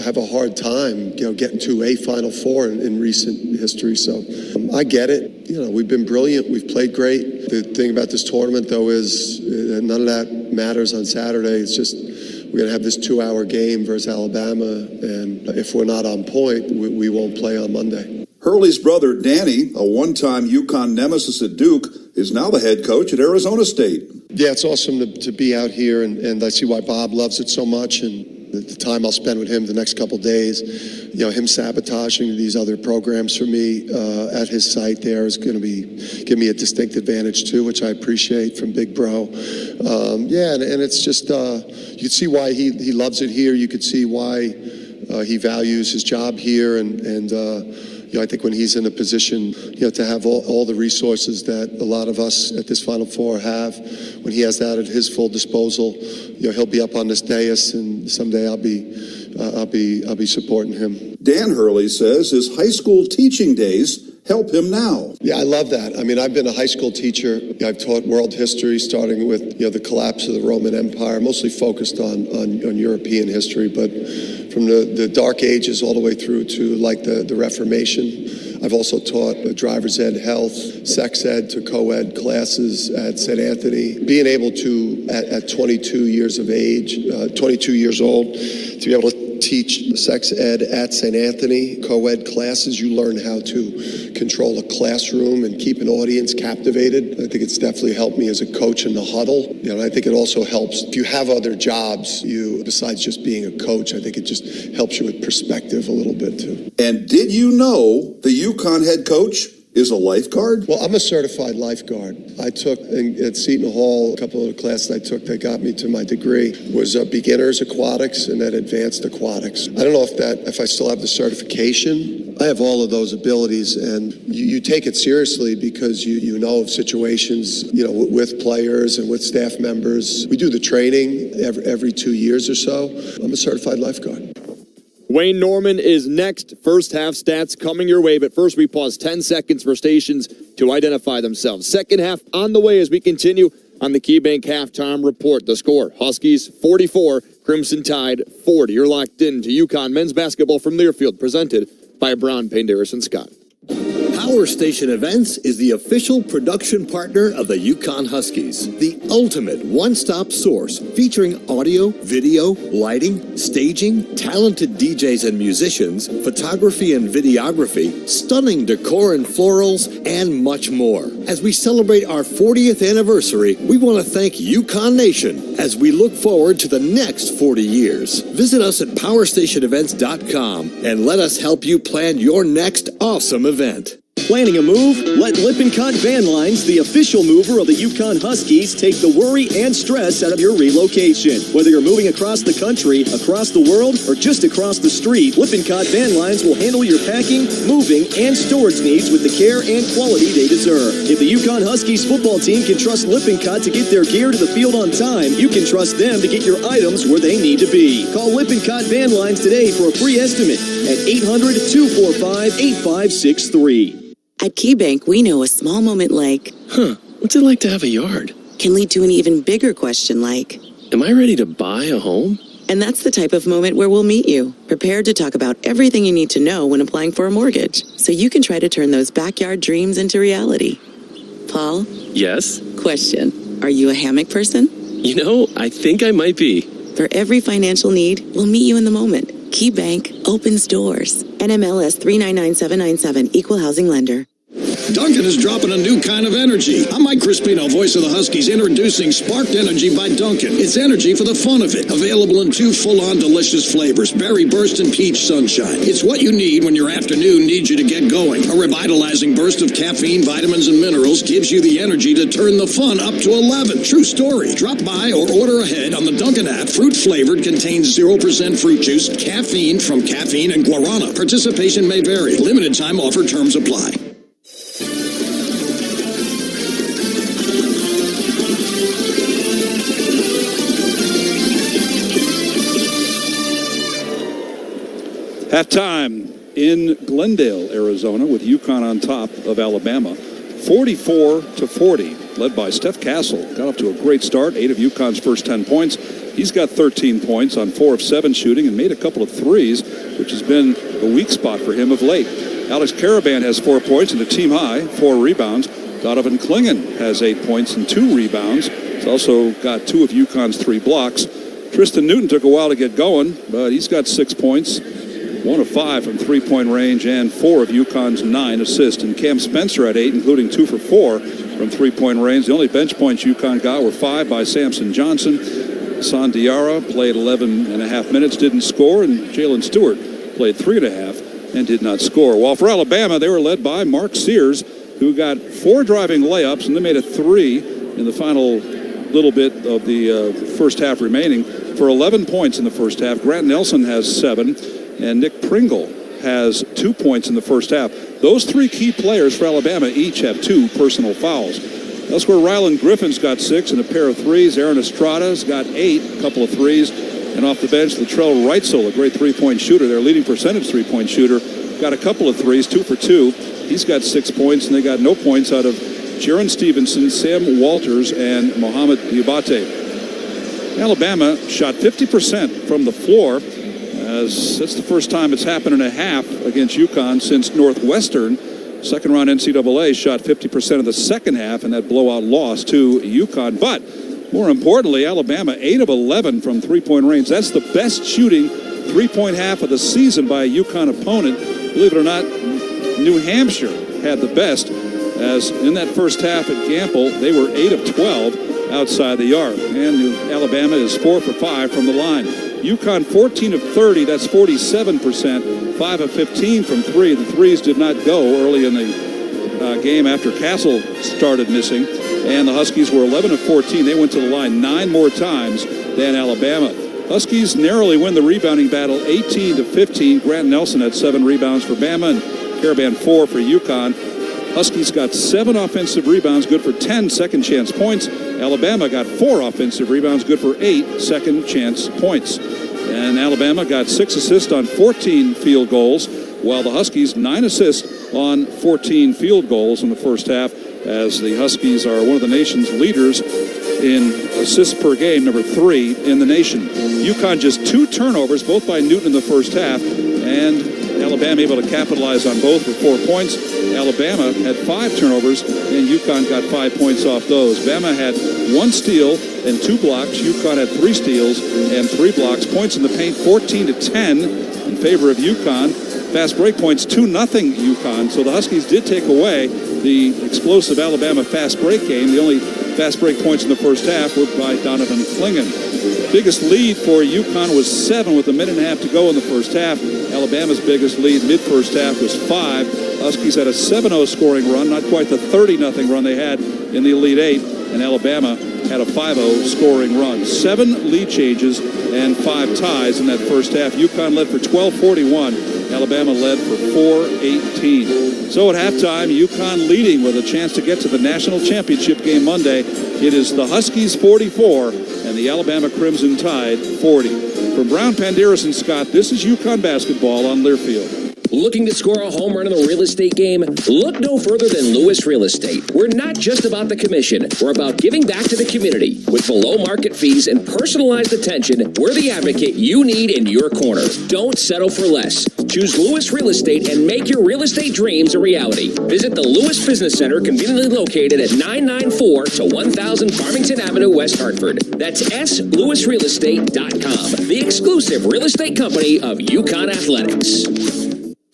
S24: have a hard time, getting to a Final Four in recent history. So I get it. We've been brilliant. We've played great. The thing about this tournament, though, is none of that matters on Saturday. It's just we're going to have this 2-hour game versus Alabama, and if we're not on point, we won't play on Monday.
S2: Hurley's brother, Danny, a one-time UConn nemesis at Duke, is now the head coach at Arizona State.
S24: Yeah, it's awesome to be out here, and I see why Bob loves it so much. And, The time I'll spend with him the next couple days, him sabotaging these other programs for me at his site there is going to give me a distinct advantage too, which I appreciate from Big Bro. And it's just you could see why he loves it here. You could see why he values his job here, and I think when he's in a position, to have all the resources that a lot of us at this Final Four have, when he has that at his full disposal, he'll be up on this dais, and someday I'll be supporting him.
S11: Dan Hurley says his high school teaching days help him now.
S24: Yeah, I love that. I mean, I've been a high school teacher. I've taught world history, starting with the collapse of the Roman Empire, mostly focused on European history, but from the Dark Ages all the way through to the Reformation. I've also taught driver's ed, health, sex ed to co-ed classes at St. Anthony. Being able to, at 22 years of age, 22 years old, to be able to teach sex ed at St. Anthony, co-ed classes, you learn how to control a classroom and keep an audience captivated. I think it's definitely helped me as a coach in the huddle. I think it also helps if you have other jobs, besides just being a coach, I think it just helps you with perspective a little bit too.
S11: And did you know the UConn head coach is a lifeguard?
S24: Well, I'm a certified lifeguard. I took at Seton Hall, a couple of the classes I took that got me to my degree was beginners aquatics and then advanced aquatics. I don't know if I still have the certification. I have all of those abilities, and you take it seriously because you know of situations, with players and with staff members. We do the training every 2 years or so. I'm a certified lifeguard.
S10: Wayne Norman is next. First half stats coming your way, but first we pause 10 seconds for stations to identify themselves. Second half on the way as we continue on the KeyBank Halftime Report. The score, Huskies 44, Crimson Tide 40. You're locked in to UConn men's basketball from Learfield, presented by Brown, Painteris, and Scott.
S5: Power Station Events is the official production partner of the UConn Huskies, the ultimate one-stop source featuring audio, video, lighting, staging, talented DJs and musicians, photography and videography, stunning decor and florals, and much more. As we celebrate our 40th anniversary, we want to thank UConn Nation as we look forward to the next 40 years. Visit us at powerstationevents.com and let us help you plan your next awesome event.
S18: Planning a move? Let Lippincott Van Lines, the official mover of the UConn Huskies, take the worry and stress out of your relocation. Whether you're moving across the country, across the world, or just across the street, Lippincott Van Lines will handle your packing, moving, and storage needs with the care and quality they deserve. If the UConn Huskies football team can trust Lippincott to get their gear to the field on time, you can trust them to get your items where they need to be. Call Lippincott Van Lines today for a free estimate at 800-245-8563.
S6: At KeyBank, we know a small moment like,
S9: what's it like to have a yard?
S6: Can lead to an even bigger question like,
S9: am I ready to buy a home?
S6: And that's the type of moment where we'll meet you, prepared to talk about everything you need to know when applying for a mortgage, so you can try to turn those backyard dreams into reality. Paul?
S9: Yes?
S6: Question. Are you a hammock person?
S9: I think I might be.
S6: For every financial need, we'll meet you in the moment. KeyBank opens doors. NMLS 399797, Equal Housing Lender.
S4: Dunkin' is dropping a new kind of energy. I'm Mike Crispino, voice of the Huskies, introducing Sparked Energy by Dunkin'. It's energy for the fun of it. Available in 2 full-on delicious flavors, Berry Burst and Peach Sunshine. It's what you need when your afternoon needs you to get going. A revitalizing burst of caffeine, vitamins, and minerals gives you the energy to turn the fun up to 11. True story. Drop by or order ahead on the Dunkin' app. Fruit-flavored, contains 0% fruit juice, caffeine from caffeine and guarana. Participation may vary. Limited time offer, terms apply.
S2: Halftime in Glendale, Arizona, with UConn on top of Alabama, 44-40, led by Steph Castle. Got off to a great start, 8 of UConn's first 10 points. He's got 13 points on 4 of 7 shooting and made a couple of threes, which has been a weak spot for him of late. Alex Caravan has 4 points and a team high 4 rebounds. Donovan Klingen has 8 points and 2 rebounds. He's also got 2 of UConn's 3 blocks. Tristan Newton took a while to get going, but he's got 6 points. 1 of 5 from three-point range and 4 of UConn's 9 assists. And Cam Spencer had 8, including 2 for 4 from three-point range. The only bench points UConn got were 5 by Samson Johnson. Hassan Diarra played 11.5 minutes, didn't score, and Jalen Stewart played 3.5 and did not score. While for Alabama, they were led by Mark Sears, who got 4 driving layups and then made a 3 in the final little bit of the first half remaining for 11 points in the first half. Grant Nelson has 7, and Nick Pringle has 2 points in the first half. Those 3 key players for Alabama each have 2 personal fouls. Elsewhere, Rylan Griffin's got 6 and a pair of threes. Aaron Estrada's got 8, a couple of threes. And off the bench, Latrell Reitzel, a great three-point shooter, their leading percentage three-point shooter, got a couple of threes, 2 for 2. He's got 6 points, and they got no points out of Jaron Stevenson, Sam Walters, and Mohamed Diabate. Alabama shot 50% from the floor, as that's the first time it's happened in a half against UConn since Northwestern. Second-round NCAA shot 50% of the second half in that blowout loss to UConn. But more importantly, Alabama 8 of 11 from three-point range. That's the best shooting three-point half of the season by a UConn opponent. Believe it or not, New Hampshire had the best, as in that first half at Gamble, they were 8 of 12 outside the arc. And Alabama is 4 for 5 from the line. UConn 14 of 30, that's 47%, 5 of 15 from 3. The threes did not go early in the game after Castle started missing. And the Huskies were 11 of 14. They went to the line 9 more times than Alabama. Huskies narrowly win the rebounding battle 18 to 15. Grant Nelson had 7 rebounds for Bama and Caravan 4 for UConn. Huskies got 7 offensive rebounds, good for 10 second chance points. Alabama got 4 offensive rebounds, good for 8 second chance points. And Alabama got 6 assists on 14 field goals, while the Huskies 9 assists on 14 field goals in the first half, as the Huskies are one of the nation's leaders in assists per game, number 3 in the nation. UConn just 2 turnovers, both by Newton in the first half, and Alabama able to capitalize on both for 4 points. Alabama had 5 turnovers, and UConn got 5 points off those. Bama had 1 steal and 2 blocks. UConn had 3 steals and 3 blocks. Points in the paint 14 to 10 in favor of UConn. Fast break points 2-0 UConn. So the Huskies did take away the explosive Alabama fast break game. The only fast break points in the first half were by Donovan Clingan. Biggest lead for UConn was 7 with a minute and a half to go in the first half. Alabama's biggest lead mid-first half was 5. Huskies had a 7-0 scoring run, not quite the 30-0 run they had in the Elite 8, and Alabama had a 5-0 scoring run. 7 lead changes and 5 ties in that first half. UConn led for 12-41. Alabama led for 4-18. So at halftime, UConn leading with a chance to get to the national championship game Monday. It is the Huskies 44 and the Alabama Crimson Tide 40. From Brown, Panderas, and Scott, this is UConn basketball on Learfield.
S19: Looking to score a home run in the real estate game? Look no further than Lewis Real Estate. We're not just about the commission. We're about giving back to the community. With below market fees and personalized attention, we're the advocate you need in your corner. Don't settle for less. Choose Lewis Real Estate and make your real estate dreams a reality. Visit the Lewis Business Center, conveniently located at 994 to 1000 Farmington Avenue, West Hartford. That's SLewisRealEstate.com, the exclusive real estate company of UConn Athletics.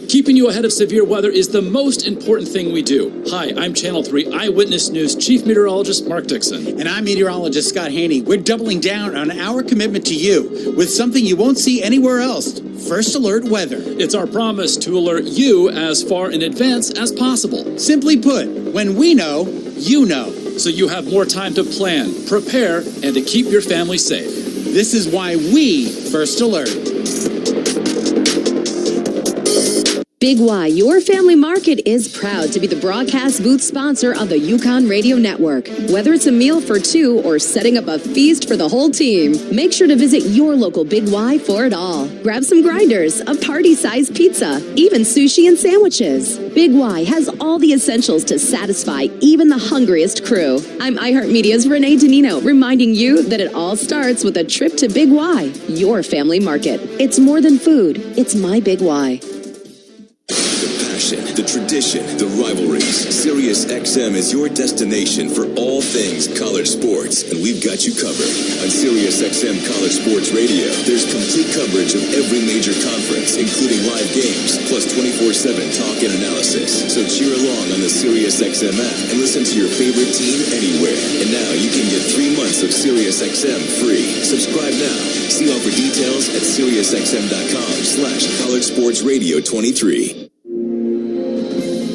S13: Keeping you ahead of severe weather is the most important thing we do. Hi, I'm Channel 3 Eyewitness News Chief Meteorologist Mark Dixon.
S14: And I'm meteorologist Scott Haney. We're doubling down on our commitment to you with something you won't see anywhere else. First Alert Weather.
S13: It's our promise to alert you as far in advance as possible.
S14: Simply put, when we know, you know.
S13: So you have more time to plan, prepare, and to keep your family safe.
S14: This is why we First Alert.
S20: Big Y, your family market, is proud to be the broadcast booth sponsor of the UConn Radio Network. Whether it's a meal for 2 or setting up a feast for the whole team, make sure to visit your local Big Y for it all. Grab some grinders, a party-sized pizza, even sushi and sandwiches. Big Y has all the essentials to satisfy even the hungriest crew. I'm iHeartMedia's Renee Danino, reminding you that it all starts with a trip to Big Y, your family market. It's more than food. It's my Big Y.
S3: passion, the tradition, the rivalries. SiriusXM is your destination for all things college sports, and we've got you covered. On SiriusXM College Sports Radio, there's complete coverage of every major conference, including live games, plus 24/7 talk and analysis. So cheer along on the SiriusXM app and listen to your favorite team anywhere. And now you can get 3 months of SiriusXM free. Subscribe now. See offer details at SiriusXM.com/College Sports Radio 23.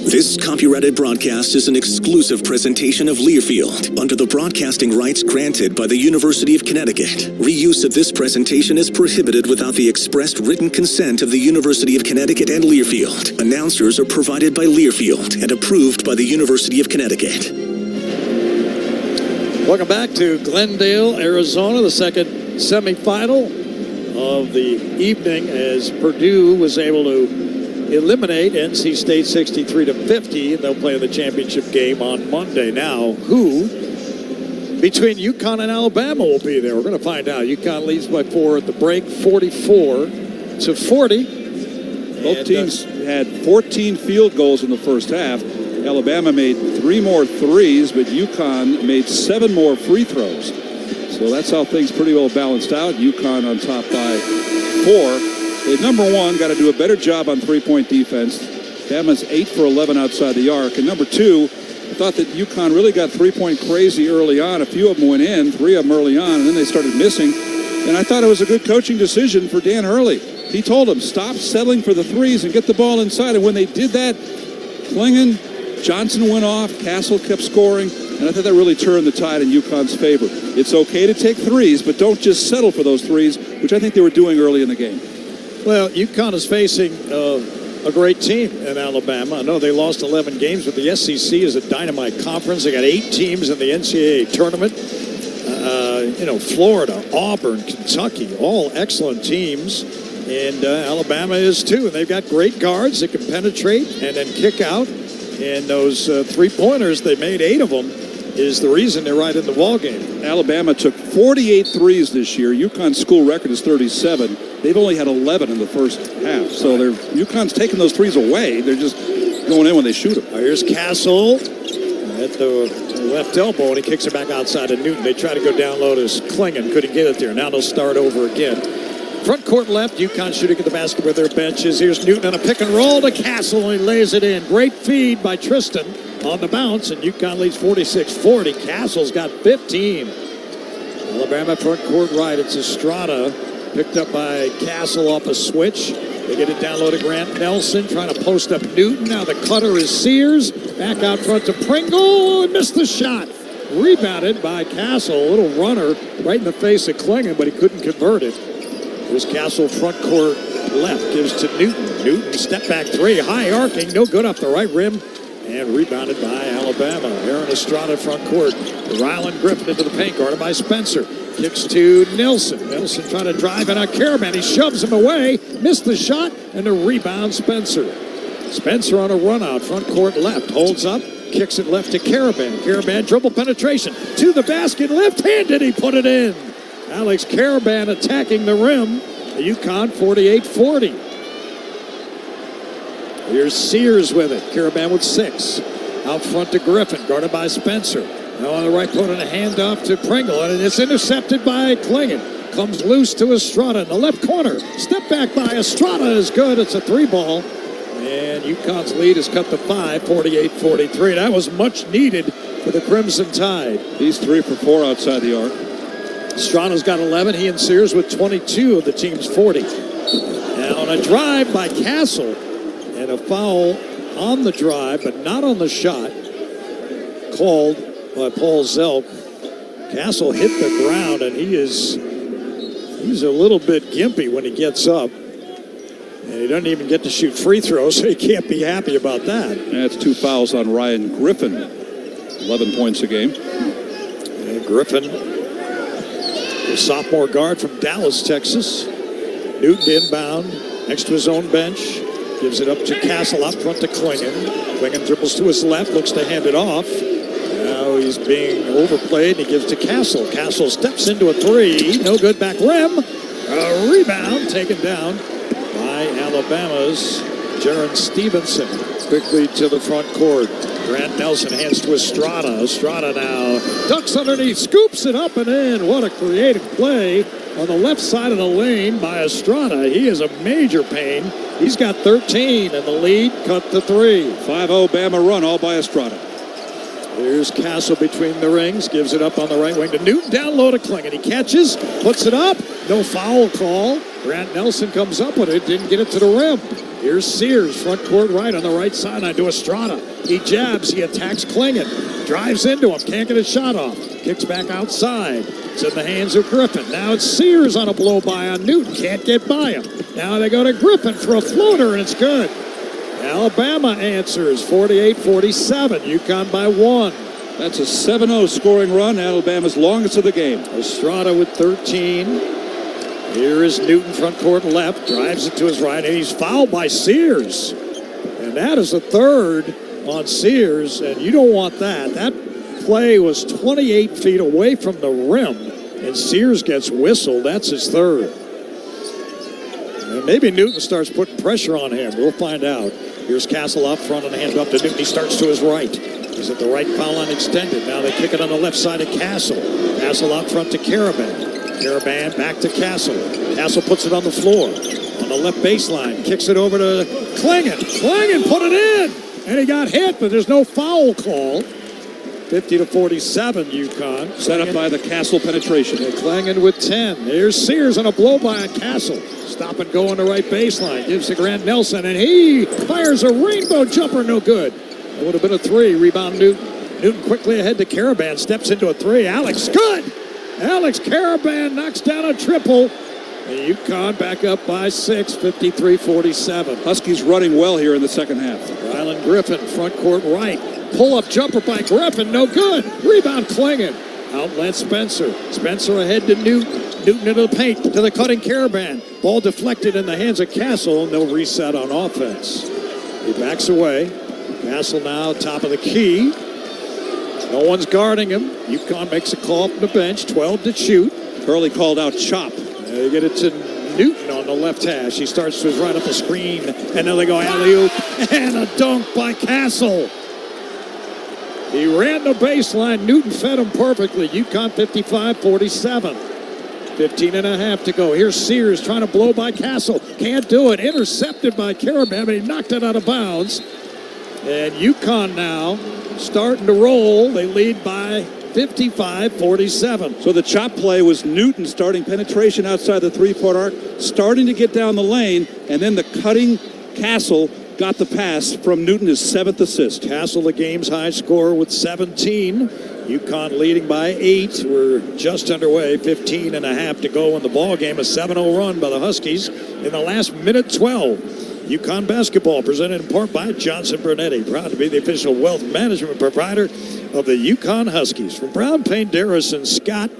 S21: This copyrighted broadcast is an exclusive presentation of Learfield under the broadcasting rights granted by the University of Connecticut. Reuse of this presentation is prohibited without the expressed written consent of the University of Connecticut and Learfield. Announcers are provided by Learfield and approved by the University of Connecticut.
S7: Welcome back to Glendale, Arizona, the second semifinal of the evening as Purdue was able to eliminate NC State 63-50. They'll play in the championship game on Monday. Now, who between UConn and Alabama will be there? We're going to find out. UConn leads by 4 at the break, 44-40.
S2: Both teams had 14 field goals in the first half. Alabama made 3 more threes, but UConn made 7 more free throws. So that's how things pretty well balanced out. UConn on top by 4. They, number one, got to do a better job on three-point defense. Bama's 8 for 11 outside the arc. And number two, I thought that UConn really got three-point crazy early on. A few of them went in, 3 of them early on, and then they started missing. And I thought it was a good coaching decision for Dan Hurley. He told them, stop settling for the threes and get the ball inside. And when they did that, Klingon, Johnson went off, Castle kept scoring, and I thought that really turned the tide in UConn's favor. It's okay to take threes, but don't just settle for those threes, which I think they were doing early in the game.
S7: Well, UConn is facing a great team in Alabama. I know they lost 11 games, but the SEC is a dynamite conference. They got 8 teams in the NCAA tournament. Florida, Auburn, Kentucky, all excellent teams. And Alabama is too. And they've got great guards that can penetrate and then kick out. And those three-pointers, they made 8 of them, is the reason they're right in the ballgame.
S2: Alabama took 48 threes this year. UConn's school record is 37. They've only had 11 in the first half. So UConn's taking those threes away. They're just going in when they shoot them.
S7: Here's Castle at the left elbow, and he kicks it back outside of Newton. They try to go down low to Klingon. Couldn't get it there. Now they'll start over again. Front court left, UConn shooting at the basket with their benches. Here's Newton on a pick and roll to Castle, and he lays it in. Great feed by Tristan on the bounce, and UConn leads 46-40. Castle's got 15. Alabama front court right. It's Estrada, picked up by Castle off a switch. They get it down low to Grant Nelson, trying to post up Newton. Now the cutter is Sears. Back out front to Pringle, and missed the shot. Rebounded by Castle. A little runner right in the face of Klingon, but he couldn't convert it. Here's Castle front court left, gives to Newton. Newton step back 3, high arcing, no good off the right rim, and rebounded by Alabama. Aaron Estrada front court. Ryland Griffin into the paint, guarded by Spencer. Kicks to Nelson. Nelson trying to drive in on Caravan. He shoves him away, missed the shot, and a rebound Spencer. Spencer on a run out, front court left, holds up, kicks it left to Caravan. Caravan dribble penetration to the basket, left-handed, he put it in. Alex Caravan attacking the rim. UConn 48-40. Here's Sears with it. Caravan with 6. Out front to Griffin, guarded by Spencer. Now on the right corner, a handoff to Pringle, and it's intercepted by Klingon. Comes loose to Estrada in the left corner. Step back by Estrada is good. It's a 3-ball. And UConn's lead is cut to 5, 48-43. That was much needed for the Crimson Tide.
S2: He's 3 for 4 outside the arc.
S7: Estrada's got 11. He and Sears with 22 of the team's 40. Now on a drive by Castle, and a foul on the drive, but not on the shot, called by Paul Zelk. Castle hit the ground, and he's a little bit gimpy when he gets up. And he doesn't even get to shoot free throws, so he can't be happy about that.
S2: That's 2 fouls on Ryan Griffin. 11 points a game.
S7: And Griffin, the sophomore guard from Dallas, Texas. Newton inbound, next to his own bench. Gives it up to Castle, out front to Klingon. Klingon dribbles to his left, looks to hand it off. Now he's being overplayed, and he gives to Castle. Castle steps into a 3. No good, back rim. A rebound taken down by Alabama's Jaron Stevenson quickly to the front court. Grant Nelson hands to Estrada. Estrada now ducks underneath, scoops it up and in. What a creative play on the left side of the lane by Estrada. He is a major pain. He's got 13, and the lead cut to 3.
S2: 5-0 Bama run, all by Estrada.
S7: Here's Castle between the rings, gives it up on the right wing to Newton, down low to Klingon. He catches, puts it up, no foul call. Grant Nelson comes up with it, didn't get it to the rim. Here's Sears, front court right on the right sideline to Estrada. He jabs, he attacks Klingon, drives into him, can't get a shot off. Kicks back outside. It's in the hands of Griffin. Now it's Sears on a blow by on Newton, can't get by him. Now they go to Griffin for a floater, and it's good. Alabama answers 48-47. UConn by 1.
S2: That's a 7-0 scoring run, Alabama's longest of the game.
S7: Estrada with 13. Here is Newton, front court left, drives it to his right, and he's fouled by Sears. And that is a third on Sears, and you don't want that. That play was 28 feet away from the rim, and Sears gets whistled. That's his third. And maybe Newton starts putting pressure on him. We'll find out. Here's Castle up front and hands up to Newton. He starts to his right. He's at the right foul line extended. Now they kick it on the left side of Castle. Castle out front to Caravan. Caravan back to Castle. Castle puts it on the floor. On the left baseline. Kicks it over to Klingon. Klingon put it in. And he got hit, but there's no foul call. 50-47 UConn.
S2: Set up by the Castle penetration.
S7: Klingon with 10. Here's Sears on a blow by Castle. Stop and go on the right baseline. Gives to Grant Nelson, and he fires a rainbow jumper. No good. It would have been a 3. Rebound Newton. Newton quickly ahead to Caravan. Steps into a 3. Alex, good. Alex Caravan knocks down a triple. And UConn back up by 6, 53-47.
S2: Huskies running well here in the second half.
S7: Rylan Griffin, front court right. Pull-up jumper by Griffin, no good. Rebound Klingon. Outlet Spencer. Spencer ahead to Newton. Newton into the paint to the cutting Caravan. Ball deflected in the hands of Castle, and they'll reset on offense. He backs away. Castle now top of the key. No one's guarding him. UConn makes a call from the bench. 12 to shoot.
S2: Hurley called out chop.
S7: They get it to Newton on the left hash. He starts to his right up the screen, and then they go alley-oop, and a dunk by Castle. He ran the baseline. Newton fed him perfectly. UConn 55-47. 15 and a half to go. Here's Sears trying to blow by Castle. Can't do it. Intercepted by Caravan, but he knocked it out of bounds. And UConn now starting to roll. They lead by 55-47.
S2: So the chop play was Newton starting penetration outside the three-point arc, starting to get down the lane, and then the cutting Castle got the pass from Newton, his 7th assist.
S7: Castle, the game's high scorer with 17. UConn leading by 8. We're just underway. 15 and a half to go in the ball game. A 7-0 run by the Huskies in the last minute 12. UConn basketball presented in part by Johnson Brunetti, proud to be the official wealth management provider of the UConn Huskies. From Brown, Payne, Darris, and Scott,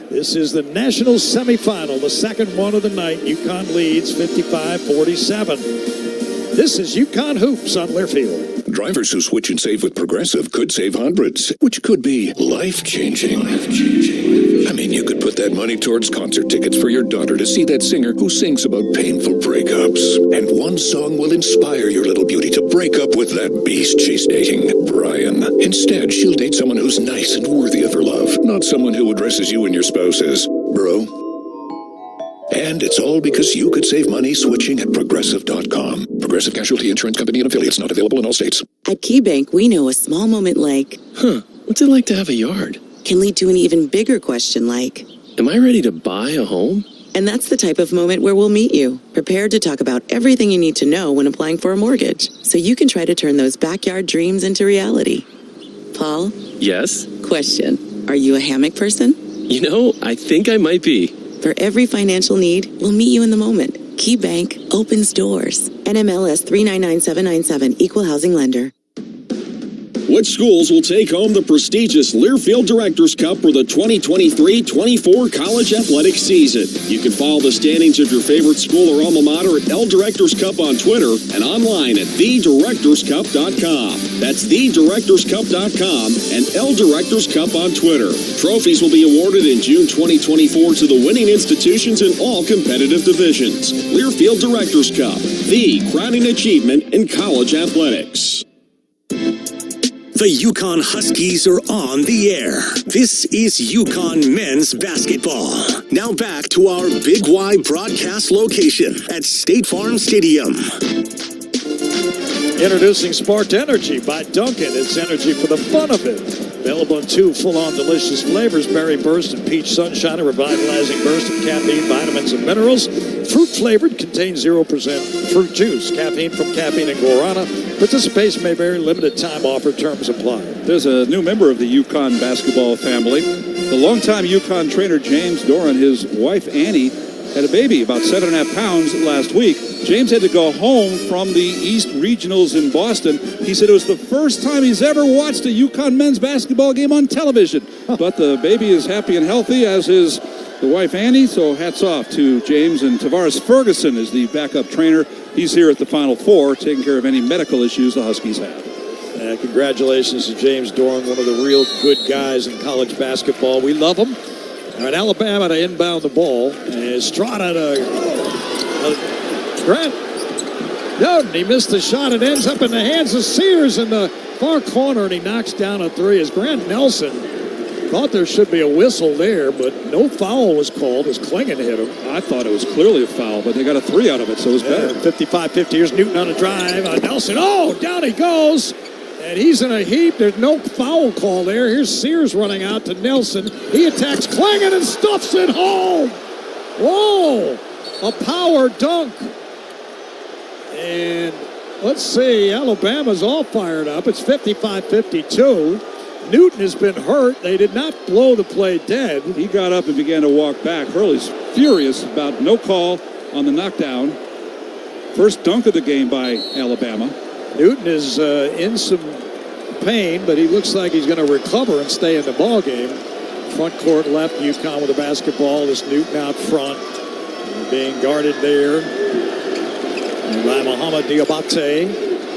S7: this is the national semifinal, the second one of the night. UConn leads 55-47. This is UConn Hoops on Learfield.
S17: Drivers who switch and save with Progressive could save hundreds, which could be life-changing. I mean, you could put that money towards concert tickets for your daughter to see that singer who sings about painful breakups. And one song will inspire your little beauty to break up with that beast she's dating, Brian. Instead, she'll date someone who's nice and worthy of her love, not someone who addresses you and your spouse as bro. And it's all because you could save money switching at Progressive.com. Progressive Casualty Insurance Company and affiliates, not available in all states.
S6: At KeyBank, we know a small moment like,
S9: what's it like to have a yard?
S6: Can lead to an even bigger question like,
S9: am I ready to buy a home?
S6: And that's the type of moment where we'll meet you, prepared to talk about everything you need to know when applying for a mortgage, so you can try to turn those backyard dreams into reality. Paul?
S9: Yes?
S6: Question. Are you a hammock person?
S9: You know, I think I might be.
S6: For every financial need, we'll meet you in the moment. KeyBank opens doors. NMLS 399797, Equal Housing Lender.
S4: Which schools will take home the prestigious Learfield Directors Cup for the 2023-24 college athletic season? You can follow the standings of your favorite school or alma mater at L Directors Cup on Twitter and online at thedirectorscup.com. That's thedirectorscup.com and L Directors Cup on Twitter. Trophies will be awarded in June 2024 to the winning institutions in all competitive divisions. Learfield Directors Cup, the crowning achievement in college athletics.
S21: The UConn Huskies are on the air. This is UConn men's basketball. Now back to our Big Y broadcast location at State Farm Stadium.
S7: Introducing Sparked Energy by Dunkin'. It's energy for the fun of it. Available in 2 full-on delicious flavors, Berry Burst and Peach Sunshine, a revitalizing burst of caffeine, vitamins, and minerals. Fruit-flavored, contains 0% fruit juice. Caffeine from caffeine and guarana. Participation may vary. Limited time offer. Terms apply.
S2: There's a new member of the UConn basketball family. The longtime UConn trainer James Doran, his wife Annie, had a baby about 7.5 pounds last week. James had to go home from the East Regionals in Boston. He said it was the first time he's ever watched a UConn men's basketball game on television. But the baby is happy and healthy, as is the wife Annie. So hats off to James. And Tavares Ferguson is the backup trainer. He's here at the Final Four, taking care of any medical issues the Huskies have.
S7: Congratulations to James Doran, one of the real good guys in college basketball. We love him. All right, Alabama to inbound the ball. And Estrada to Grant. No, he missed the shot. It ends up in the hands of Sears in the far corner, and he knocks down a three. As Grant Nelson thought there should be a whistle there, but no foul was called as Klingon hit him.
S2: I thought it was clearly a foul, but they got a 3 out of it, so it was better.
S7: 55-50. Here's Newton on a drive. Nelson, down he goes. And he's in a heap. There's no foul call there. Here's Sears running out to Nelson. He attacks Klingon and stuffs it home. Whoa! A power dunk. And let's see. Alabama's all fired up. It's 55-52. Newton has been hurt. They did not blow the play dead.
S2: He got up and began to walk back. Hurley's furious about no call on the knockdown. First dunk of the game by Alabama.
S7: Newton is in some pain, but he looks like he's going to recover and stay in the ball game. Front court left, UConn with the basketball. This Newton out front, being guarded there by Muhammad Diabate.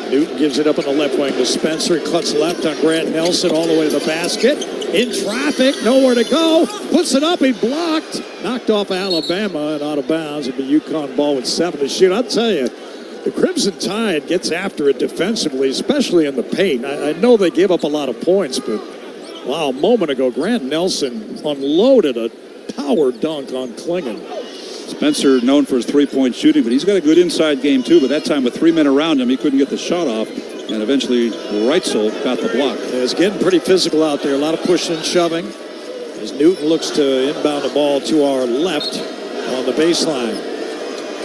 S7: Newton gives it up on the left wing to Spencer. He cuts left on Grant Nelson all the way to the basket. In traffic, nowhere to go. Puts it up, he blocked. Knocked off Alabama and out of bounds. It'll be UConn ball with 7 to shoot. I'll tell you, the Crimson Tide gets after it defensively, especially in the paint. I know they give up a lot of points, but wow, a moment ago, Grant Nelson unloaded a power dunk on Klingon.
S2: Spencer known for his three-point shooting, but he's got a good inside game too. But that time with 3 men around him, he couldn't get the shot off. And eventually Reitzel got the block.
S7: It's getting pretty physical out there. A lot of pushing and shoving. As Newton looks to inbound the ball to our left on the baseline.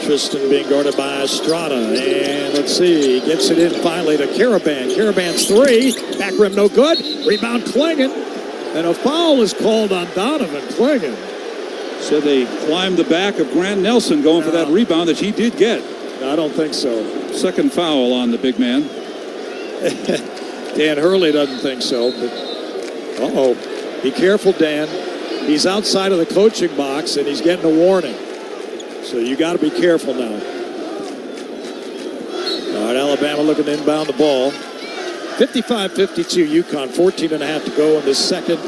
S7: Tristan being guarded by Estrada. And let's see, he gets it in finally to Caravan. Caravan's 3. Back rim no good. Rebound Klingon. And a foul is called on Donovan Klingon.
S2: So they climbed the back of Grant Nelson going for that rebound that he did get.
S7: I don't think so.
S2: Second foul on the big man.
S7: Dan Hurley doesn't think so. But be careful, Dan. He's outside of the coaching box and he's getting a warning. So you got to be careful now. All right, Alabama looking to inbound the ball. 55-52 UConn, 14.5 to go in the second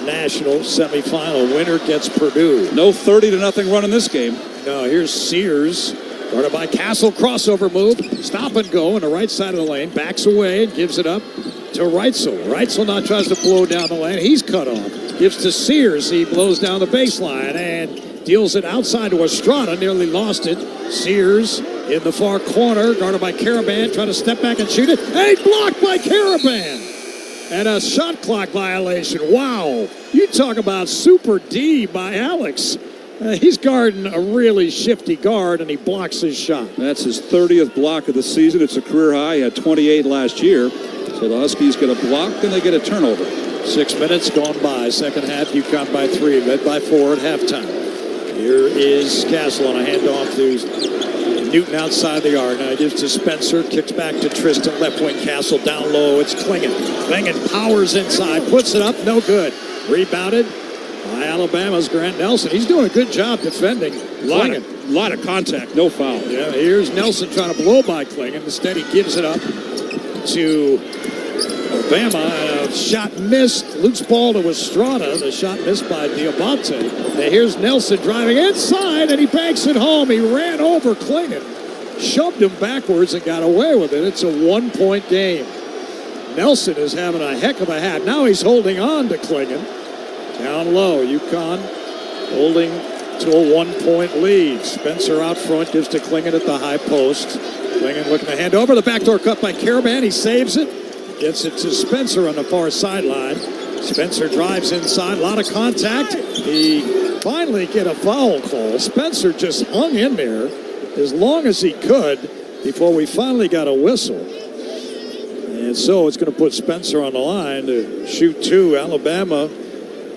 S7: national semifinal. Winner gets Purdue.
S2: No 30-0 run in this game.
S7: No, here's Sears. Guarded by Castle, crossover move. Stop and go on the right side of the lane. Backs away and gives it up to Reitzel. Reitzel now tries to blow down the lane. He's cut off. Gives to Sears. He blows down the baseline and deals it outside to Estrada. Nearly lost it. Sears in the far corner. Guarded by Caravan. Trying to step back and shoot it. And blocked by Caravan. And a shot clock violation. Wow. You talk about super D by Alex. He's guarding a really shifty guard, and he blocks his shot.
S2: That's his 30th block of the season. It's a career high. He had 28 last year. So the Huskies get a block, and they get a turnover.
S7: 6 minutes gone by. Second half, UConn by 3, led by 4 at halftime. Here is Castle on a handoff to Newton outside the arc. Now he gives to Spencer, kicks back to Tristan, left wing. Castle down low. It's Klingon. Klingon powers inside, puts it up, no good. Rebounded by Alabama's Grant Nelson. He's doing a good job defending Klingon.
S2: A lot of contact, no foul.
S7: Yeah, here's Nelson trying to blow by Klingon. Instead, he gives it up to Alabama. Shot missed. Loose ball to Estrada. The shot missed by Diabate. And here's Nelson driving inside, and he banks it home. He ran over Klingon, shoved him backwards, and got away with it. It's a 1-point game. Nelson is having a heck of a half. Now he's holding on to Klingon. Down low, UConn holding to a 1-point lead. Spencer out front, gives to Klingon at the high post. Klingon looking to hand over. The backdoor cut by Caravan. He saves it. Gets it to Spencer on the far sideline. Spencer drives inside. A lot of contact. He finally get a foul call. Spencer just hung in there as long as he could before we finally got a whistle. And so it's going to put Spencer on the line to shoot two. Alabama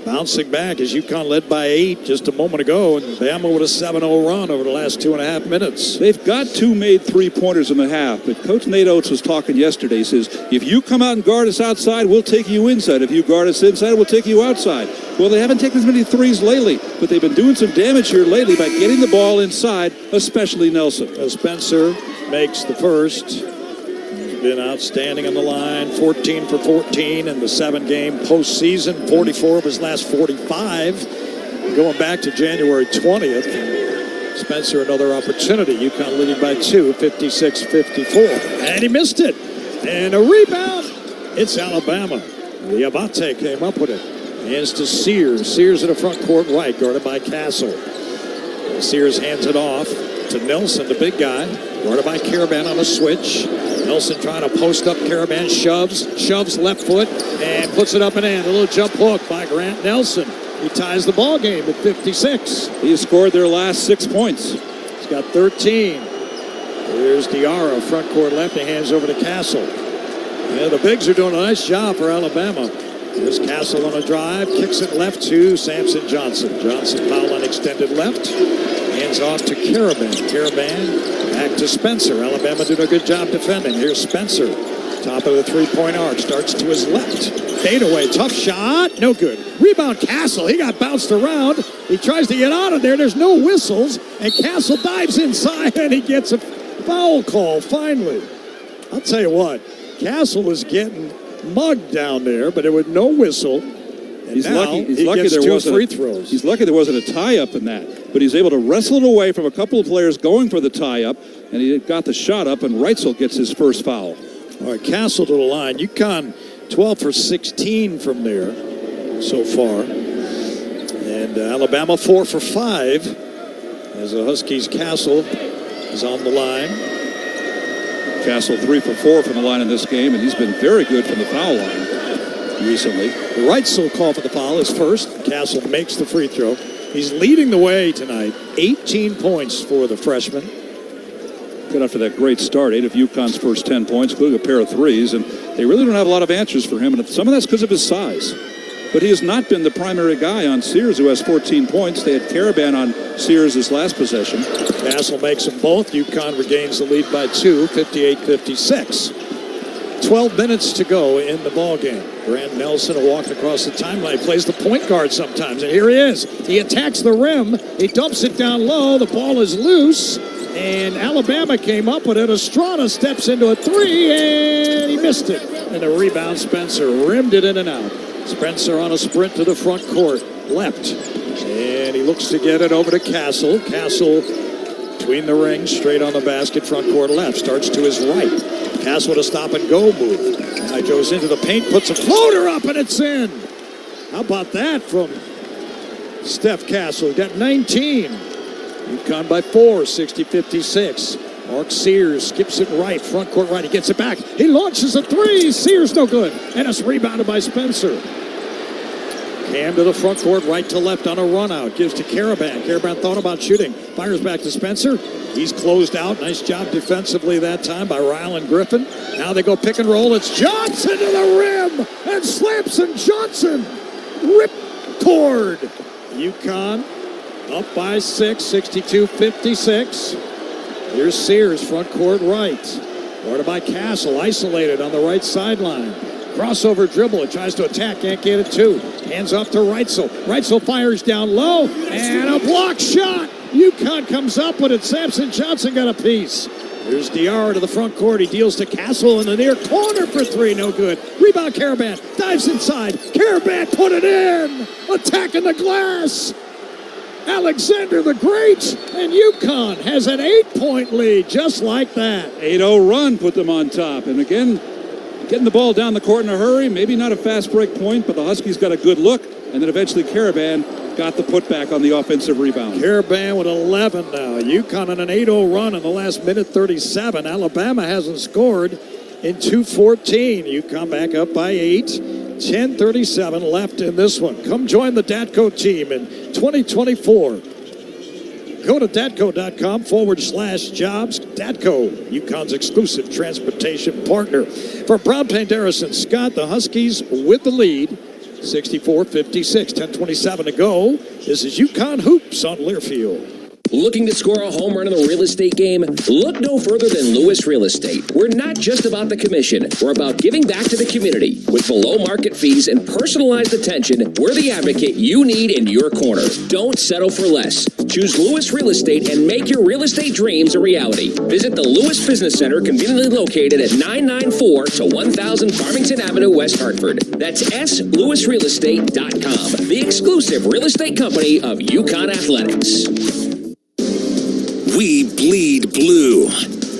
S7: bouncing back as UConn led by 8 just a moment ago, and Bama with a 7-0 run over the last 2.5 minutes.
S2: They've got 2 made 3-pointers in the half, but Coach Nate Oates was talking yesterday. He says, if you come out and guard us outside, we'll take you inside. If you guard us inside, we'll take you outside. Well, they haven't taken as many threes lately, but they've been doing some damage here lately by getting the ball inside, especially Nelson.
S7: Spencer makes the first. Been outstanding on the line, 14 for 14 in the 7-game postseason, 44 of his last 45. Going back to January 20th, Spencer another opportunity. UConn leading by 2, 56-54. And he missed it. And a rebound. It's Alabama. Diabate came up with it. Hands to Sears. Sears in the front court right, guarded by Castle. Sears hands it off to Nelson, the big guy, guarded by Caravan on a switch. Nelson trying to post up Caravan, shoves left foot, and puts it up and in. A little jump hook by Grant Nelson. He ties the ball game at 56.
S2: He scored their last 6 points.
S7: He's got 13. Here's Diarra, front court left, and hands over to Castle. Yeah, the bigs are doing a nice job for Alabama. Here's Castle on a drive, kicks it left to Samson Johnson. Johnson foul on extended left. Hands off to Caravan. Caravan back to Spencer. Alabama doing a good job defending. Here's Spencer. Top of the three-point arc. Starts to his left. Fadeaway. Tough shot. No good. Rebound Castle. He got bounced around. He tries to get out of there. There's no whistles. And Castle dives inside and he gets a foul call finally. I'll tell you what. Castle is getting mugged down there, but there was no whistle. And
S2: he's lucky there wasn't
S7: free throws.
S2: He's lucky there wasn't a tie-up in that. But he's able to wrestle it away from a couple of players going for the tie-up, and he got the shot up, and Reitzel gets his first foul.
S7: All right, Castle to the line. UConn 12 for 16 from there so far. And Alabama 4 for 5 as the Huskies. Castle is on the line.
S2: Castle 3 for 4 from the line in this game, and he's been very good from the foul line recently.
S7: The Reitzel call for the foul is first. Castle makes the free throw. He's leading the way tonight. 18 points for the freshman.
S2: Got after that great start, 8 of UConn's first 10 points, including a pair of threes, and they really don't have a lot of answers for him, and some of that's because of his size. But he has not been the primary guy on Sears, who has 14 points. They had Caravan on Sears' this last possession.
S7: Castle makes them both. UConn regains the lead by 2, 58-56. 12 minutes to go in the ball game. Grant Nelson walking across the timeline, plays the point guard sometimes, and here he is. He attacks the rim. He dumps it down low. The ball is loose, and Alabama came up with it. Estrada steps into a three, and he missed it. And the rebound, Spencer rimmed it in and out. Spencer on a sprint to the front court, left, and he looks to get it over to Castle. Castle between the rings, straight on the basket, front court left, starts to his right. Castle to stop and go move. Now goes into the paint, puts a floater up, and it's in. How about that from Steph Castle? He got 19. UConn by 4, 60-56. Mark Sears skips it right, front court right. He gets it back. He launches a three. Sears no good. And it's rebounded by Spencer. Cam to the front court, right to left on a run out. Gives to Caravan. Caravan thought about shooting. Fires back to Spencer. He's closed out. Nice job defensively that time by Rylan Griffin. Now they go pick and roll. It's Johnson to the rim. And Slamson Johnson rip toward UConn. Up by 6, 62-56. Here's Sears, front court right. Guarded by Castle, isolated on the right sideline. Crossover dribble, it tries to attack, can't get it too. Hands off to Reitzel. Reitzel fires down low, and a block shot. UConn comes up with it. Samson Johnson got a piece. Here's Diarra to the front court. He deals to Castle in the near corner for 3. No good. Rebound, Caravan. Dives inside. Caravan put it in. Attacking the glass. Alexander the Great. And UConn has an 8-point lead just like that.
S2: 8-0 run put them on top. And again, getting the ball down the court in a hurry. Maybe not a fast break point, but the Huskies got a good look. And then eventually Caravan got the putback on the offensive rebound.
S7: Caravan with 11 now. UConn on an 8-0 run in the last minute 37. Alabama hasn't scored in 2:14. UConn back up by 8. 10:37 left in this one. Come join the Datco team in 2024. Go to datco.com/jobs. Datco, UConn's exclusive transportation partner. For Brown, Panderas, and Scott, the Huskies with the lead. 64-56, 10:27 to go. This is UConn Hoops on Learfield.
S19: Looking to score a home run in the real estate game? Look no further than Lewis Real Estate. We're not just about the commission. We're about giving back to the community. With below market fees and personalized attention, we're the advocate you need in your corner. Don't settle for less. Choose Lewis Real Estate and make your real estate dreams a reality. Visit the Lewis Business Center, conveniently located at 994 to 1000 Farmington Avenue, West Hartford. That's SLewisRealEstate.com, the exclusive real estate company of UConn Athletics.
S21: We bleed blue.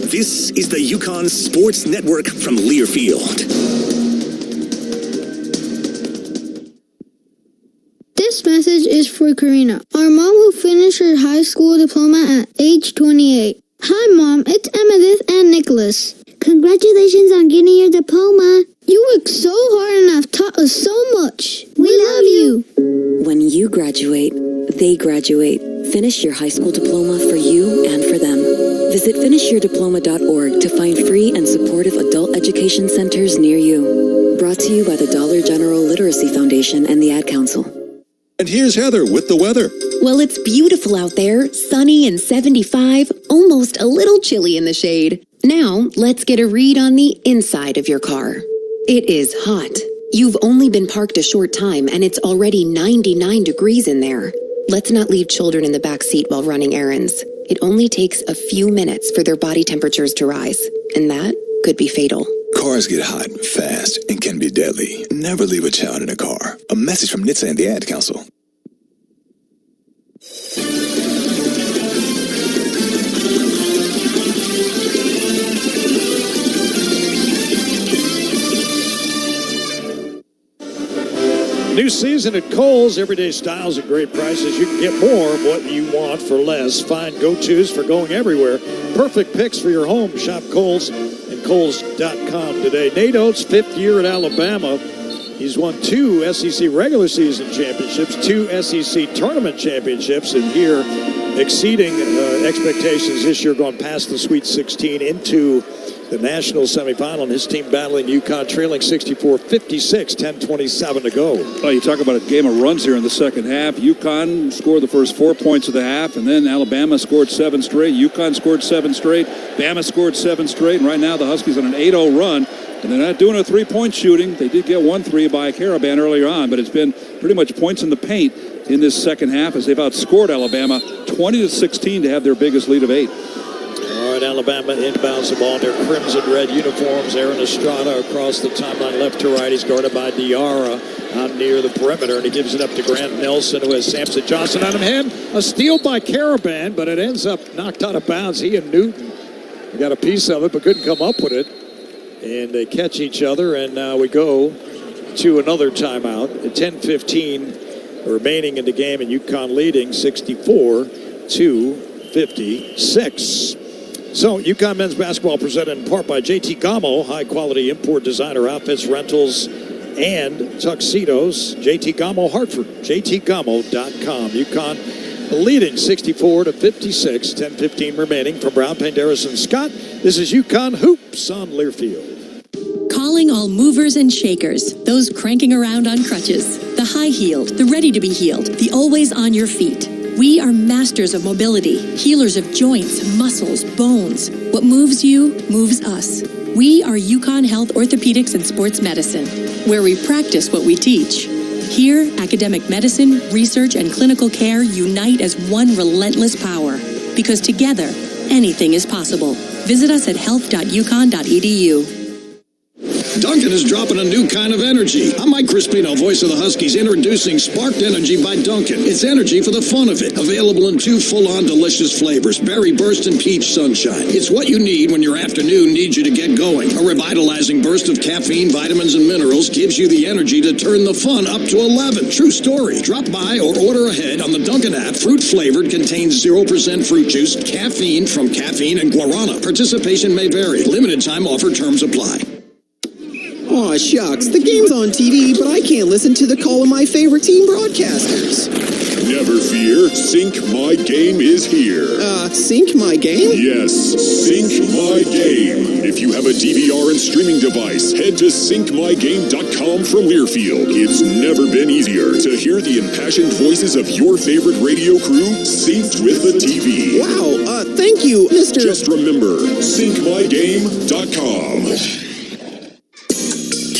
S21: This is the UConn Sports Network from Learfield.
S8: This message is for Karina, our mom who finished her high school diploma at age 28. Hi, Mom. It's Emmettith and Nicholas. Congratulations on getting your diploma. You worked so hard and have taught us so much. We love you.
S12: When you graduate, they graduate. Finish your high school diploma for you and for them. Visit finishyourdiploma.org to find free and supportive adult education centers near you. Brought to you by the Dollar General Literacy Foundation and the Ad Council.
S17: And here's Heather with the weather.
S22: Well, it's beautiful out there, sunny and 75, almost a little chilly in the shade. Now, let's get a read on the inside of your car. It is hot. You've only been parked a short time and it's already 99 degrees in there. Let's not leave children in the back seat while running errands. It only takes a few minutes for their body temperatures to rise, and that could be fatal.
S3: Cars get hot fast and can be deadly. Never leave a child in a car. A message from NHTSA and the Ad Council.
S7: New season at Kohl's. Everyday styles at great prices. You can get more of what you want for less. Find go-tos for going everywhere. Perfect picks for your home. Shop Kohl's and Kohl's.com today. Nate Oates, 5th year at Alabama. He's won 2 SEC regular season championships, 2 SEC tournament championships, and here exceeding expectations this year, going past the Sweet 16 into the national semifinal, and his team battling UConn, trailing 64-56, 10:27 to go.
S2: Oh, you talk about a game of runs here in the second half. UConn scored the first 4 points of the half, and then Alabama scored 7 straight. UConn scored 7 straight. Bama scored 7 straight, and right now the Huskies on an 8-0 run, and they're not doing a three-point shooting. They did get 1 3 by Caravan earlier on, but it's been pretty much points in the paint in this second half as they've outscored Alabama 20-16 to have their biggest lead of 8.
S7: All right, Alabama inbounds the ball in their crimson red uniforms. Aaron Estrada across the timeline, left to right. He's guarded by Diarra out near the perimeter, and he gives it up to Grant Nelson, who has Samson Johnson on him. A steal by Caravan, but it ends up knocked out of bounds. He and Newton got a piece of it, but couldn't come up with it. And they catch each other, and now we go to another timeout. At 10:15 remaining in the game, and UConn leading 64-56. So, UConn men's basketball presented in part by JT Gamo, high-quality import designer outfits, rentals, and tuxedos. JT Gamo Hartford, jtgamo.com. UConn leading 64-56, 10:15 remaining. From Brown, Panderas, and Scott, this is UConn Hoops on Learfield.
S16: Calling all movers and shakers, those cranking around on crutches, the high-heeled, the ready-to-be-heeled, the always on your feet. We are masters of mobility, healers of joints, muscles, bones. What moves you, moves us. We are UConn Health Orthopedics and Sports Medicine, where we practice what we teach. Here, academic medicine, research, and clinical care unite as one relentless power. Because together, anything is possible. Visit us at health.uconn.edu.
S4: Duncan is dropping a new kind of energy. I'm Mike Crispino, voice of the Huskies, introducing Sparked Energy by Duncan. It's energy for the fun of it. Available in 2 full-on delicious flavors, berry burst and peach sunshine. It's what you need when your afternoon needs you to get going. A revitalizing burst of caffeine, vitamins, and minerals gives you the energy to turn the fun up to 11. True story. Drop by or order ahead on the Duncan app. Fruit-flavored, contains 0% fruit juice, caffeine from caffeine and guarana. Participation may vary. Limited time offer, terms apply.
S1: Aw, shucks. The game's on TV, but I can't listen to the call of my favorite team broadcasters.
S17: Never fear, Sync My Game is here.
S1: Sync My Game?
S17: Yes, Sync My Game. If you have a DVR and streaming device, head to syncmygame.com from Learfield. It's never been easier to hear the impassioned voices of your favorite radio crew synced with the TV.
S1: Wow, thank you, Mr.
S17: Just remember, syncmygame.com.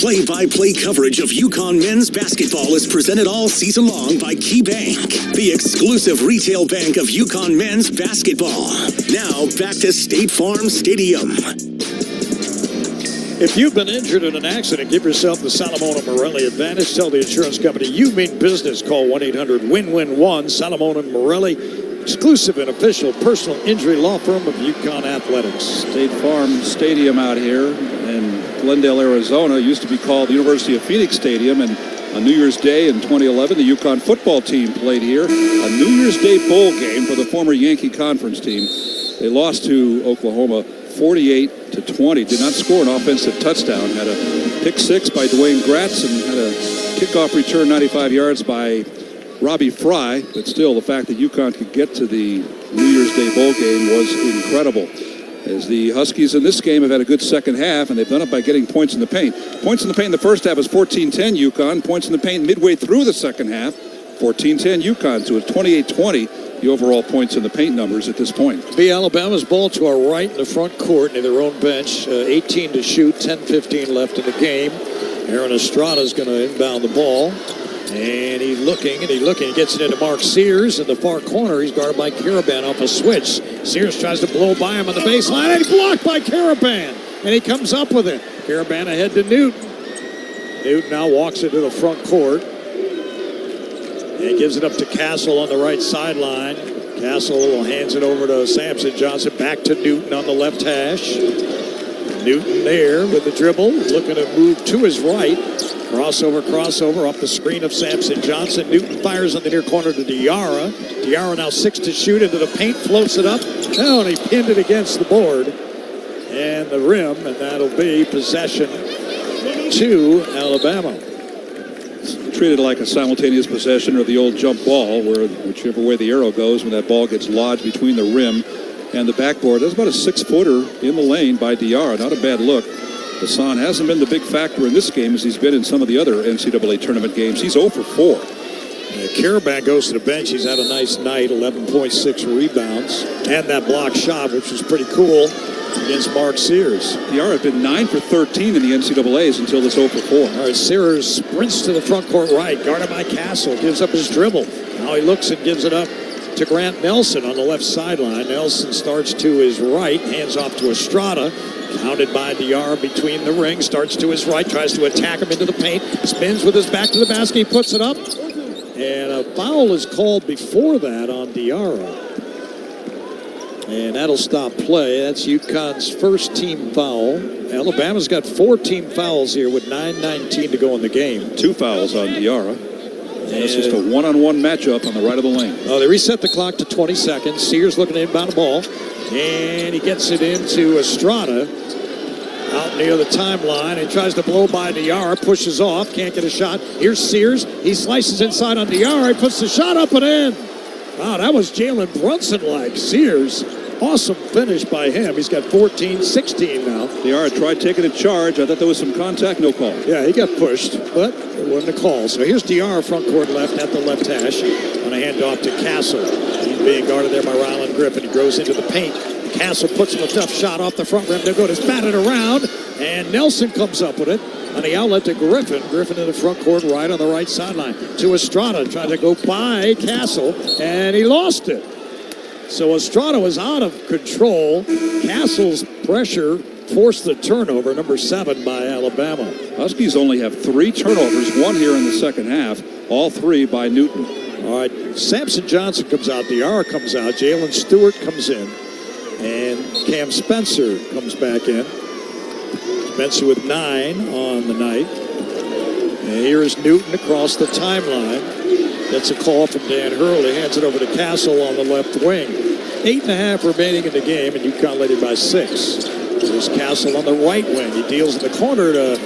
S21: Play-by-play coverage of UConn men's basketball is presented all season long by KeyBank, the exclusive retail bank of UConn men's basketball. Now, back to State Farm Stadium.
S7: If you've been injured in an accident, give yourself the Salomon and Morelli advantage. Tell the insurance company you mean business. Call 1-800-WIN-WIN-1. Salomon and Morelli, exclusive and official personal injury law firm of UConn Athletics.
S2: State Farm Stadium out here in Glendale, Arizona. Used to be called the University of Phoenix Stadium, and on New Year's Day in 2011, the UConn football team played here. A New Year's Day bowl game for the former Yankee Conference team. They lost to Oklahoma 48-20. Did not score an offensive touchdown. Had a pick six by Dwayne Gratz and had a kickoff return 95 yards by Robbie Fry. But still, the fact that UConn could get to the New Year's Day bowl game was incredible. As the Huskies in this game have had a good second half, and they've done it by getting points in the paint. Points in the paint in the first half is 14-10 UConn. Points in the paint midway through the second half, 14-10 UConn. So it's 28-20, the overall points in the paint numbers at this point.
S7: Be Alabama's ball to our right in the front court near their own bench. 18 to shoot, 10-15 left in the game. Aaron Estrada's going to inbound the ball. And he's looking. He gets it into Mark Sears in the far corner. He's guarded by Caravan off a switch. Sears tries to blow by him on the baseline, and he's blocked by Caravan. And he comes up with it. Caravan ahead to Newton. Newton now walks into the front court. And gives it up to Castle on the right sideline. Castle hands it over to Samson Johnson. Back to Newton on the left hash. Newton there with the dribble. Looking to move to his right. Crossover off the screen of Samson Johnson. Newton fires on the near corner to Diarra. Diarra now 6 to shoot into the paint, floats it up. Oh, and he pinned it against the board and the rim, and that'll be possession to Alabama.
S2: It's treated like a simultaneous possession or the old jump ball, where whichever way the arrow goes, when that ball gets lodged between the rim and the backboard. That's about a 6-footer in the lane by Diarra. Not a bad look. Hassan hasn't been the big factor in this game as he's been in some of the other NCAA tournament games. He's 0 for 4.
S7: Caravan goes to the bench. He's had a nice night, 11.6 rebounds. And that block shot, which was pretty cool, against Mark Sears.
S2: Diarra had been 9 for 13 in the NCAAs until this 0 for 4.
S7: All right, Sears sprints to the front court right, guarded by Castle, gives up his dribble. Now he looks and gives it up to Grant Nelson on the left sideline. Nelson starts to his right, hands off to Estrada. Counted by Diarra between the rings, starts to his right, tries to attack him into the paint, spins with his back to the basket, he puts it up, and a foul is called before that on Diarra. And that'll stop play. That's UConn's first team foul. Alabama's got 4 team fouls here with 9:19 to go in the game.
S2: 2 fouls on Diarra. That's just a one-on-one matchup on the right of the lane.
S7: Oh, they reset the clock to 20 seconds. Sears looking to inbound the ball. And he gets it into Estrada out near the timeline. He tries to blow by Diarra, pushes off, can't get a shot. Here's Sears. He slices inside on Diarra. He puts the shot up and in. Wow, that was Jalen Brunson-like. Sears awesome finish by him. He's got 14-16 now.
S2: They are tried taking a charge. I thought there was some contact, no call.
S7: Yeah, he got pushed, but it wasn't a call. So here's DR front court left at the left hash on a handoff to Castle. He's being guarded there by Rylan Griffin. He goes into the paint. Castle puts him a tough shot off the front rim. They're going to bat it around, and Nelson comes up with it on the outlet to Griffin. Griffin in the front court right on the right sideline to Estrada, trying to go by Castle, and he lost it. So Estrada was out of control. Castle's pressure forced the turnover, number 7 by Alabama.
S2: Huskies only have 3 turnovers, 1 here in the second half, all 3 by Newton.
S7: All right, Samson Johnson comes out, DR comes out, Jalen Stewart comes in, and Cam Spencer comes back in. Spencer with 9 on the night. And here is Newton across the timeline. That's a call from Dan Hurley. Hands it over to Castle on the left wing. 8.5 remaining in the game, and UConn led it by 6. There's Castle on the right wing. He deals in the corner to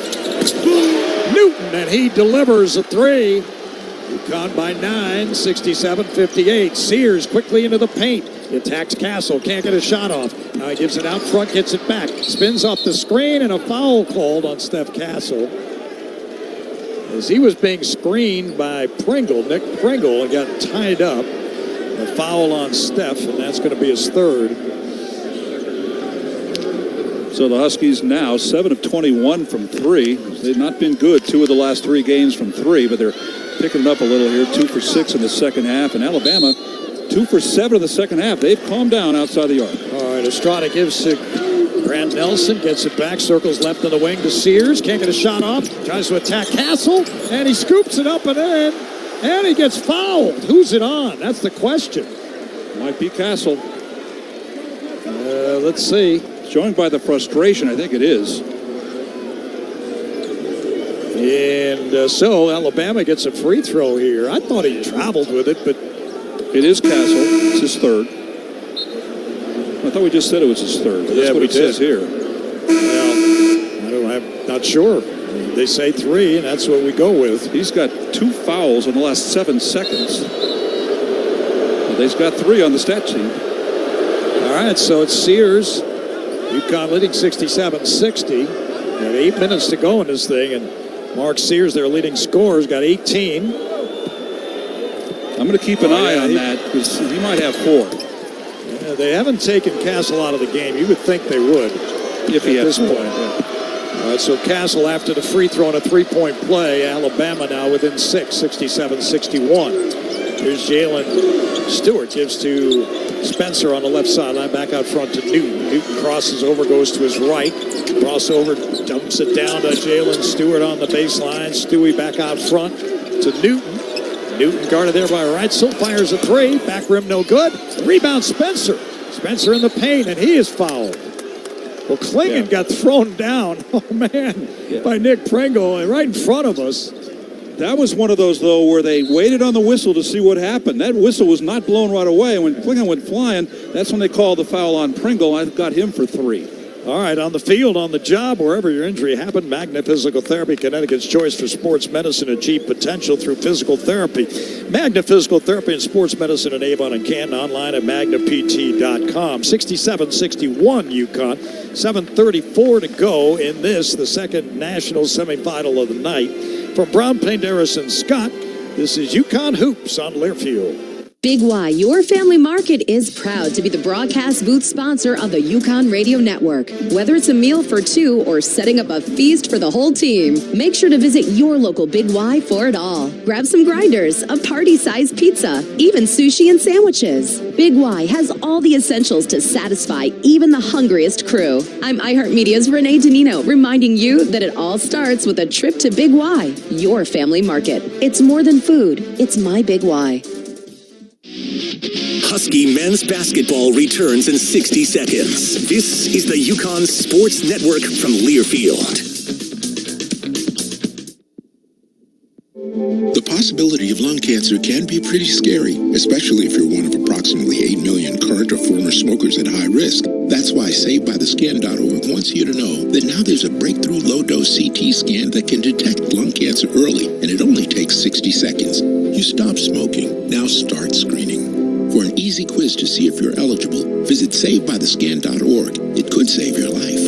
S7: Newton, and he delivers a 3. UConn by 9, 67-58. Sears quickly into the paint. He attacks Castle, can't get a shot off. Now he gives it out front, gets it back. Spins off the screen, and a foul called on Steph Castle. As he was being screened by Pringle, Nick Pringle, and got tied up. A foul on Steph, and that's going to be his 3rd.
S2: So the Huskies now 7 of 21 from 3. They've not been good 2 of the last 3 games from 3, but they're picking it up a little here. 2 for 6 in the second half, and Alabama 2 for 7 in the second half. They've calmed down outside the arc.
S7: All right, Estrada gives to Grant Nelson, gets it back, circles left on the wing to Sears, can't get a shot off, tries to attack Castle, and he scoops it up and in, and he gets fouled. Who's it on? That's the question.
S2: Might be Castle.
S7: Let's see.
S2: Showing by the frustration, I think it is.
S7: And so Alabama gets a free throw here. I thought he traveled with it, but
S2: it is Castle. It's his 3rd. I thought we just said it was his 3rd. But that's what it says here.
S7: Well, I'm not sure. They say 3, and that's what we go with.
S2: He's got 2 fouls in the last 7 seconds. They've got 3 on the stat sheet.
S7: All right, so it's Sears. UConn leading 67-60. Got 8 minutes to go in this thing, and Mark Sears, their leading scorer, has got 18.
S2: I'm going to keep an eye on that because he might have 4.
S7: Yeah, they haven't taken Castle out of the game. You would think they would
S2: if he
S7: at this point.
S2: Yeah.
S7: All right, so Castle after the free throw and a 3-point play. Alabama now within 6, 67-61. Here's Jalen Stewart, gives to Spencer on the left sideline, back out front to Newton. Newton crosses over, goes to his right. Crossover, dumps it down to Jalen Stewart on the baseline. Stewie back out front to Newton. Newton guarded there by Reitzel, fires a 3. Back rim no good. Rebound Spencer. Spencer in the paint, and he is fouled. Well, Klingon got thrown down, by Nick Pringle right in front of us.
S2: That was one of those, though, where they waited on the whistle to see what happened. That whistle was not blown right away. And when Klingon went flying, that's when they called the foul on Pringle. I got him for 3.
S7: All right, on the field, on the job, wherever your injury happened, Magna Physical Therapy, Connecticut's choice for sports medicine. Achieve potential through physical therapy. Magna Physical Therapy and Sports Medicine in Avon and Canton, online at magnapt.com. 67-61 UConn. 7:34 to go in this, the second national semifinal of the night. From Brown, Penderis, and Scott, this is UConn Hoops on Learfield.
S20: Big Y, your family market, is proud to be the broadcast booth sponsor of the UConn Radio Network. Whether it's a meal for 2 or setting up a feast for the whole team, make sure to visit your local Big Y for it all. Grab some grinders, a party-sized pizza, even sushi and sandwiches. Big Y has all the essentials to satisfy even the hungriest crew. I'm iHeartMedia's Renee Danino, reminding you that it all starts with a trip to Big Y, your family market. It's more than food. It's my Big Y.
S21: Husky men's basketball returns in 60 seconds. This is the UConn Sports Network from Learfield.
S11: The possibility of lung cancer can be pretty scary, especially if you're one of approximately 8 million current or former smokers at high risk. That's why SaveByTheScan.org wants you to know that now there's a breakthrough low-dose CT scan that can detect lung cancer early, and it only takes 60 seconds. You stop smoking, now start screening. For an easy quiz to see if you're eligible, visit SaveByTheScan.org. It could save your life.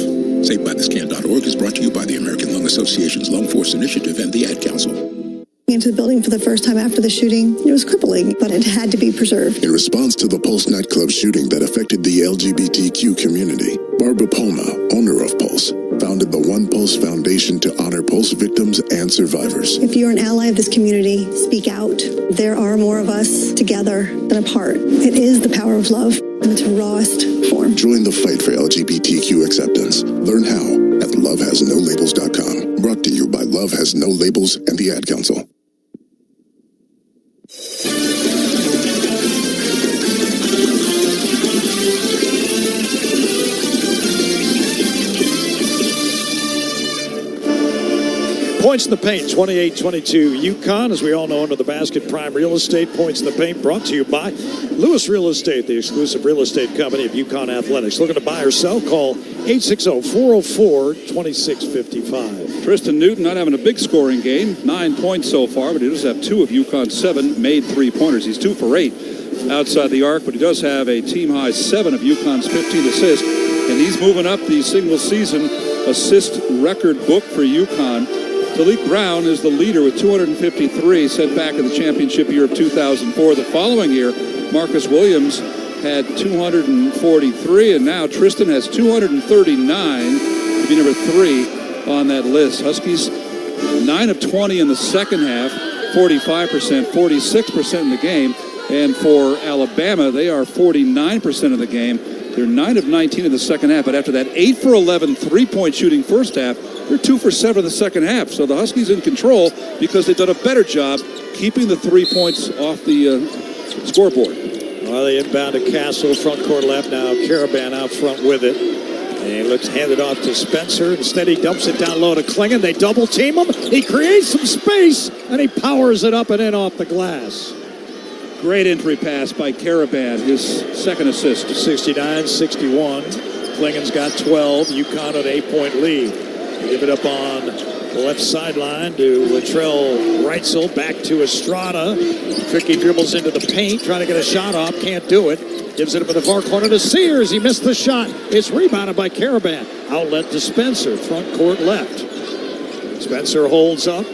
S11: SaveByTheScan.org is brought to you by the American Lung Association's Lung Force Initiative and the Ad Council.
S10: Into the building for the first time after the shooting. It was crippling, but it had to be preserved.
S15: In response to the Pulse nightclub shooting that affected the LGBTQ community, Barbara Palma, owner of Pulse, founded the One Pulse Foundation to honor Pulse victims and survivors.
S10: If you're an ally of this community, speak out. There are more of us together than apart. It is the power of love in its rawest form.
S15: Join the fight for LGBTQ acceptance. Learn how at lovehasnolabels.com. Brought to you by Love Has No Labels and the Ad Council.
S7: Points in the paint, 28-22 UConn, as we all know, under the basket. Prime Real Estate. Points in the paint brought to you by Lewis Real Estate, the exclusive real estate company of UConn Athletics. Looking to buy or sell? Call 860-404-2655.
S2: Tristan Newton not having a big scoring game, 9 points so far, but he does have 2 of UConn's 7 made three-pointers. He's 2 for 8 outside the arc, but he does have a team-high 7 of UConn's 15 assists, and he's moving up the single-season assist record book for UConn. Talik Brown is the leader with 253, set back in the championship year of 2004. The following year, Marcus Williams had 243, and now Tristan has 239 to be number 3 on that list. Huskies 9 of 20 in the second half, 45%, 46% in the game. And for Alabama, they are 49% of the game. They're 9 of 19 in the second half, but after that 8 for 11 three-point shooting first half, they're 2 for 7 in the second half. So the Huskies in control because they've done a better job keeping the 3 points off the scoreboard.
S7: Well, they inbound to Castle, front court left now. Caravan out front with it. And he looks handed off to Spencer. Instead, he dumps it down low to Klingon. They double team him. He creates some space, and he powers it up and in off the glass.
S2: Great entry pass by Caravan, his second assist.
S7: 69-61. Klingon's got 12. UConn at 8-point lead. They give it up on the left sideline to Latrell Reitzel. Back to Estrada. Tricky dribbles into the paint, trying to get a shot off. Can't do it. Gives it up in the far corner to Sears. He missed the shot. It's rebounded by Caravan. Outlet to Spencer. Front court left. Spencer holds up.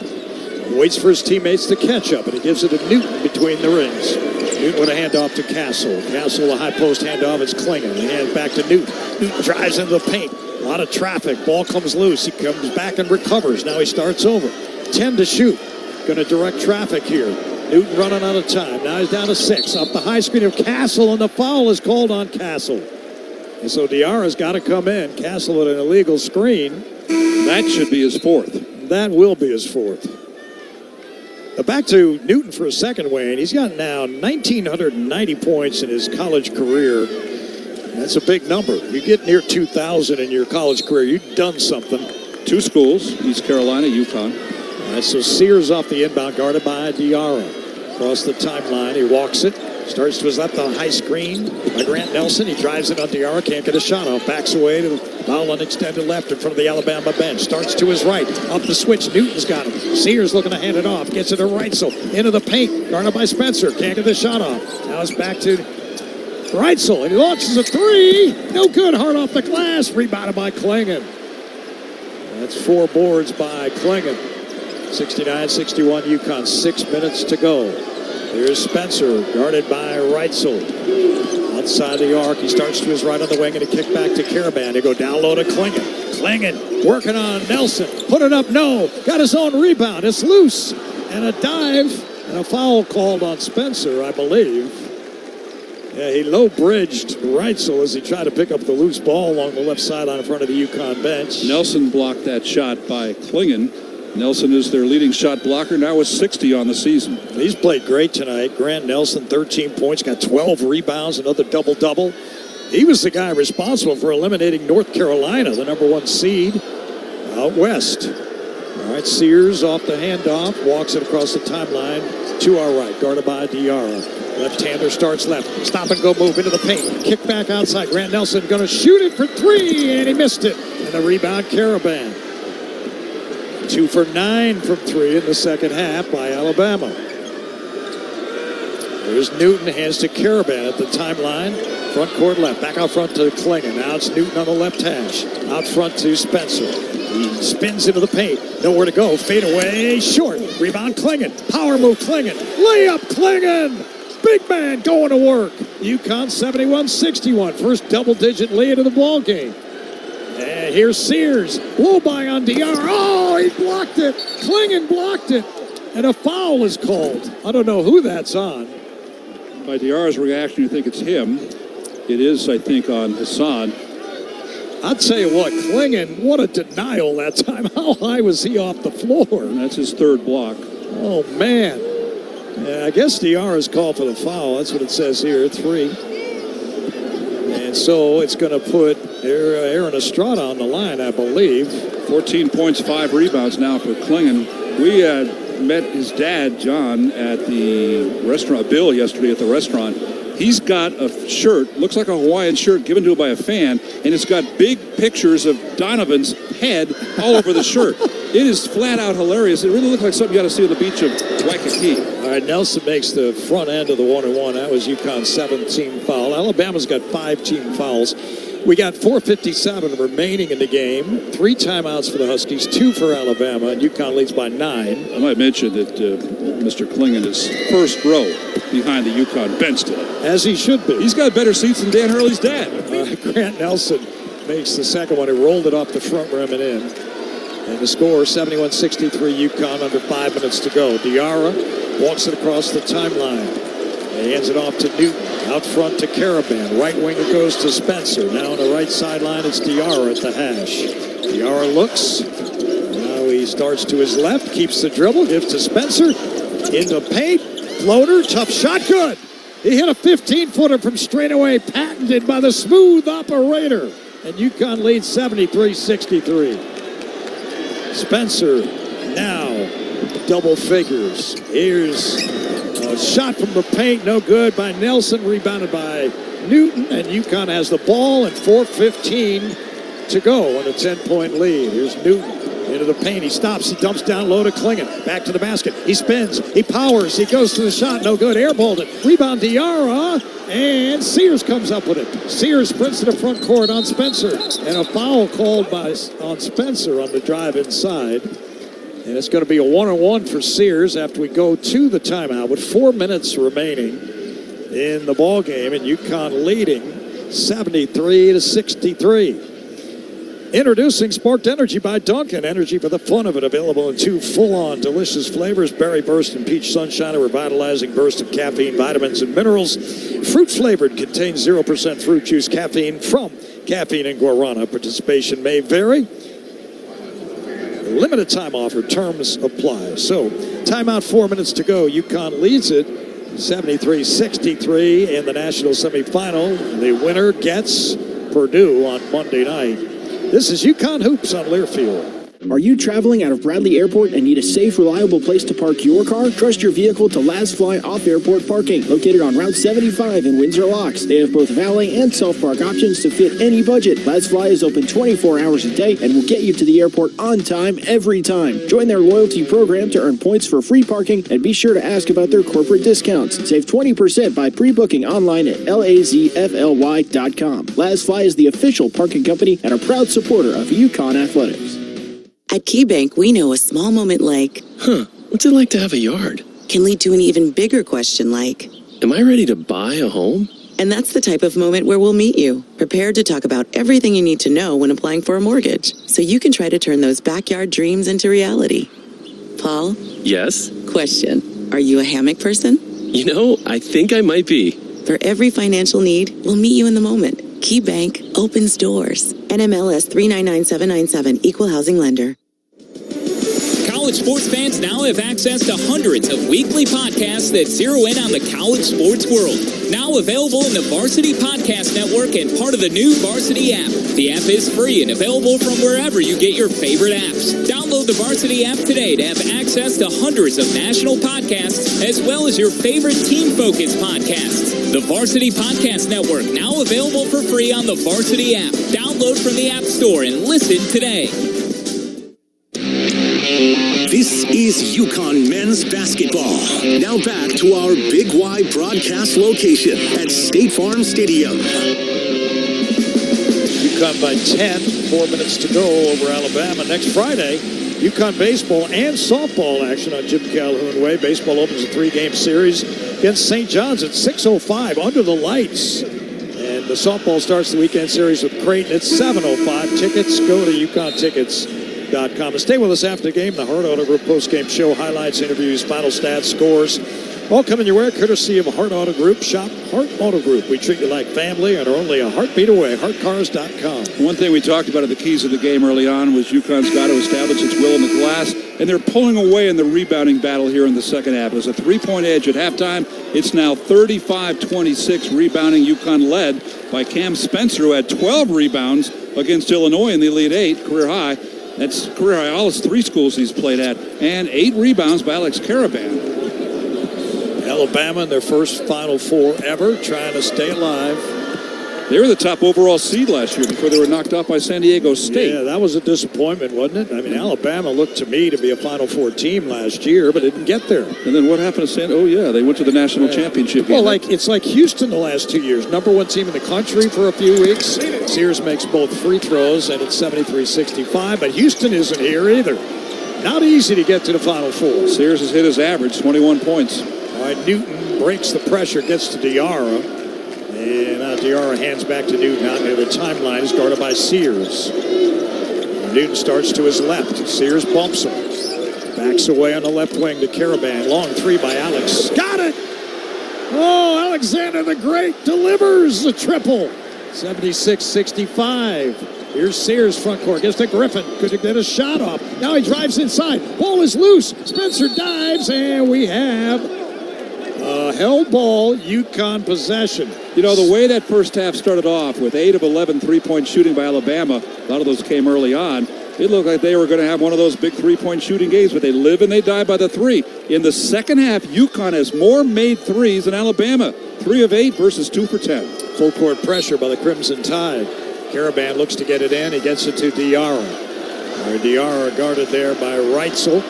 S7: Waits for his teammates to catch up, and he gives it to Newton between the rings. Newton with a handoff to Castle. Castle, a high post handoff. It's Klingon. He hands back to Newton. Newton drives into the paint. A lot of traffic. Ball comes loose. He comes back and recovers. Now he starts over. 10 to shoot. Going to direct traffic here. Newton running out of time. Now he's down to 6. Up the high screen of Castle, and the foul is called on Castle. And so Diarra's got to come in. Castle with an illegal screen.
S2: That should be his 4th.
S7: That will be his 4th. Back to Newton for a second, Wayne. He's got now 1,990 points in his college career. That's a big number. You get near 2,000 in your college career, you've done something.
S2: 2 schools, East Carolina, UConn.
S7: All right, so Sears off the inbound, guarded by Diarra. Across the timeline, he walks it. Starts to his left on a high screen by Grant Nelson. He drives it on Diarra, can't get a shot off. Backs away to the foul on extended left in front of the Alabama bench. Starts to his right. Up the switch. Newton's got him. Sears looking to hand it off. Gets it to Reitzel. Into the paint. Guarded by Spencer. Can't get the shot off. Now it's back to Reitzel. And he launches a 3. No good. Hard off the glass. Rebounded by Klingon. That's 4 boards by Klingon. 69-61 UConn. 6 minutes to go. Here's Spencer, guarded by Reitzel. Outside the arc, he starts to his right on the wing, and a kick back to Caravan. They go down low to Klingon. Klingon working on Nelson. Put it up, no. Got his own rebound. It's loose. And a dive, and a foul called on Spencer, I believe. Yeah, he low-bridged Reitzel as he tried to pick up the loose ball along the left sideline in front of the UConn bench.
S2: Nelson blocked that shot by Klingon. Nelson is their leading shot blocker, now with 60 on the season.
S7: He's played great tonight. Grant Nelson, 13 points, got 12 rebounds, another double-double. He was the guy responsible for eliminating North Carolina, the number 1 seed out west. All right, Sears off the handoff, walks it across the timeline to our right, guarded by Diarra. Left-hander starts left. Stop and go move into the paint. Kick back outside. Grant Nelson going to shoot it for 3, and he missed it. And the rebound, Caravan. 2 for 9 from 3 in the second half by Alabama. There's Newton, hands to Caravan at the timeline. Front court left, back out front to Klingon. Now it's Newton on the left hash. Out front to Spencer. He spins into the paint. Nowhere to go. Fade away. Short. Rebound Klingon. Power move Klingon. Layup Klingon. Big man going to work. UConn 71-61. First double-digit lead of the ball game. And here's Sears. Low by on DR. Oh, he blocked it. Klingon blocked it. And a foul is called. I don't know who that's on.
S2: By DR's reaction, you think it's him. It is, I think, on Hassan.
S7: I'll tell you what, Klingon, what a denial that time. How high was he off the floor?
S2: And that's his third block.
S7: Oh, man. Yeah, I guess DR is called for the foul. That's what it says here, 3. And so it's going to put Aaron Estrada on the line, I believe.
S2: 14 points, 5 rebounds now for Klingon. We met his dad, John, at the restaurant, Bill, yesterday at the restaurant. He's got a shirt, looks like a Hawaiian shirt given to him by a fan, and it's got big pictures of Donovan's head all over the shirt. It is flat out hilarious. It really looks like something you got to see on the beach of Waikiki.
S7: All right, Nelson makes the front end of the 1-1. That was UConn's 7th team foul. Alabama's got 5 team fouls. We got 4:57 remaining in the game. 3 timeouts for the Huskies, 2 for Alabama, and UConn leads by 9.
S2: I might mention that Mr. Klingon is first row behind the UConn bench today.
S7: As he should be.
S2: He's got better seats than Dan Hurley's dad.
S7: Grant Nelson makes the second one. He rolled it off the front rim and in. And the score, 71-63 UConn, under 5 minutes to go. Diarra walks it across the timeline. He hands it off to Newton. Out front to Caravan. Right wing it goes to Spencer. Now on the right sideline, it's Diarra at the hash. Diarra looks. Now he starts to his left. Keeps the dribble. Gives to Spencer. Into paint. Floater. Tough shot. Good. He hit a 15-footer from straightaway. Patented by the smooth operator. And UConn leads 73-63. Spencer now double figures. Here's a shot from the paint, no good by Nelson, rebounded by Newton, and UConn has the ball and 4:15 to go on a 10-point lead. Here's Newton into the paint. He stops, he dumps down low to Klingon. Back to the basket. He spins, he powers, he goes to the shot, no good. Airballed it. Rebound Diarra, and Sears comes up with it. Sears sprints to the front court on Spencer, and a foul called on Spencer on the drive inside. And it's going to be a 1-on-1 for Sears after we go to the timeout with 4 minutes remaining in the ball game, and UConn leading 73-63. Introducing Sparked Energy by Dunkin'. Energy for the fun of it. Available in 2 full-on delicious flavors. Berry Burst and Peach Sunshine. A revitalizing burst of caffeine, vitamins, and minerals. Fruit-flavored. Contains 0% fruit juice. Caffeine from Caffeine and Guarana. Participation may vary. Limited time offer. Terms apply. So, timeout, 4 minutes to go. UConn leads it 73-63 in the national semifinal. The winner gets Purdue on Monday night. This is UConn Hoops on Learfield.
S5: Are you traveling out of Bradley Airport and need a safe, reliable place to park your car? Trust your vehicle to Last Fly Off-Airport Parking, located on Route 75 in Windsor Locks. They have both valet and self-park options to fit any budget. Last Fly is open 24 hours a day and will get you to the airport on time every time. Join their loyalty program to earn points for free parking, and be sure to ask about their corporate discounts. Save 20% by pre-booking online at lazfly.com. Last Fly is the official parking company and a proud supporter of UConn athletics.
S6: At KeyBank, we know a small moment like,
S9: what's it like to have a yard?
S6: Can lead to an even bigger question like,
S9: am I ready to buy a home?
S6: And that's the type of moment where we'll meet you, prepared to talk about everything you need to know when applying for a mortgage, so you can try to turn those backyard dreams into reality. Paul?
S9: Yes?
S6: Question. Are you a hammock person?
S9: You know, I think I might be.
S6: For every financial need, we'll meet you in the moment. KeyBank opens doors. NMLS 399797, Equal Housing Lender.
S18: College sports fans now have access to hundreds of weekly podcasts that zero in on the college sports world. Now available in the Varsity Podcast Network and part of the new Varsity app. The app is free and available from wherever you get your favorite apps. Download the Varsity app today to have access to hundreds of national podcasts, as well as your favorite team-focused podcasts. The Varsity Podcast Network, now available for free on the Varsity app. Download from the App Store and listen today.
S21: This is UConn men's basketball. Now back to our Big Y broadcast location at State Farm Stadium.
S7: UConn by 10, 4 minutes to go over Alabama. Next Friday, UConn baseball and softball action on Jim Calhoun Way. Baseball opens a 3-game series against St. John's at 6:05 under the lights. And the softball starts the weekend series with Creighton at 7:05. Tickets, go to ucontickets.com. And stay with us after the game. The Hart Auto Group post-game show, highlights, interviews, final stats, scores, all coming your way courtesy of Hart Auto Group. Shop Hart Auto Group. We treat you like family and are only a heartbeat away. HartCars.com.
S2: One thing we talked about at the keys of the game early on was UConn's got to establish its will in the glass, and they're pulling away in the rebounding battle here in the second half. It was a 3-point edge at halftime. It's now 35-26 rebounding. UConn led by Cam Spencer, who had 12 rebounds against Illinois in the Elite Eight, career high. That's career high, all his 3 schools he's played at, and 8 rebounds by Alex Caravan.
S7: Alabama in their first Final Four ever, trying to stay alive.
S2: They were the top overall seed last year before they were knocked off by San Diego State.
S7: Yeah, that was a disappointment, wasn't it? I mean, Alabama looked to me to be a Final Four team last year, but it didn't get there.
S2: And then what happened to San? Oh yeah, they went to the national championship game.
S7: Well, it's like Houston the last 2 years. Number 1 team in the country for a few weeks. Sears makes both free throws, and it's 73-65. But Houston isn't here either. Not easy to get to the Final Four.
S2: Sears has hit his average, 21 points.
S7: All right, Newton breaks the pressure, gets to Diarra. And now Diarra hands back to Newton out near the timeline. Is guarded by Sears. Newton starts to his left. Sears bumps him. Backs away on the left wing to Caravan. Long 3 by Alex. Got it! Oh, Alexander the Great delivers the triple. 76-65. Here's Sears front court. Gets to Griffin. Could get a shot off. Now he drives inside. Ball is loose. Spencer dives, and we have a held ball, UConn possession.
S2: You know, the way that first half started off with 8 of 11 3-point shooting by Alabama, a lot of those came early on. It looked like they were going to have one of those big 3-point shooting games, but they live and they die by the 3. In the second half, UConn has more made 3s than Alabama. 3 of 8 versus 2 for 10.
S7: Full court pressure by the Crimson Tide. Caravan looks to get it in. He gets it to Diarra. Diarra guarded there by Reitzel.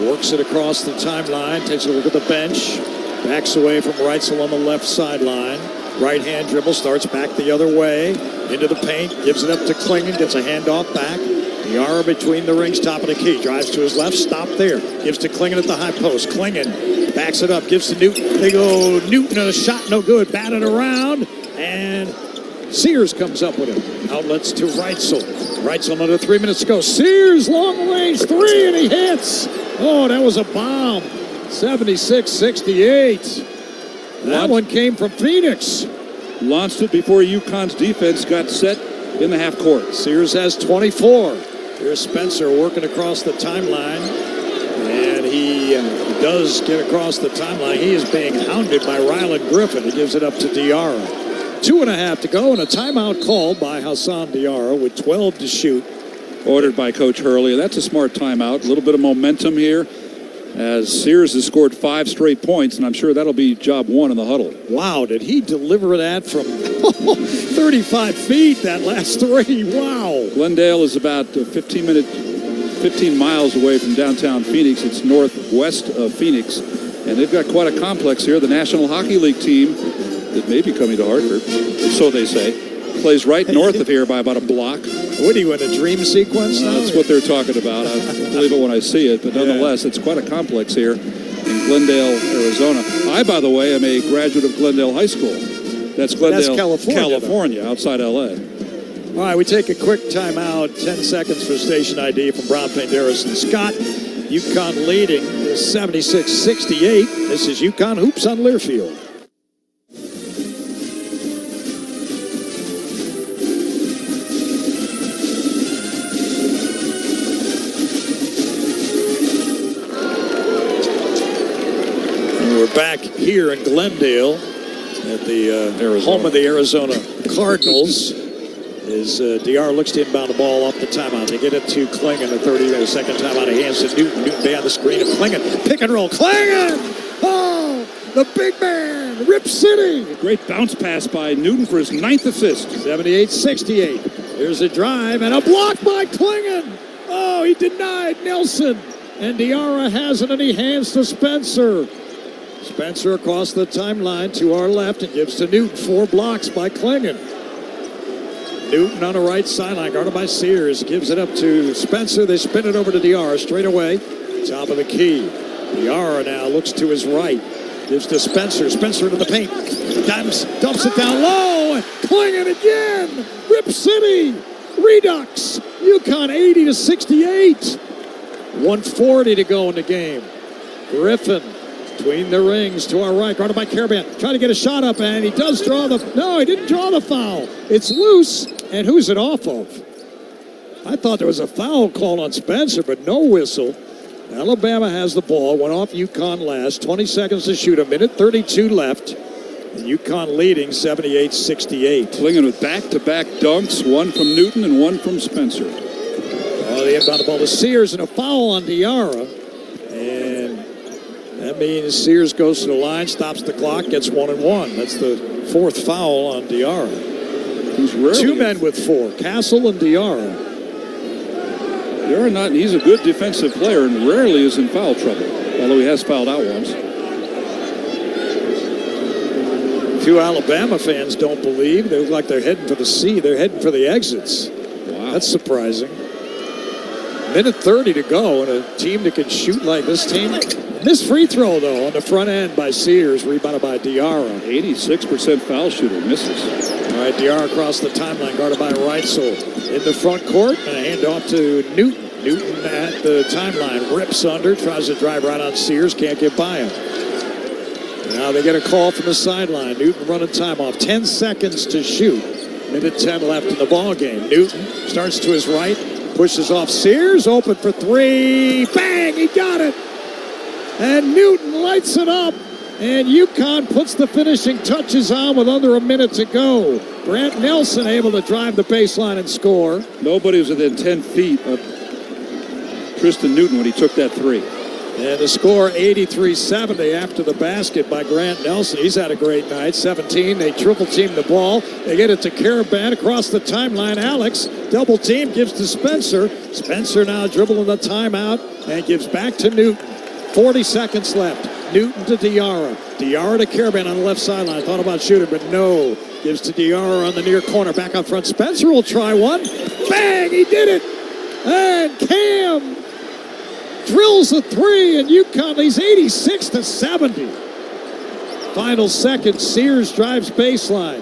S7: Works it across the timeline. Takes a look at the bench. Backs away from Reitzel on the left sideline. Right-hand dribble, starts back the other way. Into the paint, gives it up to Klingon, gets a handoff back. Diarra between the rings, top of the key. Drives to his left, stop there. Gives to Klingon at the high post. Klingon backs it up, gives to Newton. They go, Newton, a shot no good. Batted around, and Sears comes up with it. Outlets to Reitzel. Reitzel under 3 minutes to go. Sears, long range 3, and he hits. Oh, that was a bomb. 76-68. That one came from Phoenix.
S2: Launched it before UConn's defense got set in the half court.
S7: Sears has 24. Here's Spencer working across the timeline. And he does get across the timeline. He is being hounded by Ryland Griffin. He gives it up to Diarra. 2.5 to go, and a timeout called by Hassan Diarra with 12 to shoot.
S2: Ordered by Coach Hurley. That's a smart timeout. A little bit of momentum here, as Sears has scored 5 straight points, and I'm sure that'll be job 1 in the huddle.
S7: Wow, did he deliver that from 35 feet, that last 3? Wow.
S2: Glendale is about 15 miles away from downtown Phoenix. It's northwest of Phoenix, and they've got quite a complex here. The National Hockey League team that may be coming to Hartford, so they say, plays right north of here by about a block.
S7: What are you, in a dream sequence now?
S2: That's what they're talking about. I believe it when I see it, but nonetheless, it's quite a complex here in Glendale, Arizona. I, by the way, am a graduate of Glendale High School. That's Glendale, California, outside L.A.
S7: All right, we take a quick timeout, 10 seconds for station ID from Brown, Penderas, and Scott. UConn leading 76-68. This is UConn Hoops on Learfield. Back here in Glendale at the home of the Arizona Cardinals, as DR looks to inbound the ball off the timeout. They get it to Klingon, the 32nd timeout. He hands to Newton. Newton behind the screen of Klingon. Pick and roll. Klingon! Oh, the big man, Rip City.
S2: Great bounce pass by Newton for his 9th assist.
S7: 78-68. Here's a drive and a block by Klingon. Oh, he denied Nelson. and Diarra has it, and he hands to Spencer. Spencer across the timeline to our left and gives to Newton. 4 blocks by Klingon. Newton on the right sideline, guarded by Sears. Gives it up to Spencer. They spin it over to Diarra straight away. Top of the key. Diarra now looks to his right. Gives to Spencer. Spencer into the paint. Dumps it down low. And Klingon again. Rip City. Redux. UConn 80-68. 1:40 to go in the game. Griffin between the rings to our right, guarded by Caravan. Trying to get a shot up, and he does draw the... No, he didn't draw the foul. It's loose, and who's it off of? I thought there was a foul call on Spencer, but no whistle. Alabama has the ball. Went off UConn last. 20 seconds to shoot. 1:32 left. And UConn leading 78-68.
S2: Klingon with back-to-back dunks, one from Newton and one from Spencer.
S7: Oh, the inbound ball to Sears, and a foul on Diarra. And that means Sears goes to the line, stops the clock, gets 1 and 1. That's the 4th foul on Diarra. Two men with 4, Castle and Diarra.
S2: He's a good defensive player and rarely is in foul trouble, although he has fouled out once.
S7: Few Alabama fans don't believe. They look like they're heading for the C. They're heading for the exits.
S2: Wow.
S7: That's surprising. 1:30 to go, and a team that can shoot like this team. This free throw, though, on the front end by Sears, rebounded by Diarra.
S2: 86% foul shooter, misses.
S7: All right, Diarra across the timeline, guarded by Reitzel. In the front court, and a handoff to Newton. Newton at the timeline, rips under, tries to drive right on Sears, can't get by him. Now they get a call from the sideline. Newton running time off. 10 seconds to shoot. 1:10 left in the ball game. Newton starts to his right, pushes off Sears, open for 3. Bang! He got it! And Newton lights it up. And UConn puts the finishing touches on with under a minute to go. Grant Nelson able to drive the baseline and score.
S2: Nobody was within 10 feet of Tristan Newton when he took that 3.
S7: And the score 83-70 after the basket by Grant Nelson. He's had a great night. 17. They triple team the ball. They get it to Caravan across the timeline. Alex double team, gives to Spencer. Spencer now dribbling the timeout and gives back to Newton. 40 seconds left. Newton to Diarra. Diarra to Caravan on the left sideline. Thought about shooting, but no. Gives to Diarra on the near corner. Back up front. Spencer will try one. Bang! He did it! And Cam drills a 3, and UConn leads 86-70. Final second. Sears drives baseline.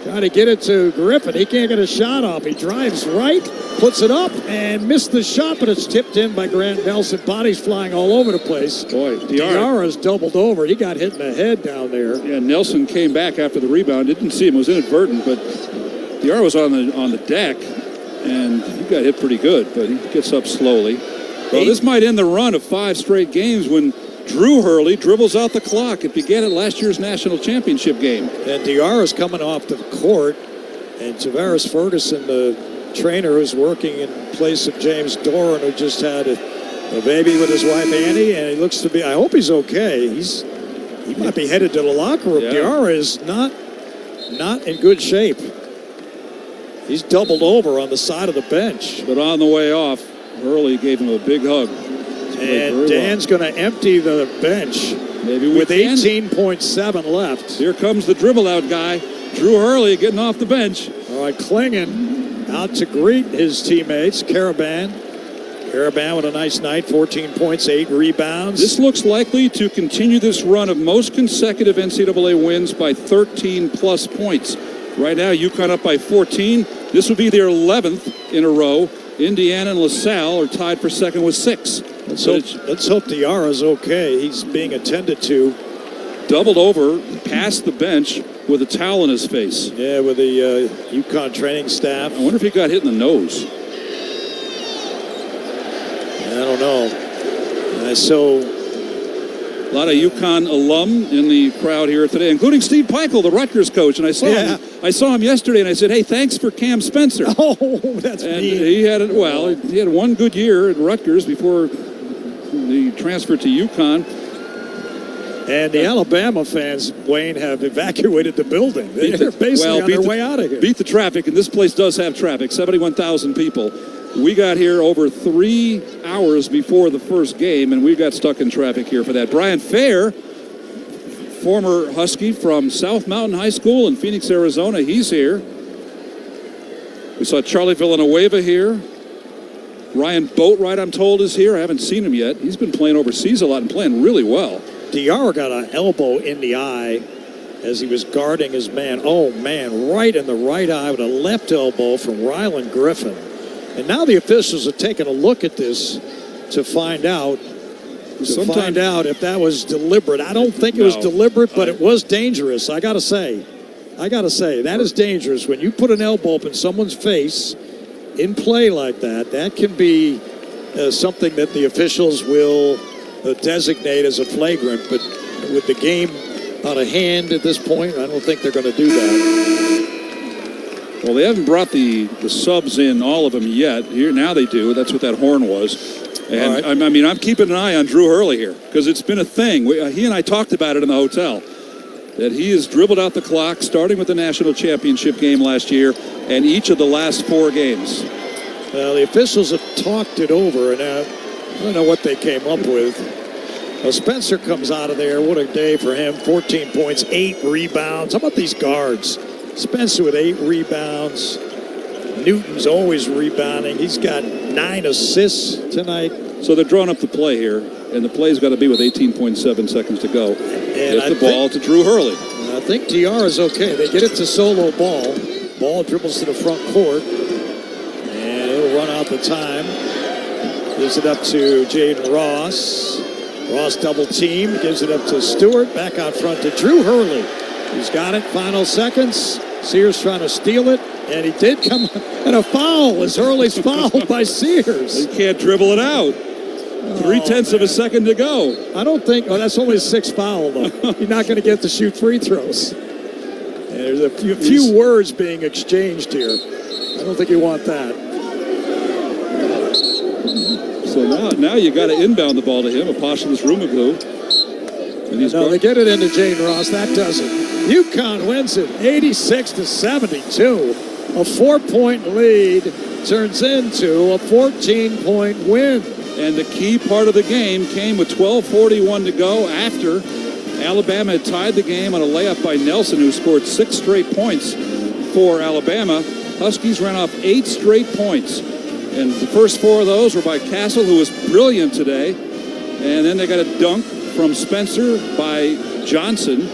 S7: Trying to get it to Griffin. He can't get a shot off. He drives right, puts it up, and missed the shot, but it's tipped in by Grant Nelson. Bodies flying all over the place.
S2: Boy,
S7: Diarra's doubled over. He got hit in the head down there.
S2: Yeah, Nelson came back after the rebound. Didn't see him. It was inadvertent, but Diarra was on the deck, and he got hit pretty good, but he gets up slowly. Well, this might end the run of 5 straight games when Drew Hurley dribbles out the clock. It began at last year's national championship game.
S7: And Diarra's coming off the court, and Tavares Ferguson, the trainer who's working in place of James Doran, who just had a baby with his wife Annie, and he looks to be, I hope he's okay. He might be headed to the locker room. Yeah. Diarra is not in good shape. He's doubled over on the side of the bench.
S2: But on the way off, Hurley gave him a big hug.
S7: And Dan's going to empty the bench with 18.7 left.
S2: Here comes the dribble out guy. Drew Hurley getting off the bench.
S7: All right, Klingon out to greet his teammates. Caravan with a nice night, 14 points, 8 rebounds.
S2: This looks likely to continue this run of most consecutive NCAA wins by 13-plus points. Right now, UConn up by 14. This will be their 11th in a row. Indiana and LaSalle are tied for second with 6.
S7: Let's hope Diarra's okay. He's being attended to.
S2: Doubled over, past the bench with a towel in his face.
S7: Yeah, with the UConn training staff.
S2: I wonder if he got hit in the nose.
S7: I don't know.
S2: A lot of UConn alum in the crowd here today, including Steve Peichel, the Rutgers coach. And I saw him yesterday, and I said, "Hey, thanks for Cam Spencer."
S7: Oh, that's
S2: and
S7: mean.
S2: He had one good year at Rutgers before the transfer to UConn.
S7: And the Alabama fans, Wayne, have evacuated the building. They're basically on their way out of here.
S2: Beat the traffic, and this place does have traffic, 71,000 people. We got here over 3 hours before the first game, and we got stuck in traffic here for that. Brian Fair, former Husky from South Mountain High School in Phoenix, Arizona, he's here. We saw Charlie Villanueva here. Ryan Boatwright, I'm told, is here. I haven't seen him yet. He's been playing overseas a lot and playing really well.
S7: DR got an elbow in the eye as he was guarding his man. Oh, man, right in the right eye with a left elbow from Rylan Griffin. And now the officials are taking a look at this to find out if that was deliberate. I don't think it was deliberate, but it was dangerous. I got to say, that is dangerous. When you put an elbow up in someone's face in play like that, that can be something that the officials will designate as a flagrant. But with the game out of hand at this point, I don't think they're going to do that.
S2: Well, they haven't brought the subs in, all of them yet. Here now they do. That's what that horn was. And right. I mean, I'm keeping an eye on Drew Hurley here because it's been a thing. He and I talked about it in the hotel, that he has dribbled out the clock, starting with the national championship game last year and each of the last 4 games.
S7: Well, the officials have talked it over, and I don't know what they came up with. Well, Spencer comes out of there. What a day for him. 14 points, 8 rebounds. How about these guards? Spencer with 8 rebounds. Newton's always rebounding. He's got 9 assists tonight.
S2: So they're drawing up the play here, and the play's got to be with 18.7 seconds to go.
S7: And
S2: Get the ball to Drew Hurley.
S7: I think DR is okay. They get it to Solo Ball. Ball dribbles to the front court, and it'll run out the time. Gives it up to Jaden Ross. Ross double team, gives it up to Stewart. Back out front to Drew Hurley. He's got it. Final seconds. Sears trying to steal it, and he did come and a foul as Hurley's fouled by Sears.
S2: He can't dribble it out. 0.3 of a second to go.
S7: I don't think. Oh, that's only 6th foul though. You're not going to get to shoot free throws. And there's a few words being exchanged here. I don't think you want that.
S2: So now you got to inbound the ball to him, Apostolus Rumaglu.
S7: No, they get it into Jaden Ross. That doesn't. UConn wins it 86-72. A 4-point lead turns into a 14-point win.
S2: And the key part of the game came with 12:41 to go after Alabama had tied the game on a layup by Nelson, who scored 6 straight points for Alabama. Huskies ran off 8 straight points. And the first 4 of those were by Castle, who was brilliant today. And then they got a dunk from Spencer by Johnson.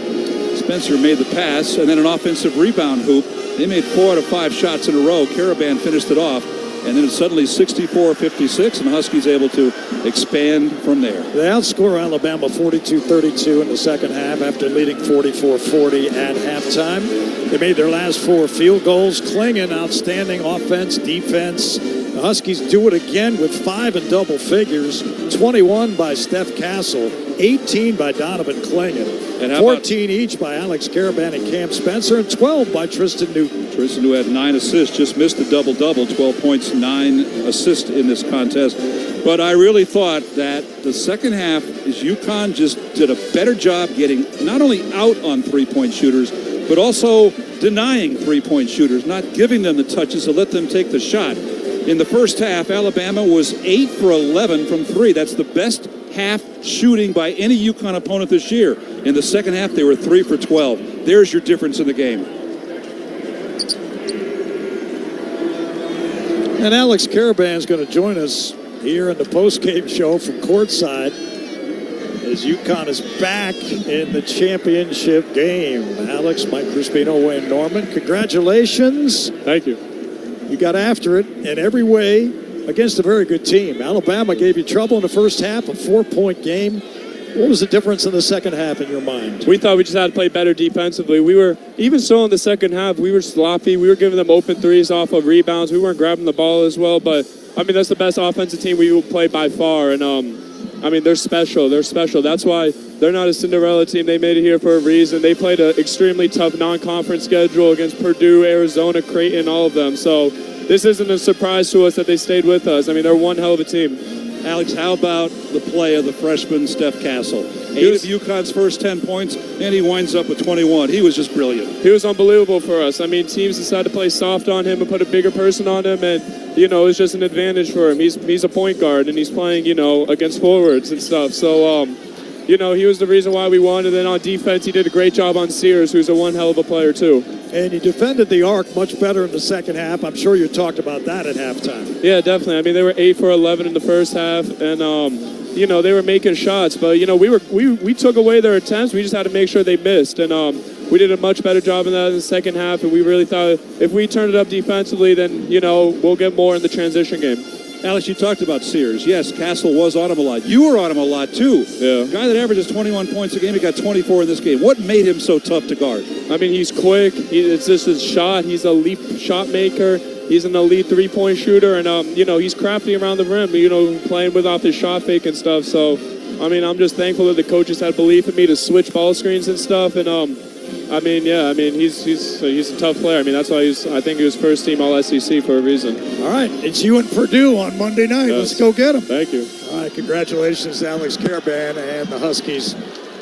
S2: Spencer made the pass, and then an offensive rebound hoop. They made 4 out of 5 shots in a row. Caravan finished it off, and then it's suddenly 64-56, and the Huskies able to expand from there.
S7: They outscore Alabama 42-32 in the second half after leading 44-40 at halftime. They made their last 4 field goals. Klingon, outstanding offense, defense. The Huskies do it again with 5 in double figures. 21 by Steph Castle, 18 by Donovan Klingon. And 14 each by Alex Caravan and Cam Spencer, and 12 by Tristan Newton.
S2: Tristan, who had 9 assists, just missed the double-double, 12 points, 9 assists in this contest. But I really thought that the second half is UConn just did a better job getting not only out on three-point shooters, but also denying three-point shooters, not giving them the touches to let them take the shot. In the first half, Alabama was 8 for 11 from 3. That's the best half shooting by any UConn opponent this year. In the second half, they were 3 for 12. There's your difference in the game.
S7: And Alex Caravan is going to join us here in the post-game show from courtside as UConn is back in the championship game. Alex, Mike Crispino, Wayne Norman, congratulations.
S13: Thank you.
S7: You got after it in every way against a very good team. Alabama gave you trouble in the first half, a 4-point game. What was the difference in the second half in your mind?
S13: We thought we just had to play better defensively. We were, even so in the second half, we were sloppy. We were giving them open threes off of rebounds. We weren't grabbing the ball as well, but, I mean, that's the best offensive team we will play by far. And, I mean, they're special. They're special. That's why they're not a Cinderella team. They made it here for a reason. They played an extremely tough non-conference schedule against Purdue, Arizona, Creighton, all of them. So this isn't a surprise to us that they stayed with us. I mean, they're one hell of a team.
S2: Alex, how about the play of the freshman Steph Castle? 8 of UConn's first 10 points, and he winds up with 21. He was just brilliant.
S13: He was unbelievable for us. I mean, teams decided to play soft on him and put a bigger person on him, and, it's just an advantage for him. He's a point guard, and he's playing, against forwards and stuff. So, he was the reason why we won. And then on defense, he did a great job on Sears, who's a one hell of a player, too.
S7: And he defended the arc much better in the second half. I'm sure you talked about that at halftime.
S13: Yeah, definitely. I mean, they were 8 for 11 in the first half, and they were making shots, but we took away their attempts. We just had to make sure they missed, and we did a much better job in that in the second half. And we really thought if we turned it up defensively, then we'll get more in the transition game.
S2: Alex, you talked about Sears. Yes, Castle was on him a lot. You were on him a lot, too.
S13: Yeah.
S2: A guy that averages 21 points a game, he got 24 in this game. What made him so tough to guard?
S13: I mean, he's quick. It's just his shot. He's an elite shot maker. He's an elite three-point shooter, and, he's crafty around the rim, playing off his shot fake and stuff. So, I mean, I'm just thankful that the coaches had belief in me to switch ball screens and stuff, and, he's a tough player. I mean, that's why I think he was first team All-SEC for a reason.
S7: All right, it's you and Purdue on Monday night.
S13: Yes.
S7: Let's go get them.
S13: Thank you.
S7: All right, congratulations to Alex Caravan and the Huskies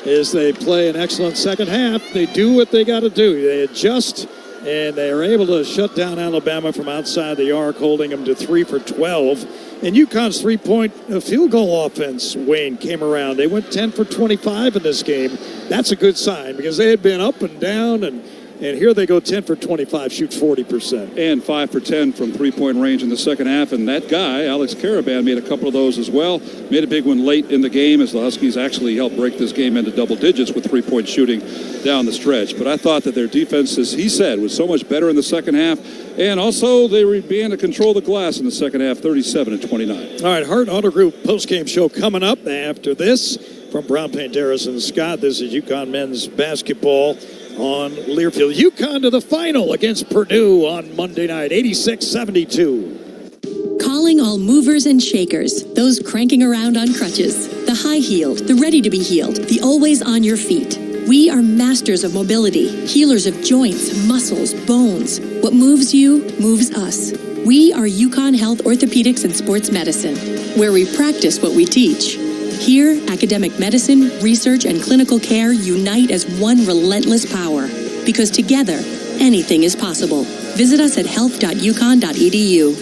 S7: as they play an excellent second half. They do what they got to do. They adjust, and they are able to shut down Alabama from outside the arc, holding them to 3 for 12. And UConn's three-point field goal offense, Wayne, came around. They went 10 for 25 in this game. That's a good sign because they had been up and down, and here they go 10 for 25, shoot 40%.
S2: And 5 for 10 from three-point range in the second half. And that guy, Alex Caravan, made a couple of those as well. Made a big one late in the game as the Huskies actually helped break this game into double digits with three-point shooting down the stretch. But I thought that their defense, as he said, was so much better in the second half. And also, they began to control the glass in the second half, 37-29.
S7: All right, Hart Auto Group postgame show coming up after this. From Brown Paint, Harris and Scott, this is UConn men's basketball on Learfield. UConn to the final against Purdue on Monday night, 86-72.
S16: Calling all movers and shakers, those cranking around on crutches, the high-heeled, the ready-to-be-healed, the always on your feet. We are masters of mobility, healers of joints, muscles, bones. What moves you, moves us. We are UConn Health Orthopedics and Sports Medicine, where we practice what we teach. Here, academic medicine, research, and clinical care unite as one relentless power. Because together, anything is possible. Visit us at health.uconn.edu.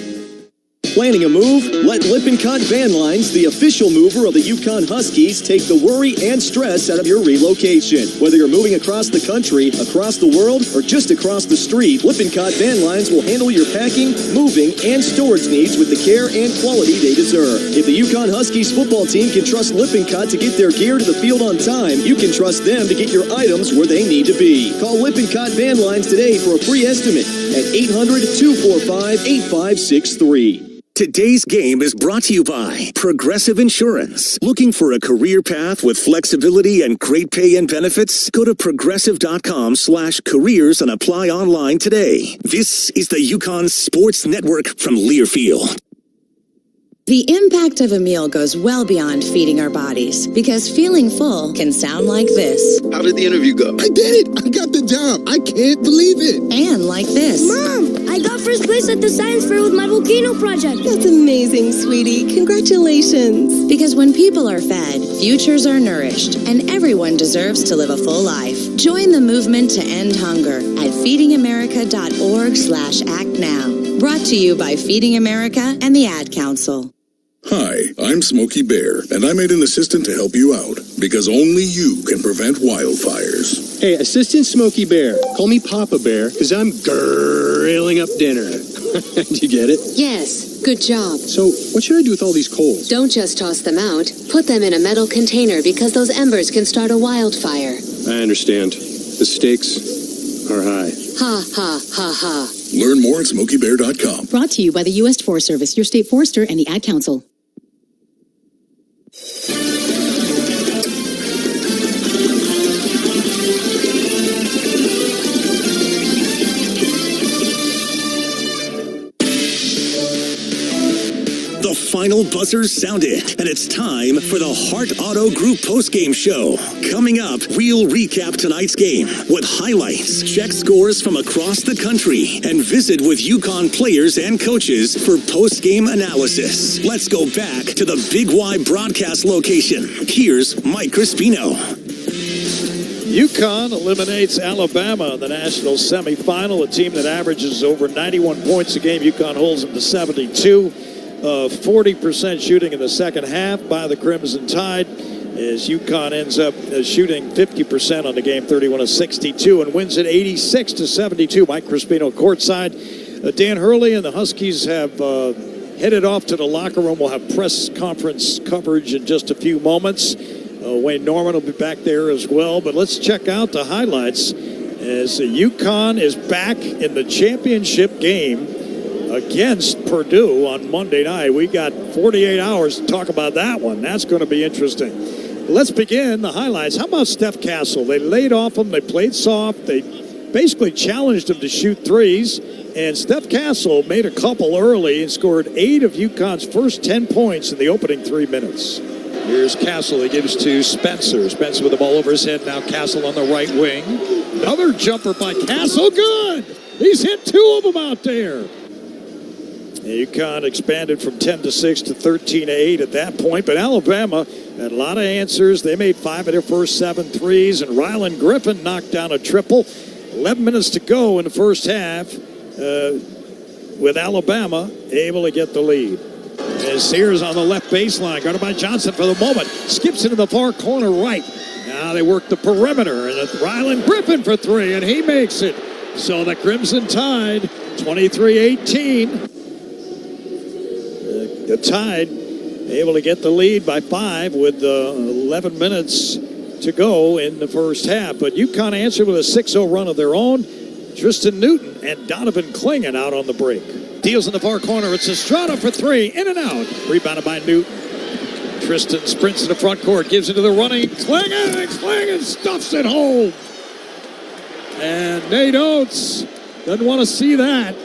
S14: Planning a move? Let Lippincott Van Lines, the official mover of the UConn Huskies, take the worry and stress out of your relocation. Whether you're moving across the country, across the world, or just across the street, Lippincott Van Lines will handle your packing, moving, and storage needs with the care and quality they deserve. If the UConn Huskies football team can trust Lippincott to get their gear to the field on time, you can trust them to get your items where they need to be. Call Lippincott Van Lines today for a free estimate at 800-245-8563.
S21: Today's game is brought to you by Progressive Insurance. Looking for a career path with flexibility and great pay and benefits? Go to progressive.com/careers and apply online today. This is the UConn Sports Network from Learfield.
S6: The impact of a meal goes well beyond feeding our bodies, because feeling full can sound like this.
S11: How did the interview go? I did it! I got the job! I can't believe it!
S6: And like this.
S8: Mom, I got first place at the science fair with my volcano project.
S6: That's amazing, sweetie. Congratulations. Because when people are fed, futures are nourished, and everyone deserves to live a full life. Join the movement to end hunger at feedingamerica.org/actnow. Brought to you by Feeding America and the Ad Council.
S15: Hi, I'm Smokey Bear, and I made an assistant to help you out, because only you can prevent wildfires.
S19: Hey, Assistant Smokey Bear. Call me Papa Bear, because I'm grilling up dinner. Did you get it?
S23: Yes, good job.
S19: So, what should I do with all these coals?
S23: Don't just toss them out. Put them in a metal container, because those embers can start a wildfire.
S19: I understand. The stakes are high.
S23: Ha, ha, ha, ha.
S15: Learn more at SmokeyBear.com.
S24: Brought to you by the U.S. Forest Service, your state forester, and the Ad Council.
S21: The final buzzer sounded, and it's time for the Hart Auto Group postgame show. Coming up, we'll recap tonight's game with highlights, check scores from across the country, and visit with UConn players and coaches for postgame analysis. Let's go back to the Big Y broadcast location. Here's Mike Crispino.
S7: UConn eliminates Alabama in the national semifinal, a team that averages over 91 points a game. UConn holds them to 72. 40% shooting in the second half by the Crimson Tide, as UConn ends up shooting 50% on the game, 31 of 62, and wins it 86-72. Mike Crispino courtside. Dan Hurley and the Huskies have headed off to the locker room. We'll have press conference coverage in just a few moments. Wayne Norman will be back there as well. But let's check out the highlights as UConn is back in the championship game against Purdue on Monday night. We got 48 hours to talk about that one. That's going to be interesting. Let's begin the highlights. How about Steph Castle? They laid off him. They played soft. They basically challenged him to shoot threes. And Steph Castle made a couple early and scored 8 of UConn's first 10 points in the opening 3 minutes. Here's Castle. He gives to Spencer. Spencer with the ball over his head. Now Castle on the right wing. Another jumper by Castle. Good. He's hit 2 of them out there. UConn expanded from 10-6 to 13-8 at that point. But Alabama had a lot of answers. They made 5 of their first 7 threes. And Rylan Griffin knocked down a triple. 11 minutes to go in the first half. With Alabama able to get the lead. As Sears on the left baseline, guarded by Johnson for the moment, skips into the far corner right. Now they work the perimeter, and Rylan Griffin for 3, and he makes it. So the Crimson Tide, 23-18. The Tide able to get the lead by 5 with 11 minutes to go in the first half. But UConn answered with a 6-0 run of their own. Tristan Newton and Donovan Clingan out on the break. Deals in the far corner. It's Estrada for 3. In and out. Rebounded by Newton. Tristan sprints to the front court. Gives it to the running Clingan. And Clingan stuffs it home. And Nate Oates doesn't want to see that.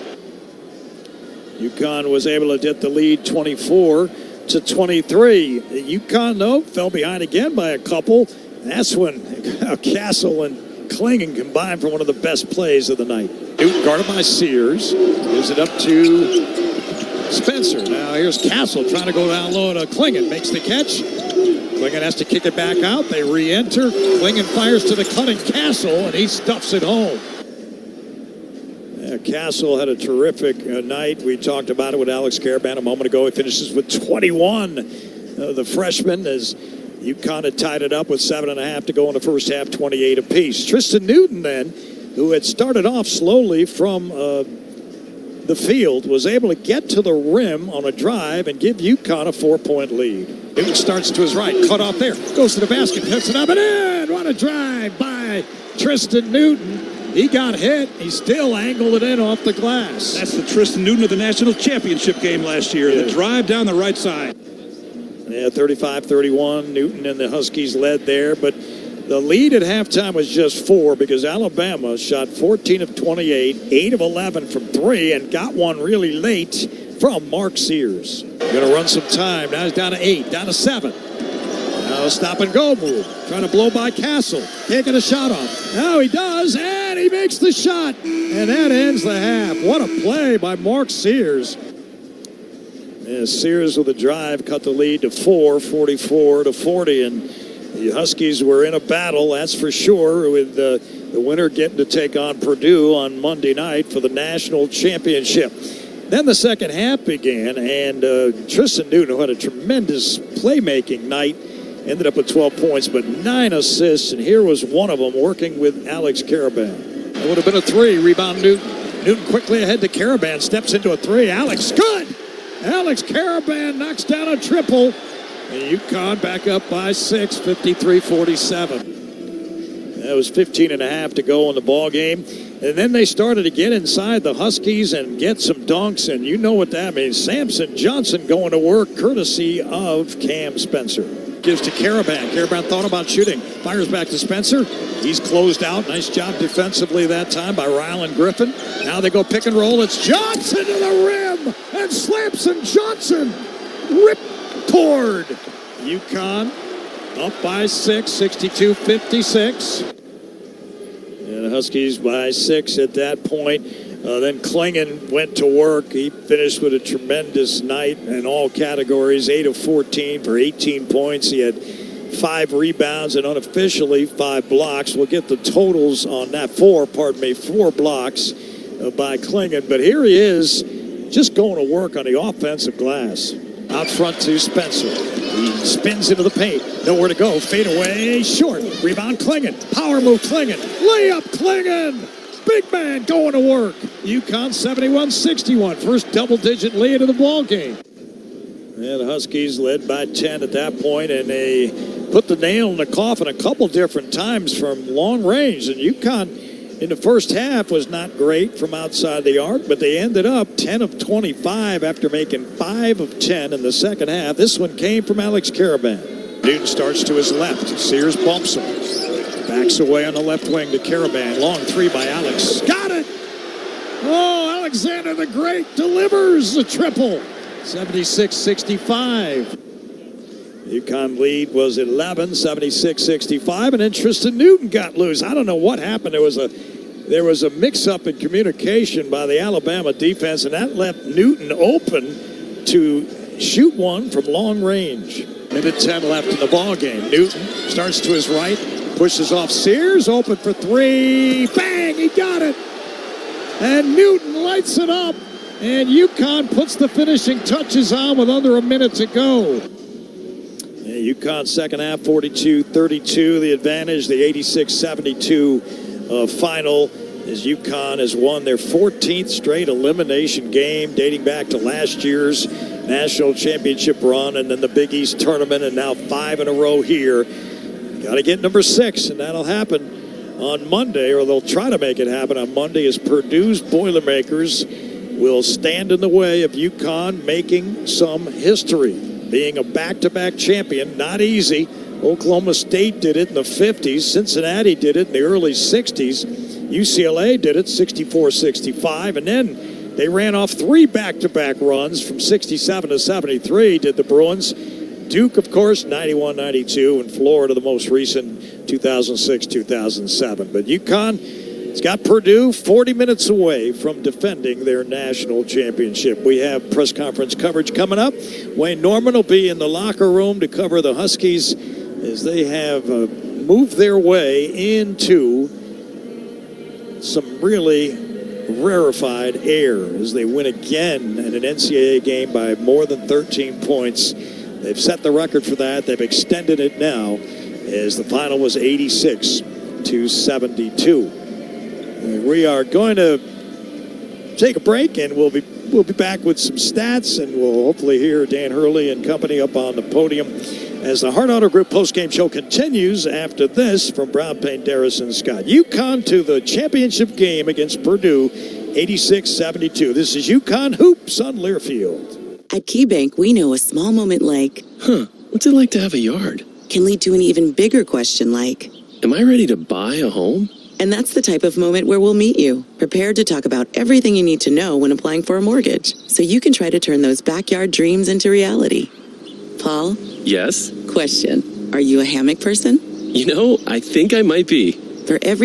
S7: UConn was able to get the lead 24-23. UConn, though, fell behind again by a couple. That's when Castle and Clingan combined for one of the best plays of the night. Newton guarded by Sears. Gives it up to Spencer. Now here's Castle trying to go down low to Clingan. Makes the catch. Clingan has to kick it back out. They re-enter. Clingan fires to the cutting Castle, and he stuffs it home. Yeah, Castle had a terrific night. We talked about it with Alex Caravan a moment ago. He finishes with 21. The freshman, as UConn had tied it up with 7.5 to go in the first half, 28 apiece. Tristan Newton then, who had started off slowly from the field, was able to get to the rim on a drive and give UConn a 4-point lead. Newton starts to his right, cut off there, goes to the basket, puts it up and in. What a drive by Tristan Newton. He got hit. He still angled it in off the glass.
S2: That's the Tristan Newton of the national championship game last year. Yeah. The drive down the right side.
S7: Yeah, 35-31. Newton and the Huskies led there, but the lead at halftime was just 4 because Alabama shot 14 of 28, 8 of 11 from 3, and got one really late from Mark Sears. Going to run some time. Now he's down to 8, down to 7. Now a stop and go move. Trying to blow by Castle. Can't get a shot off. Now he does, and he makes the shot. And that ends the half. What a play by Mark Sears. Sears with a drive cut the lead to 4, 44-40, and the Huskies were in a battle, that's for sure, with the winner getting to take on Purdue on Monday night for the national championship. Then the second half began, and Tristan Newton, who had a tremendous playmaking night, ended up with 12 points, but 9 assists, and here was one of them working with Alex Caravan. It would have been a 3, rebound Newton. Newton quickly ahead to Caravan, steps into a 3. Alex, good! Alex Caravan knocks down a triple. And UConn back up by 6, 53-47. That was 15.5 to go in the ball game. And then they started to get inside the Huskies and get some dunks. And you know what that means. Samson Johnson going to work courtesy of Cam Spencer. Gives to Caravan. Caravan thought about shooting. Fires back to Spencer. He's closed out. Nice job defensively that time by Rylan Griffin. Now they go pick and roll. It's Johnson to the rim. And Slamson Johnson Ripcord. UConn up by 6, 62-56. And the Huskies by 6 at that point. Then Klingon went to work. He finished with a tremendous night in all categories, 8 of 14 for 18 points. He had 5 rebounds and unofficially 5 blocks. We'll get the totals on that. 4 blocks by Klingon. But here he is just going to work on the offensive glass. Out front to Spencer. He spins into the paint. Nowhere to go. Fade away. Short. Rebound Klingon. Power move Klingon. Layup Klingon. Big man going to work. UConn 71-61. First double-digit lead of the ball game. And the Huskies led by 10 at that point, and they put the nail in the coffin a couple different times from long range. And UConn in the first half was not great from outside the arc, but they ended up 10 of 25 after making 5 of 10 in the second half. This one came from Alex Caravan. Newton starts to his left. Sears bumps him. Backs away on the left wing to Caravan. Long 3 by Alex. Got it! Oh, Alexander the Great delivers the triple. 76-65. UConn lead was 11, 76-65, and then Tristan Newton got loose. I don't know what happened. There was a mix-up in communication by the Alabama defense, and that left Newton open to shoot one from long range. Minute 10 left in the ball game. Newton starts to his right, pushes off Sears, open for 3. Bang! He got it. And Newton lights it up, and UConn puts the finishing touches on with under a minute to go. UConn second half 42-32, the advantage, the 86-72 final as UConn has won their 14th straight elimination game dating back to last year's national championship run and then the Big East tournament, and now 5 in a row here. Got to get number 6, and that'll happen on Monday, or they'll try to make it happen on Monday, as Purdue's Boilermakers will stand in the way of UConn making some history. Being a back-to-back champion, not easy. Oklahoma State did it in the 50s. Cincinnati did it in the early 60s. UCLA did it 64-65. And then they ran off 3 back-to-back runs from 67 to 73, did the Bruins. Duke, of course, 91-92. And Florida, the most recent, 2006-2007. But UConn, it's got Purdue 40 minutes away from defending their national championship. We have press conference coverage coming up. Wayne Norman will be in the locker room to cover the Huskies as they have moved their way into some really rarefied air as they win again in an NCAA game by more than 13 points. They've set the record for that. They've extended it now as the final was 86-72. We are going to take a break, and we'll be back with some stats, and we'll hopefully hear Dan Hurley and company up on the podium as the Hart Auto Group postgame show continues after this from Brown, Payne, Darris, and Scott. UConn to the championship game against Purdue, 86-72. This is UConn Hoops on Learfield.
S3: At KeyBank, we know a small moment like,
S9: what's it like to have a yard?
S3: Can lead to an even bigger question like,
S9: am I ready to buy a home?
S3: And that's the type of moment where we'll meet you, prepared to talk about everything you need to know when applying for a mortgage, so you can try to turn those backyard dreams into reality. Paul?
S9: Yes?
S3: Question. Are you a hammock person?
S9: You know, I think I might be.
S3: For every